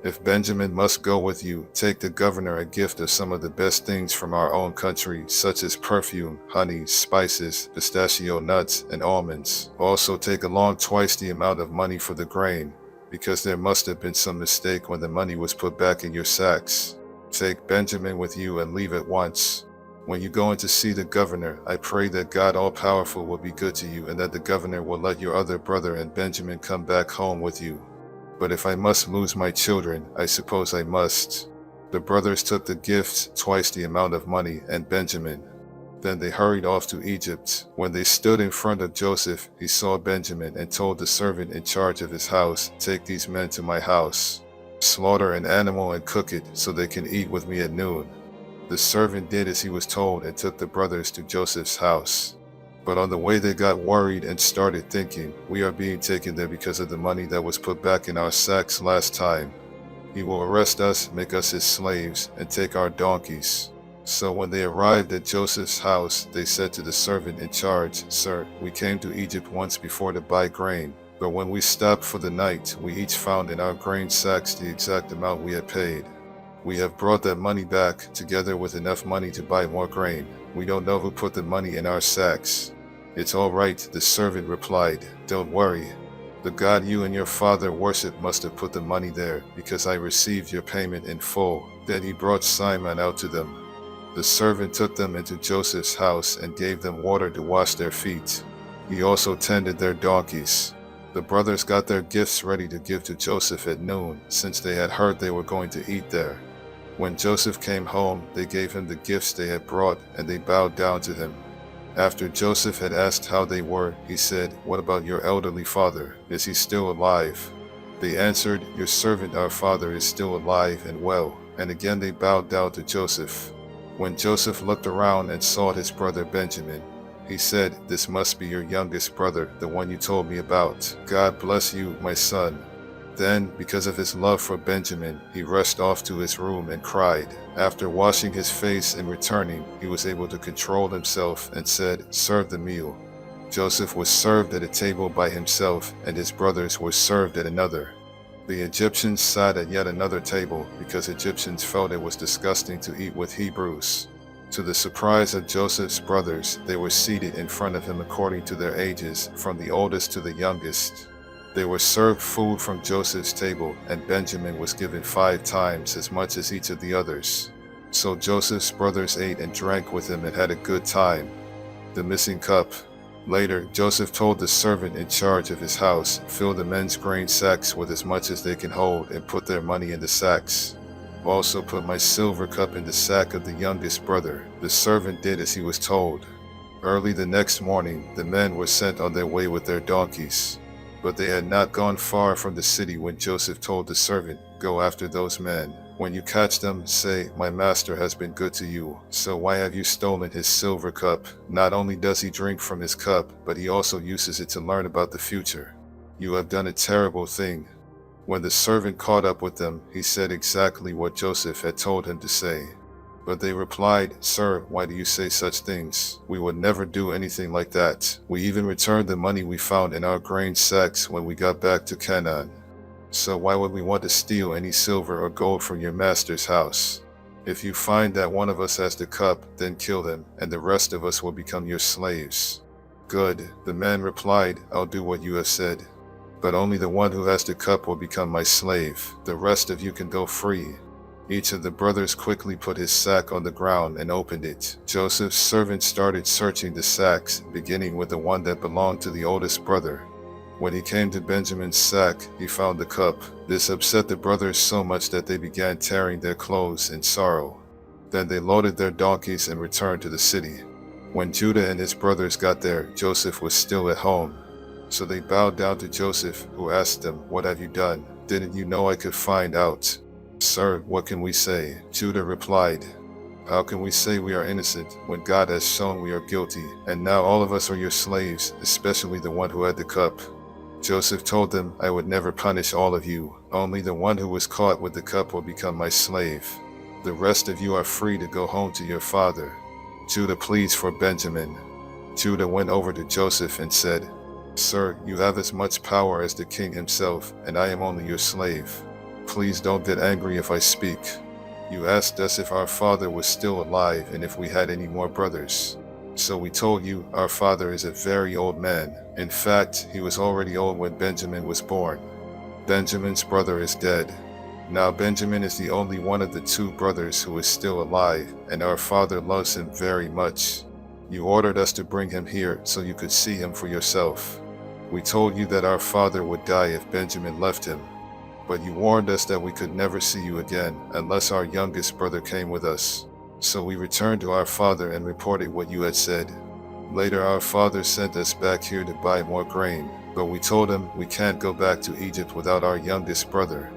"If Benjamin must go with you, take the governor a gift of some of the best things from our own country, such as perfume, honey, spices, pistachio nuts, and almonds. Also take along twice the amount of money for the grain, because there must have been some mistake when the money was put back in your sacks. Take Benjamin with you and leave at once. When you go in to see the governor, I pray that God all-powerful will be good to you and that the governor will let your other brother and Benjamin come back home with you. But if I must lose my children, I suppose I must." The brothers took the gifts, twice the amount of money, and Benjamin. Then they hurried off to Egypt. When they stood in front of Joseph, he saw Benjamin and told the servant in charge of his house, "Take these men to my house. Slaughter an animal and cook it so they can eat with me at noon." The servant did as he was told and took the brothers to Joseph's house. But on the way they got worried and started thinking, "We are being taken there because of the money that was put back in our sacks last time. He will arrest us, make us his slaves, and take our donkeys." So when they arrived at Joseph's house, they said to the servant in charge, "Sir, we came to Egypt once before to buy grain, but when we stopped for the night, we each found in our grain sacks the exact amount we had paid. We have brought that money back, together with enough money to buy more grain. We don't know who put the money in our sacks." "It's all right," the servant replied. "Don't worry. The God you and your father worship must have put the money there, because I received your payment in full." Then he brought Simon out to them. The servant took them into Joseph's house and gave them water to wash their feet. He also tended their donkeys. The brothers got their gifts ready to give to Joseph at noon, since they had heard they were going to eat there. When Joseph came home, they gave him the gifts they had brought, and they bowed down to him. After Joseph had asked how they were, he said, "What about your elderly father? Is he still alive?" They answered, "Your servant our father is still alive and well." And again they bowed down to Joseph. When Joseph looked around and saw his brother Benjamin, he said, "This must be your youngest brother, the one you told me about. God bless you, my son." Then, because of his love for Benjamin, he rushed off to his room and cried. After washing his face and returning, he was able to control himself and said, "Serve the meal." Joseph was served at a table by himself, and his brothers were served at another. The Egyptians sat at yet another table, because Egyptians felt it was disgusting to eat with Hebrews. To the surprise of Joseph's brothers, they were seated in front of him according to their ages, from the oldest to the youngest. They were served food from Joseph's table, and Benjamin was given 5 times as much as each of the others. So Joseph's brothers ate and drank with him and had a good time. The missing cup. Later, Joseph told the servant in charge of his house, "Fill the men's grain sacks with as much as they can hold and put their money in the sacks. Also put my silver cup in the sack of the youngest brother." The servant did as he was told. Early the next morning, the men were sent on their way with their donkeys. But they had not gone far from the city when Joseph told the servant, "Go after those men. When you catch them, say, 'My master has been good to you, so why have you stolen his silver cup?' Not only does he drink from his cup, but he also uses it to learn about the future. You have done a terrible thing." When the servant caught up with them, he said exactly what Joseph had told him to say. But they replied, "Sir, why do you say such things? We would never do anything like that. We even returned the money we found in our grain sacks when we got back to Canaan. So why would we want to steal any silver or gold from your master's house? If you find that one of us has the cup, then kill them, and the rest of us will become your slaves." "Good," the man replied, "I'll do what you have said. But only the one who has the cup will become my slave. The rest of you can go free." Each of the brothers quickly put his sack on the ground and opened it. Joseph's servants started searching the sacks, beginning with the one that belonged to the oldest brother. When he came to Benjamin's sack, he found the cup. This upset the brothers so much that they began tearing their clothes in sorrow. Then they loaded their donkeys and returned to the city. When Judah and his brothers got there, Joseph was still at home. So they bowed down to Joseph, who asked them, "What have you done? Didn't you know I could find out?" "Sir, what can we say?" Judah replied. "How can we say we are innocent when God has shown we are guilty, and now all of us are your slaves, especially the one who had the cup?" Joseph told them, "I would never punish all of you. Only the one who was caught with the cup will become my slave. The rest of you are free to go home to your father." Judah pleads for Benjamin. Judah went over to Joseph and said, "Sir, you have as much power as the king himself, and I am only your slave. Please don't get angry if I speak. You asked us if our father was still alive and if we had any more brothers. So we told you our father is a very old man. In fact, he was already old when Benjamin was born. Benjamin's brother is dead. Now Benjamin is the only one of the two brothers who is still alive, and our father loves him very much. You ordered us to bring him here so you could see him for yourself. We told you that our father would die if Benjamin left him. But you warned us that we could never see you again unless our youngest brother came with us. So we returned to our father and reported what you had said. Later our father sent us back here to buy more grain, but we told him we can't go back to Egypt without our youngest brother.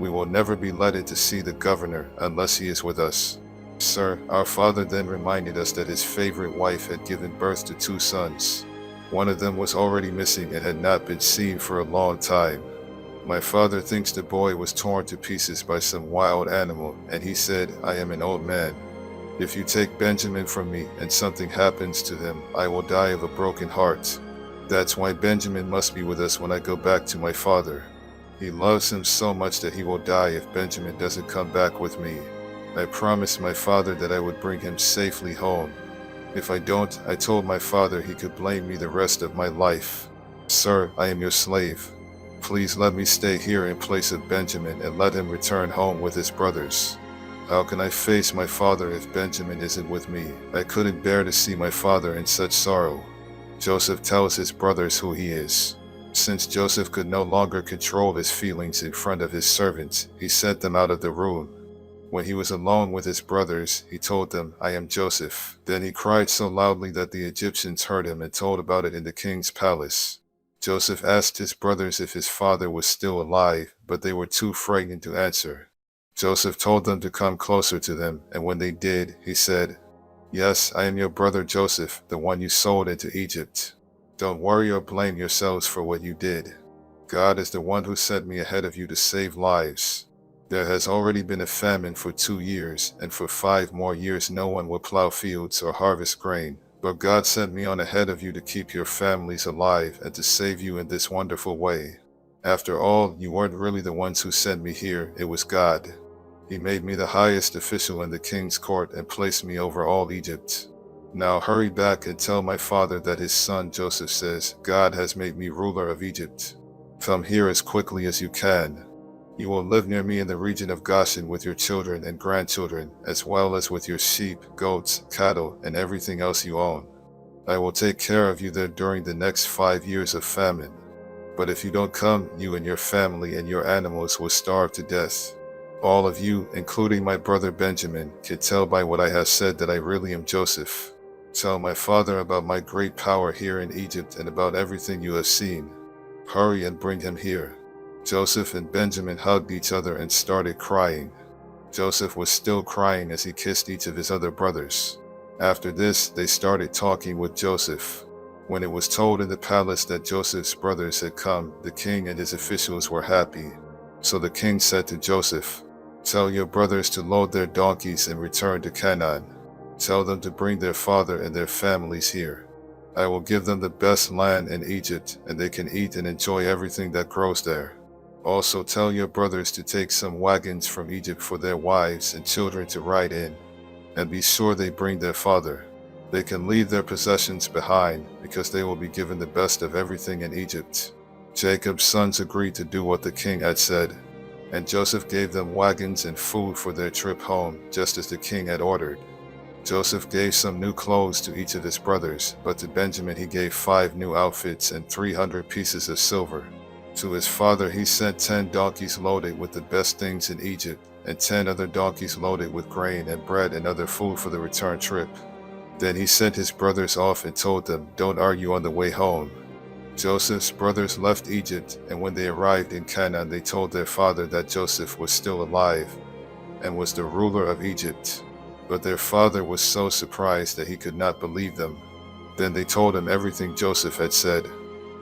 We will never be let in to see the governor unless he is with us. Sir, our father then reminded us that his favorite wife had given birth to 2 sons. One of them was already missing and had not been seen for a long time. My father thinks the boy was torn to pieces by some wild animal, and he said, 'I am an old man. If you take Benjamin from me and something happens to him, I will die of a broken heart. That's why Benjamin must be with us when I go back to my father. He loves him so much that he will die if Benjamin doesn't come back with me. I promised my father that I would bring him safely home. If I don't, I told my father he could blame me the rest of my life. Sir, I am your slave. Please let me stay here in place of Benjamin and let him return home with his brothers. How can I face my father if Benjamin isn't with me? I couldn't bear to see my father in such sorrow." Joseph tells his brothers who he is. Since Joseph could no longer control his feelings in front of his servants, he sent them out of the room. When he was alone with his brothers, he told them, "I am Joseph." Then he cried so loudly that the Egyptians heard him and told about it in the king's palace. Joseph asked his brothers if his father was still alive, but they were too frightened to answer. Joseph told them to come closer to them, and when they did, he said, "Yes, I am your brother Joseph, the one you sold into Egypt. Don't worry or blame yourselves for what you did. God is the one who sent me ahead of you to save lives. There has already been a famine for 2 years, and for 5 more years no one will plow fields or harvest grain. But God sent me on ahead of you to keep your families alive and to save you in this wonderful way. After all, you weren't really the ones who sent me here, it was God. He made me the highest official in the king's court and placed me over all Egypt. Now hurry back and tell my father that his son Joseph says, 'God has made me ruler of Egypt. Come here as quickly as you can. You will live near me in the region of Goshen with your children and grandchildren, as well as with your sheep, goats, cattle, and everything else you own. I will take care of you there during the next 5 years of famine. But if you don't come, you and your family and your animals will starve to death. All of you, including my brother Benjamin, can tell by what I have said that I really am Joseph.'" Tell my father about my great power here in Egypt and about everything you have seen. Hurry and bring him here." Joseph and Benjamin hugged each other and started crying. Joseph was still crying as he kissed each of his other brothers. After this, they started talking with Joseph. When it was told in the palace that Joseph's brothers had come, the king and his officials were happy. So the king said to Joseph, "Tell your brothers to load their donkeys and return to Canaan. Tell them to bring their father and their families here. I will give them the best land in Egypt, and they can eat and enjoy everything that grows there. Also tell your brothers to take some wagons from Egypt for their wives and children to ride in, and be sure they bring their father. They can leave their possessions behind, because they will be given the best of everything in Egypt." Jacob's sons agreed to do what the king had said, and Joseph gave them wagons and food for their trip home, just as the king had ordered. Joseph gave some new clothes to each of his brothers, but to Benjamin he gave 5 new outfits and 300 pieces of silver. To his father he sent 10 donkeys loaded with the best things in Egypt, and 10 other donkeys loaded with grain and bread and other food for the return trip. Then he sent his brothers off and told them, "Don't argue on the way home." Joseph's brothers left Egypt, and when they arrived in Canaan they told their father that Joseph was still alive and was the ruler of Egypt. But their father was so surprised that he could not believe them. Then they told him everything Joseph had said.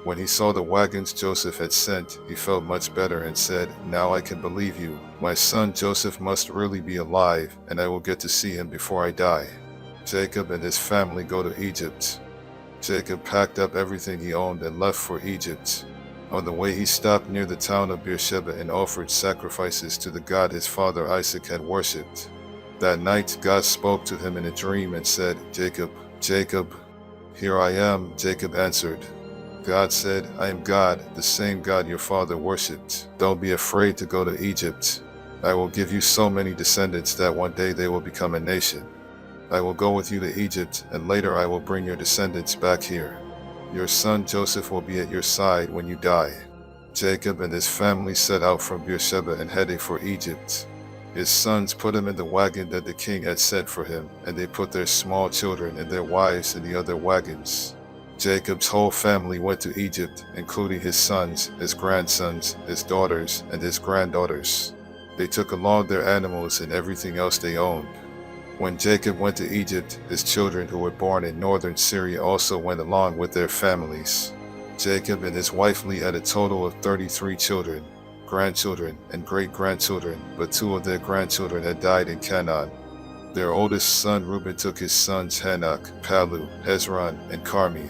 When he saw the wagons Joseph had sent, he felt much better and said, "Now I can believe you. My son Joseph must really be alive, and I will get to see him before I die." Jacob and his family go to Egypt. Jacob packed up everything he owned and left for Egypt. On the way he stopped near the town of Beersheba and offered sacrifices to the God his father Isaac had worshipped. That night God spoke to him in a dream and said, "Jacob, Jacob." "Here I am," Jacob answered. God said, "I am God, the same God your father worshipped. Don't be afraid to go to Egypt. I will give you so many descendants that one day they will become a nation. I will go with you to Egypt, and later I will bring your descendants back here. Your son Joseph will be at your side when you die." Jacob and his family set out from Beersheba and headed for Egypt. His sons put him in the wagon that the king had set for him, and they put their small children and their wives in the other wagons. Jacob's whole family went to Egypt, including his sons, his grandsons, his daughters, and his granddaughters. They took along their animals and everything else they owned. When Jacob went to Egypt, his children who were born in northern Syria also went along with their families. Jacob and his wife Leah had a total of 33 children, grandchildren, and great-grandchildren, but 2 of their grandchildren had died in Canaan. Their oldest son Reuben took his sons Hanok, Palu, Hezron, and Carmi.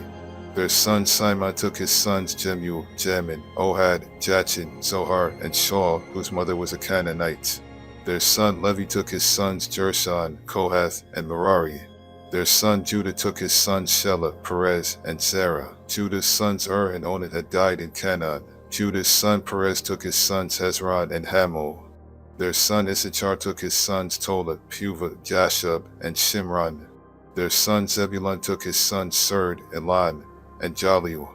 Their son Simon took his sons Jemuel, Jamin, Ohad, Jachin, Zohar, and Shaul, whose mother was a Canaanite. Their son Levi took his sons Gershon, Kohath, and Merari. Their son Judah took his sons Shelah, Perez, and Zerah. Judah's sons and Onad had died in Canaan. Judah's son Perez took his sons Hezron and Hamul. Their son Issachar took his sons Tola, Puvah, Jashub, and Shimron. Their son Zebulun took his sons Serd, Elon, and Jalil.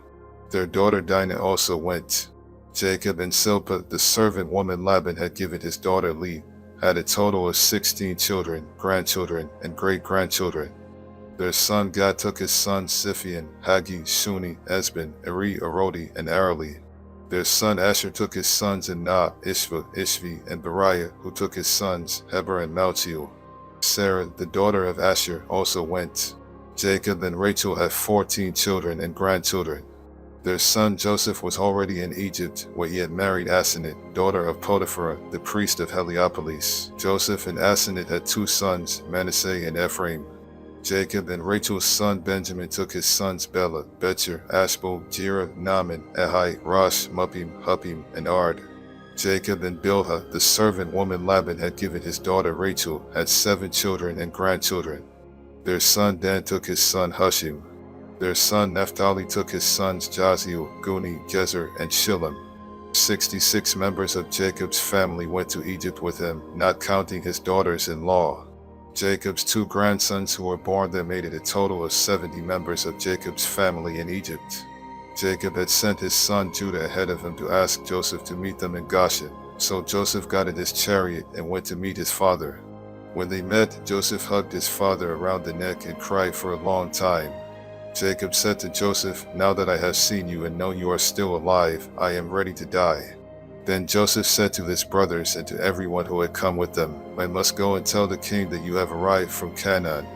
Their daughter Dinah also went. Jacob and Silpah, the servant woman Laban had given his daughter Leah, had a total of 16 children, grandchildren, and great-grandchildren. Their son Gad took his sons Siphion, Hagi, Shuni, Esbon, Eri, Arodi, and Arali. Their son Asher took his sons Anah, Ishva, Ishvi, and Beriah, who took his sons Heber and Malchiel. Sarah, the daughter of Asher, also went. Jacob and Rachel had 14 children and grandchildren. Their son Joseph was already in Egypt, where he had married Asenath, daughter of Potiphar, the priest of Heliopolis. Joseph and Asenath had 2 sons, Manasseh and Ephraim. Jacob and Rachel's son Benjamin took his sons Bela, Betcher, Ashbel, Jerah, Naaman, Ahai, Rosh, Muppim, Huppim, and Ard. Jacob and Bilhah, the servant woman Laban had given his daughter Rachel, had 7 children and grandchildren. Their son Dan took his son Hushim. Their son Naphtali took his sons Jaziel, Guni, Jezer, and Shillem. 66 members of Jacob's family went to Egypt with him, not counting his daughters-in-law. Jacob's 2 grandsons who were born there made it a total of 70 members of Jacob's family in Egypt. Jacob had sent his son Judah ahead of him to ask Joseph to meet them in Goshen, so Joseph got in his chariot and went to meet his father. When they met, Joseph hugged his father around the neck and cried for a long time. Jacob said to Joseph, "Now that I have seen you and know you are still alive, I am ready to die." Then Joseph said to his brothers and to everyone who had come with them, "I must go and tell the king that you have arrived from Canaan.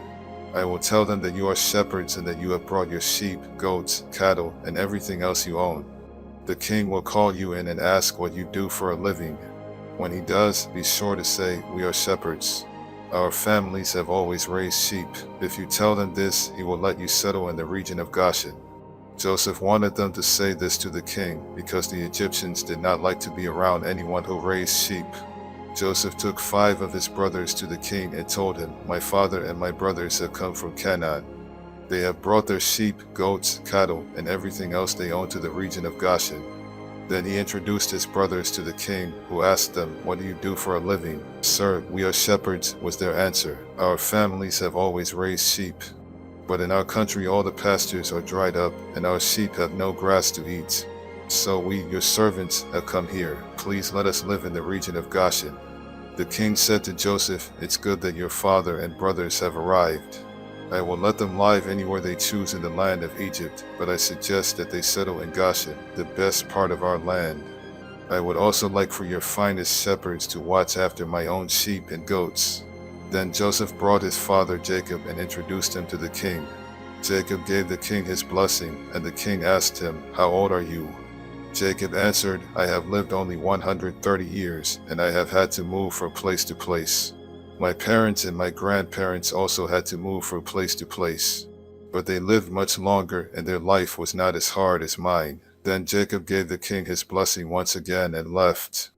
I will tell them that you are shepherds and that you have brought your sheep, goats, cattle, and everything else you own. The king will call you in and ask what you do for a living. When he does, be sure to say, 'We are shepherds. Our families have always raised sheep.' If you tell them this, he will let you settle in the region of Goshen." Joseph wanted them to say this to the king because the Egyptians did not like to be around anyone who raised sheep. Joseph took 5 of his brothers to the king and told him, "My father and my brothers have come from Canaan. They have brought their sheep, goats, cattle, and everything else they own to the region of Goshen." Then he introduced his brothers to the king, who asked them, "What do you do for a living?" "Sir, we are shepherds," was their answer. "Our families have always raised sheep. But in our country all the pastures are dried up, and our sheep have no grass to eat. So we, your servants, have come here. Please let us live in the region of Goshen." The king said to Joseph, "It's good that your father and brothers have arrived. I will let them live anywhere they choose in the land of Egypt, but I suggest that they settle in Goshen, the best part of our land. I would also like for your finest shepherds to watch after my own sheep and goats." Then Joseph brought his father Jacob and introduced him to the king. Jacob gave the king his blessing, and the king asked him, "How old are you?" Jacob answered, "I have lived only 130 years, and I have had to move from place to place. My parents and my grandparents also had to move from place to place. But they lived much longer, and their life was not as hard as mine." Then Jacob gave the king his blessing once again and left.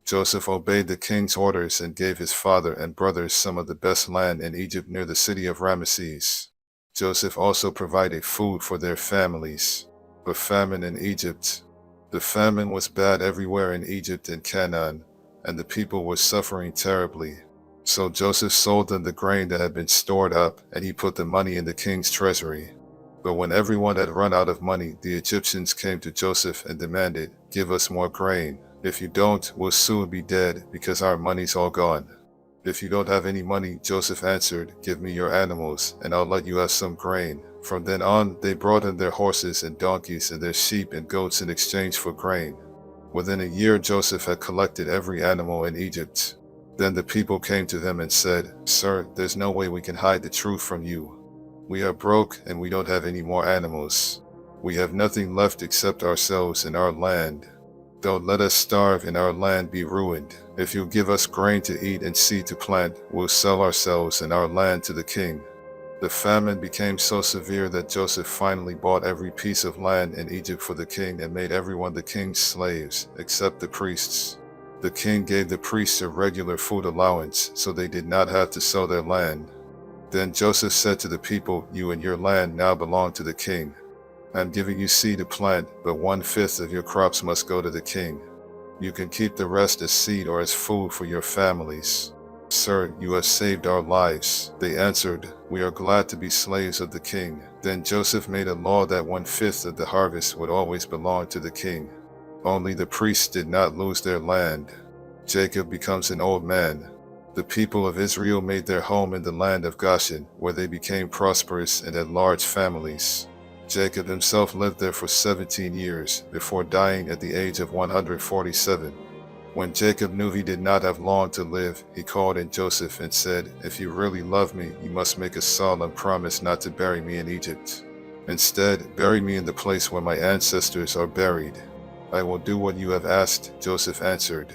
Joseph obeyed the king's orders and gave his father and brothers some of the best land in Egypt near the city of Ramesses. Joseph also provided food for their families. A famine in Egypt. The famine was bad everywhere in Egypt and Canaan, and the people were suffering terribly. So Joseph sold them the grain that had been stored up, and he put the money in the king's treasury. But when everyone had run out of money, the Egyptians came to Joseph and demanded, "Give us more grain. If you don't, we'll soon be dead because our money's all gone." "If you don't have any money," Joseph answered, "give me your animals, and I'll let you have some grain." From then on, they brought in their horses and donkeys and their sheep and goats in exchange for grain. Within a year, Joseph had collected every animal in Egypt. Then the people came to him and said, "Sir, there's no way we can hide the truth from you. We are broke and we don't have any more animals. We have nothing left except ourselves and our land. Don't let us starve and our land be ruined. If you'll give us grain to eat and seed to plant, we'll sell ourselves and our land to the king." The famine became so severe that Joseph finally bought every piece of land in Egypt for the king and made everyone the king's slaves, except the priests. The king gave the priests a regular food allowance, so they did not have to sell their land. Then Joseph said to the people, "You and your land now belong to the king. I'm giving you seed to plant, but 1/5 of your crops must go to the king. You can keep the rest as seed or as food for your families." "Sir, you have saved our lives." They answered, "We are glad to be slaves of the king." Then Joseph made a law that 1/5 of the harvest would always belong to the king. Only the priests did not lose their land. Jacob becomes an old man. The people of Israel made their home in the land of Goshen, where they became prosperous and had large families. Jacob himself lived there for 17 years, before dying at the age of 147. When Jacob knew he did not have long to live, he called in Joseph and said, "If you really love me, you must make a solemn promise not to bury me in Egypt. Instead, bury me in the place where my ancestors are buried." "I will do what you have asked," Joseph answered.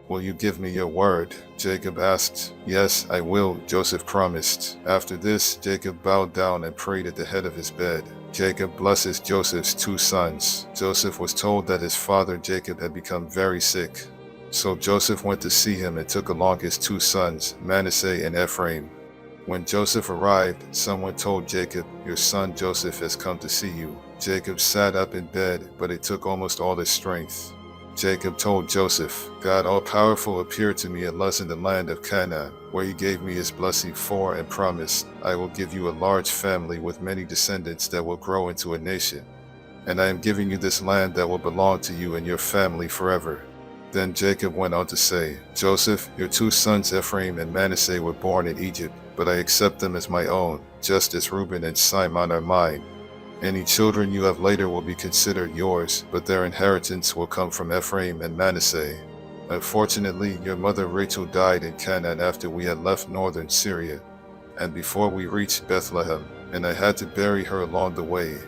"Will you give me your word?" Jacob asked. "Yes, I will," Joseph promised. After this, Jacob bowed down and prayed at the head of his bed. Jacob blesses Joseph's 2 sons. Joseph was told that his father Jacob had become very sick. So Joseph went to see him and took along his 2 sons, Manasseh and Ephraim. When Joseph arrived, someone told Jacob, "Your son Joseph has come to see you." Jacob sat up in bed, but it took almost all his strength. Jacob told Joseph, "God all-powerful appeared to me at Luz in the land of Canaan, where he gave me his blessing for and promised, 'I will give you a large family with many descendants that will grow into a nation. And I am giving you this land that will belong to you and your family forever.' Then Jacob went on to say, Joseph, your two sons Ephraim and Manasseh were born in Egypt, but I accept them as my own, just as Reuben and Simon are mine. Any children you have later will be considered yours, but their inheritance will come from Ephraim and Manasseh. Unfortunately, your mother Rachel died in Canaan after we had left northern Syria, and before we reached Bethlehem, and I had to bury her along the way.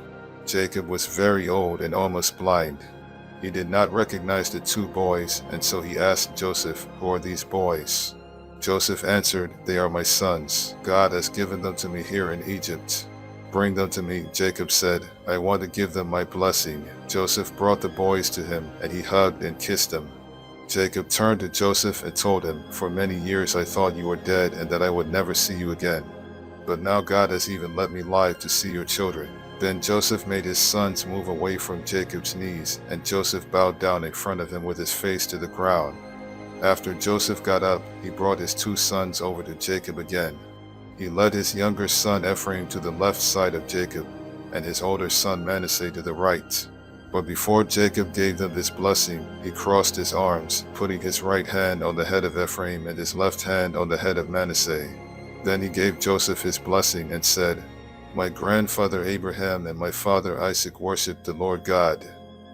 Jacob was very old and almost blind. He did not recognize the two boys, and so he asked Joseph, Who are these boys? Joseph answered, They are my sons. God has given them to me here in Egypt. Bring them to me, Jacob said. I want to give them my blessing. Joseph brought the boys to him, and he hugged and kissed them. Jacob turned to Joseph and told him, For many years I thought you were dead and that I would never see you again. But now God has even let me live to see your children. Then Joseph made his sons move away from Jacob's knees, and Joseph bowed down in front of him with his face to the ground. After Joseph got up, he brought his two sons over to Jacob again. He led his younger son Ephraim to the left side of Jacob, and his older son Manasseh to the right. But before Jacob gave them this blessing, he crossed his arms, putting his right hand on the head of Ephraim and his left hand on the head of Manasseh. Then he gave Joseph his blessing and said, My grandfather Abraham and my father Isaac worshipped the Lord God.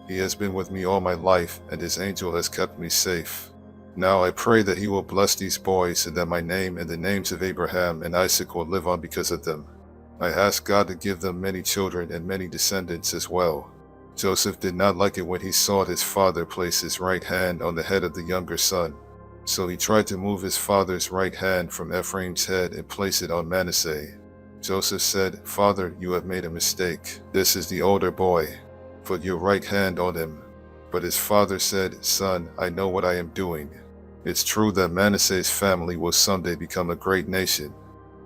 He has been with me all my life, and his angel has kept me safe. Now I pray that he will bless these boys, and that my name and the names of Abraham and Isaac will live on because of them. I ask God to give them many children and many descendants as well. Joseph did not like it when he saw his father place his right hand on the head of the younger son. So he tried to move his father's right hand from Ephraim's head and place it on Manasseh. Joseph said, Father, you have made a mistake. This is the older boy. Put your right hand on him. But his father said, Son, I know what I am doing. It's true that Manasseh's family will someday become a great nation.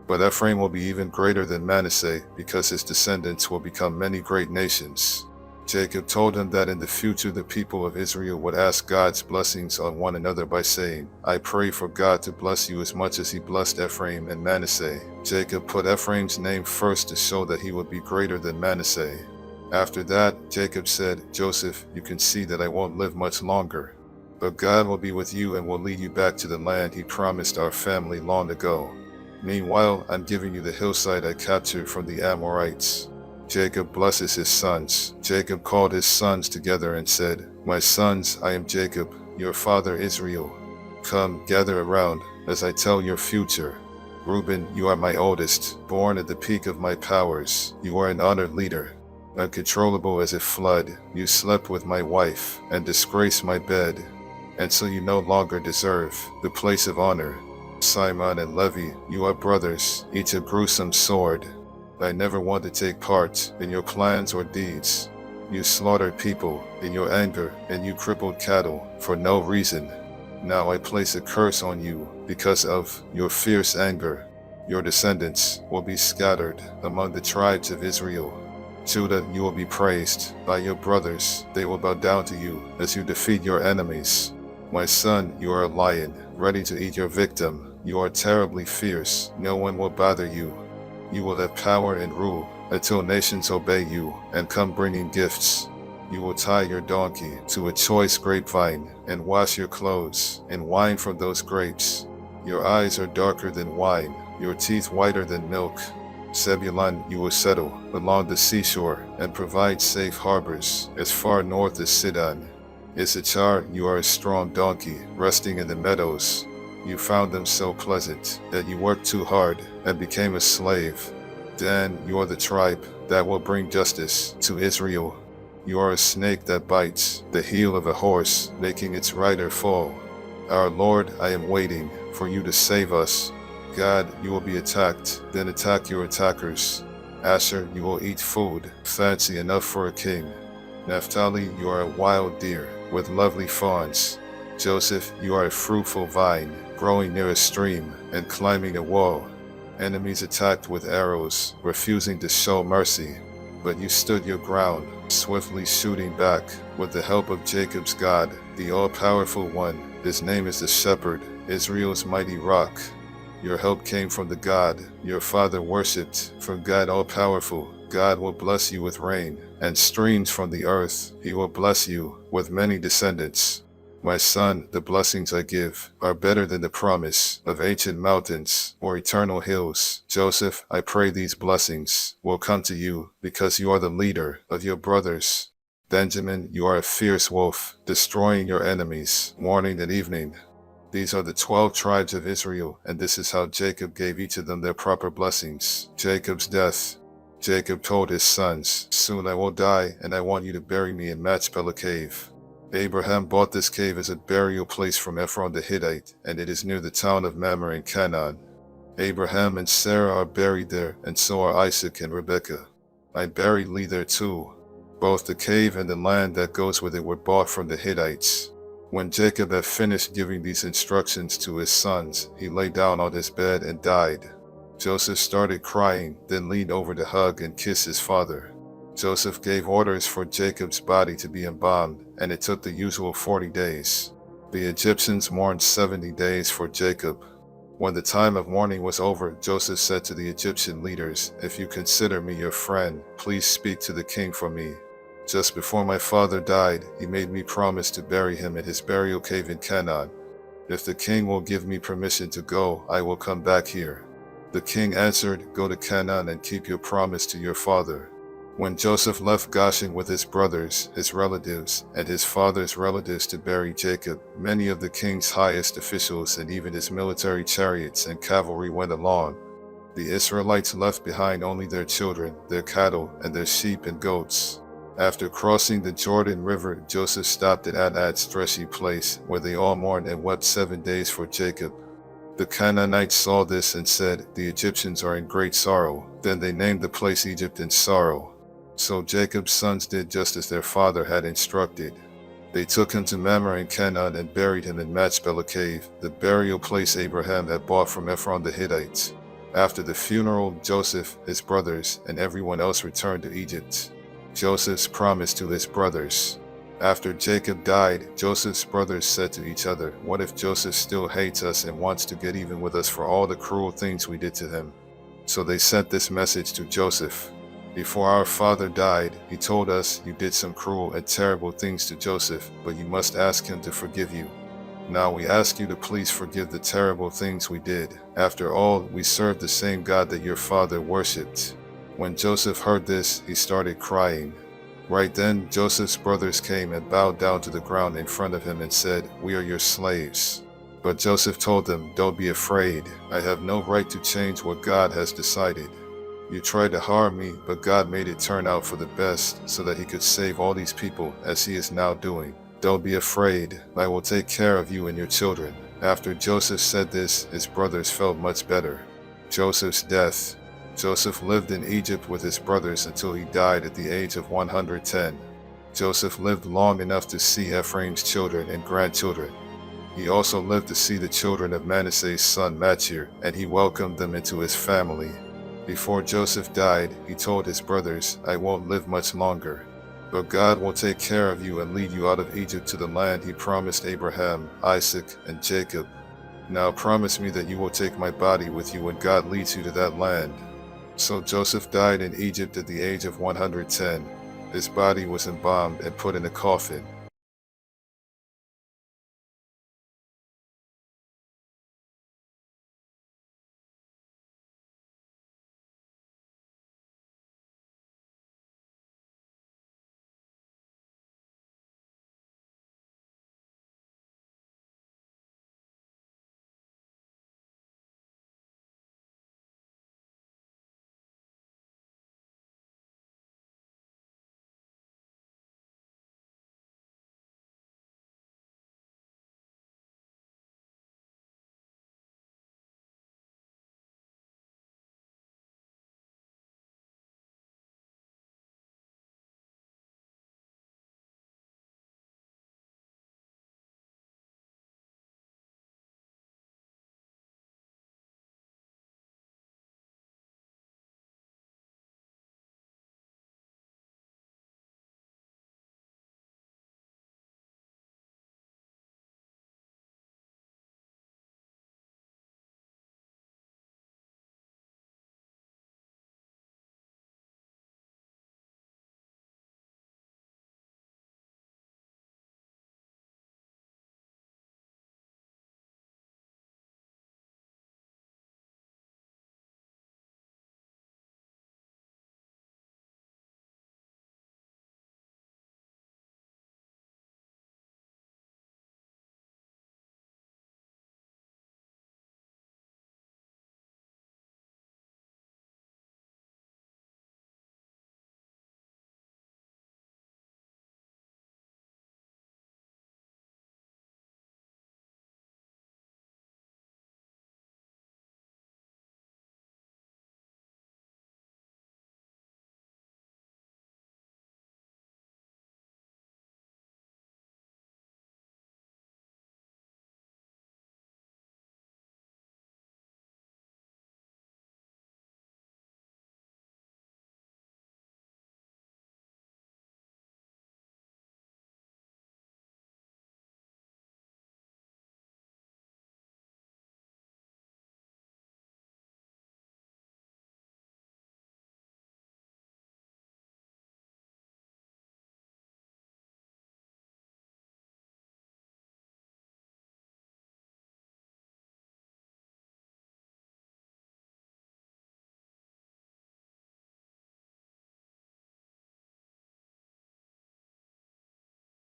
But Ephraim will be even greater than Manasseh, because his descendants will become many great nations. Jacob told him that in the future the people of Israel would ask God's blessings on one another by saying, I pray for God to bless you as much as he blessed Ephraim and Manasseh. Jacob put Ephraim's name first to show that he would be greater than Manasseh. After that, Jacob said, Joseph, you can see that I won't live much longer. But God will be with you and will lead you back to the land he promised our family long ago. Meanwhile, I'm giving you the hillside I captured from the Amorites. Jacob blesses his sons. Jacob called his sons together and said, My sons, I am Jacob, your father Israel. Come, gather around, as I tell your future. Reuben, you are my oldest, born at the peak of my powers. You are an honored leader. Uncontrollable as a flood, you slept with my wife, and disgraced my bed. And so you no longer deserve the place of honor. Simon and Levi, you are brothers, each a gruesome sword. I never want to take part in your plans or deeds. You slaughtered people in your anger, and you crippled cattle for no reason. Now I place a curse on you because of your fierce anger. Your descendants will be scattered among the tribes of Israel. Judah, you will be praised by your brothers. They will bow down to you as you defeat your enemies. My son, you are a lion, ready to eat your victim. You are terribly fierce. No one will bother you. You will have power and rule until nations obey you and come bringing gifts. You will tie your donkey to a choice grapevine and wash your clothes in wine from those grapes. Your eyes are darker than wine, your teeth whiter than milk. Zebulun, you will settle along the seashore and provide safe harbors as far north as Sidon. Issachar, you are a strong donkey resting in the meadows. You found them so pleasant that you worked too hard and became a slave. Dan, you are the tribe that will bring justice to Israel. You are a snake that bites the heel of a horse, making its rider fall. Our Lord, I am waiting for you to save us. God, you will be attacked, then attack your attackers. Asher, you will eat food fancy enough for a king. Naphtali, you are a wild deer with lovely fawns. Joseph, you are a fruitful vine, growing near a stream and climbing a wall. Enemies attacked with arrows, refusing to show mercy. But you stood your ground, swiftly shooting back with the help of Jacob's God, the all-powerful one. His name is the Shepherd, Israel's mighty rock. Your help came from the God your father worshipped, from God all-powerful. God will bless you with rain and streams from the earth. He will bless you with many descendants. My son, the blessings I give are better than the promise of ancient mountains or eternal hills. Joseph, I pray these blessings will come to you because you are the leader of your brothers. Benjamin, you are a fierce wolf, destroying your enemies morning and evening. These are the 12 tribes of Israel, and this is how Jacob gave each of them their proper blessings. Jacob's death. Jacob told his sons, soon I will die, and I want you to bury me in Machpelah cave. Abraham bought this cave as a burial place from Ephron the Hittite, and it is near the town of Mamre in Canaan. Abraham and Sarah are buried there, and so are Isaac and Rebekah. I buried Leah there too. Both the cave and the land that goes with it were bought from the Hittites. When Jacob had finished giving these instructions to his sons, he lay down on his bed and died. Joseph started crying, then leaned over to hug and kiss his father. Joseph gave orders for Jacob's body to be embalmed, and it took the usual 40 days. The Egyptians mourned 70 days for Jacob. When the time of mourning was over, Joseph said to the Egyptian leaders, if you consider me your friend, please speak to the king for me. Just before my father died, he made me promise to bury him in his burial cave in Canaan. If the king will give me permission to go, I will come back here. The king answered, go to Canaan and keep your promise to your father. When Joseph left Goshen with his brothers, his relatives, and his father's relatives to bury Jacob, many of the king's highest officials and even his military chariots and cavalry went along. The Israelites left behind only their children, their cattle, and their sheep and goats. After crossing the Jordan River, Joseph stopped at Adad's threshing place, where they all mourned and wept 7 days for Jacob. The Canaanites saw this and said, the Egyptians are in great sorrow. Then they named the place Egypt in sorrow. So Jacob's sons did just as their father had instructed. They took him to Mamre in Canaan and buried him in Machpelah cave, the burial place Abraham had bought from Ephron the Hittite. After the funeral, Joseph, his brothers, and everyone else returned to Egypt. Joseph's promise to his brothers. After Jacob died, Joseph's brothers said to each other, what if Joseph still hates us and wants to get even with us for all the cruel things we did to him? So they sent this message to Joseph. Before our father died, he told us, you did some cruel and terrible things to Joseph, but you must ask him to forgive you. Now we ask you to please forgive the terrible things we did. After all, we serve the same God that your father worshipped. When Joseph heard this, he started crying. Right then, Joseph's brothers came and bowed down to the ground in front of him and said, we are your slaves. But Joseph told them, don't be afraid. I have no right to change what God has decided. You tried to harm me, but God made it turn out for the best so that he could save all these people as he is now doing. Don't be afraid. I will take care of you and your children. After Joseph said this, his brothers felt much better. Joseph's death. Joseph lived in Egypt with his brothers until he died at the age of 110. Joseph lived long enough to see Ephraim's children and grandchildren. He also lived to see the children of Manasseh's son Machir, and he welcomed them into his family. Before Joseph died, he told his brothers, I won't live much longer, but God will take care of you and lead you out of Egypt to the land he promised Abraham, Isaac, and Jacob. Now promise me that you will take my body with you when God leads you to that land. So Joseph died in Egypt at the age of 110. His body was embalmed and put in a coffin.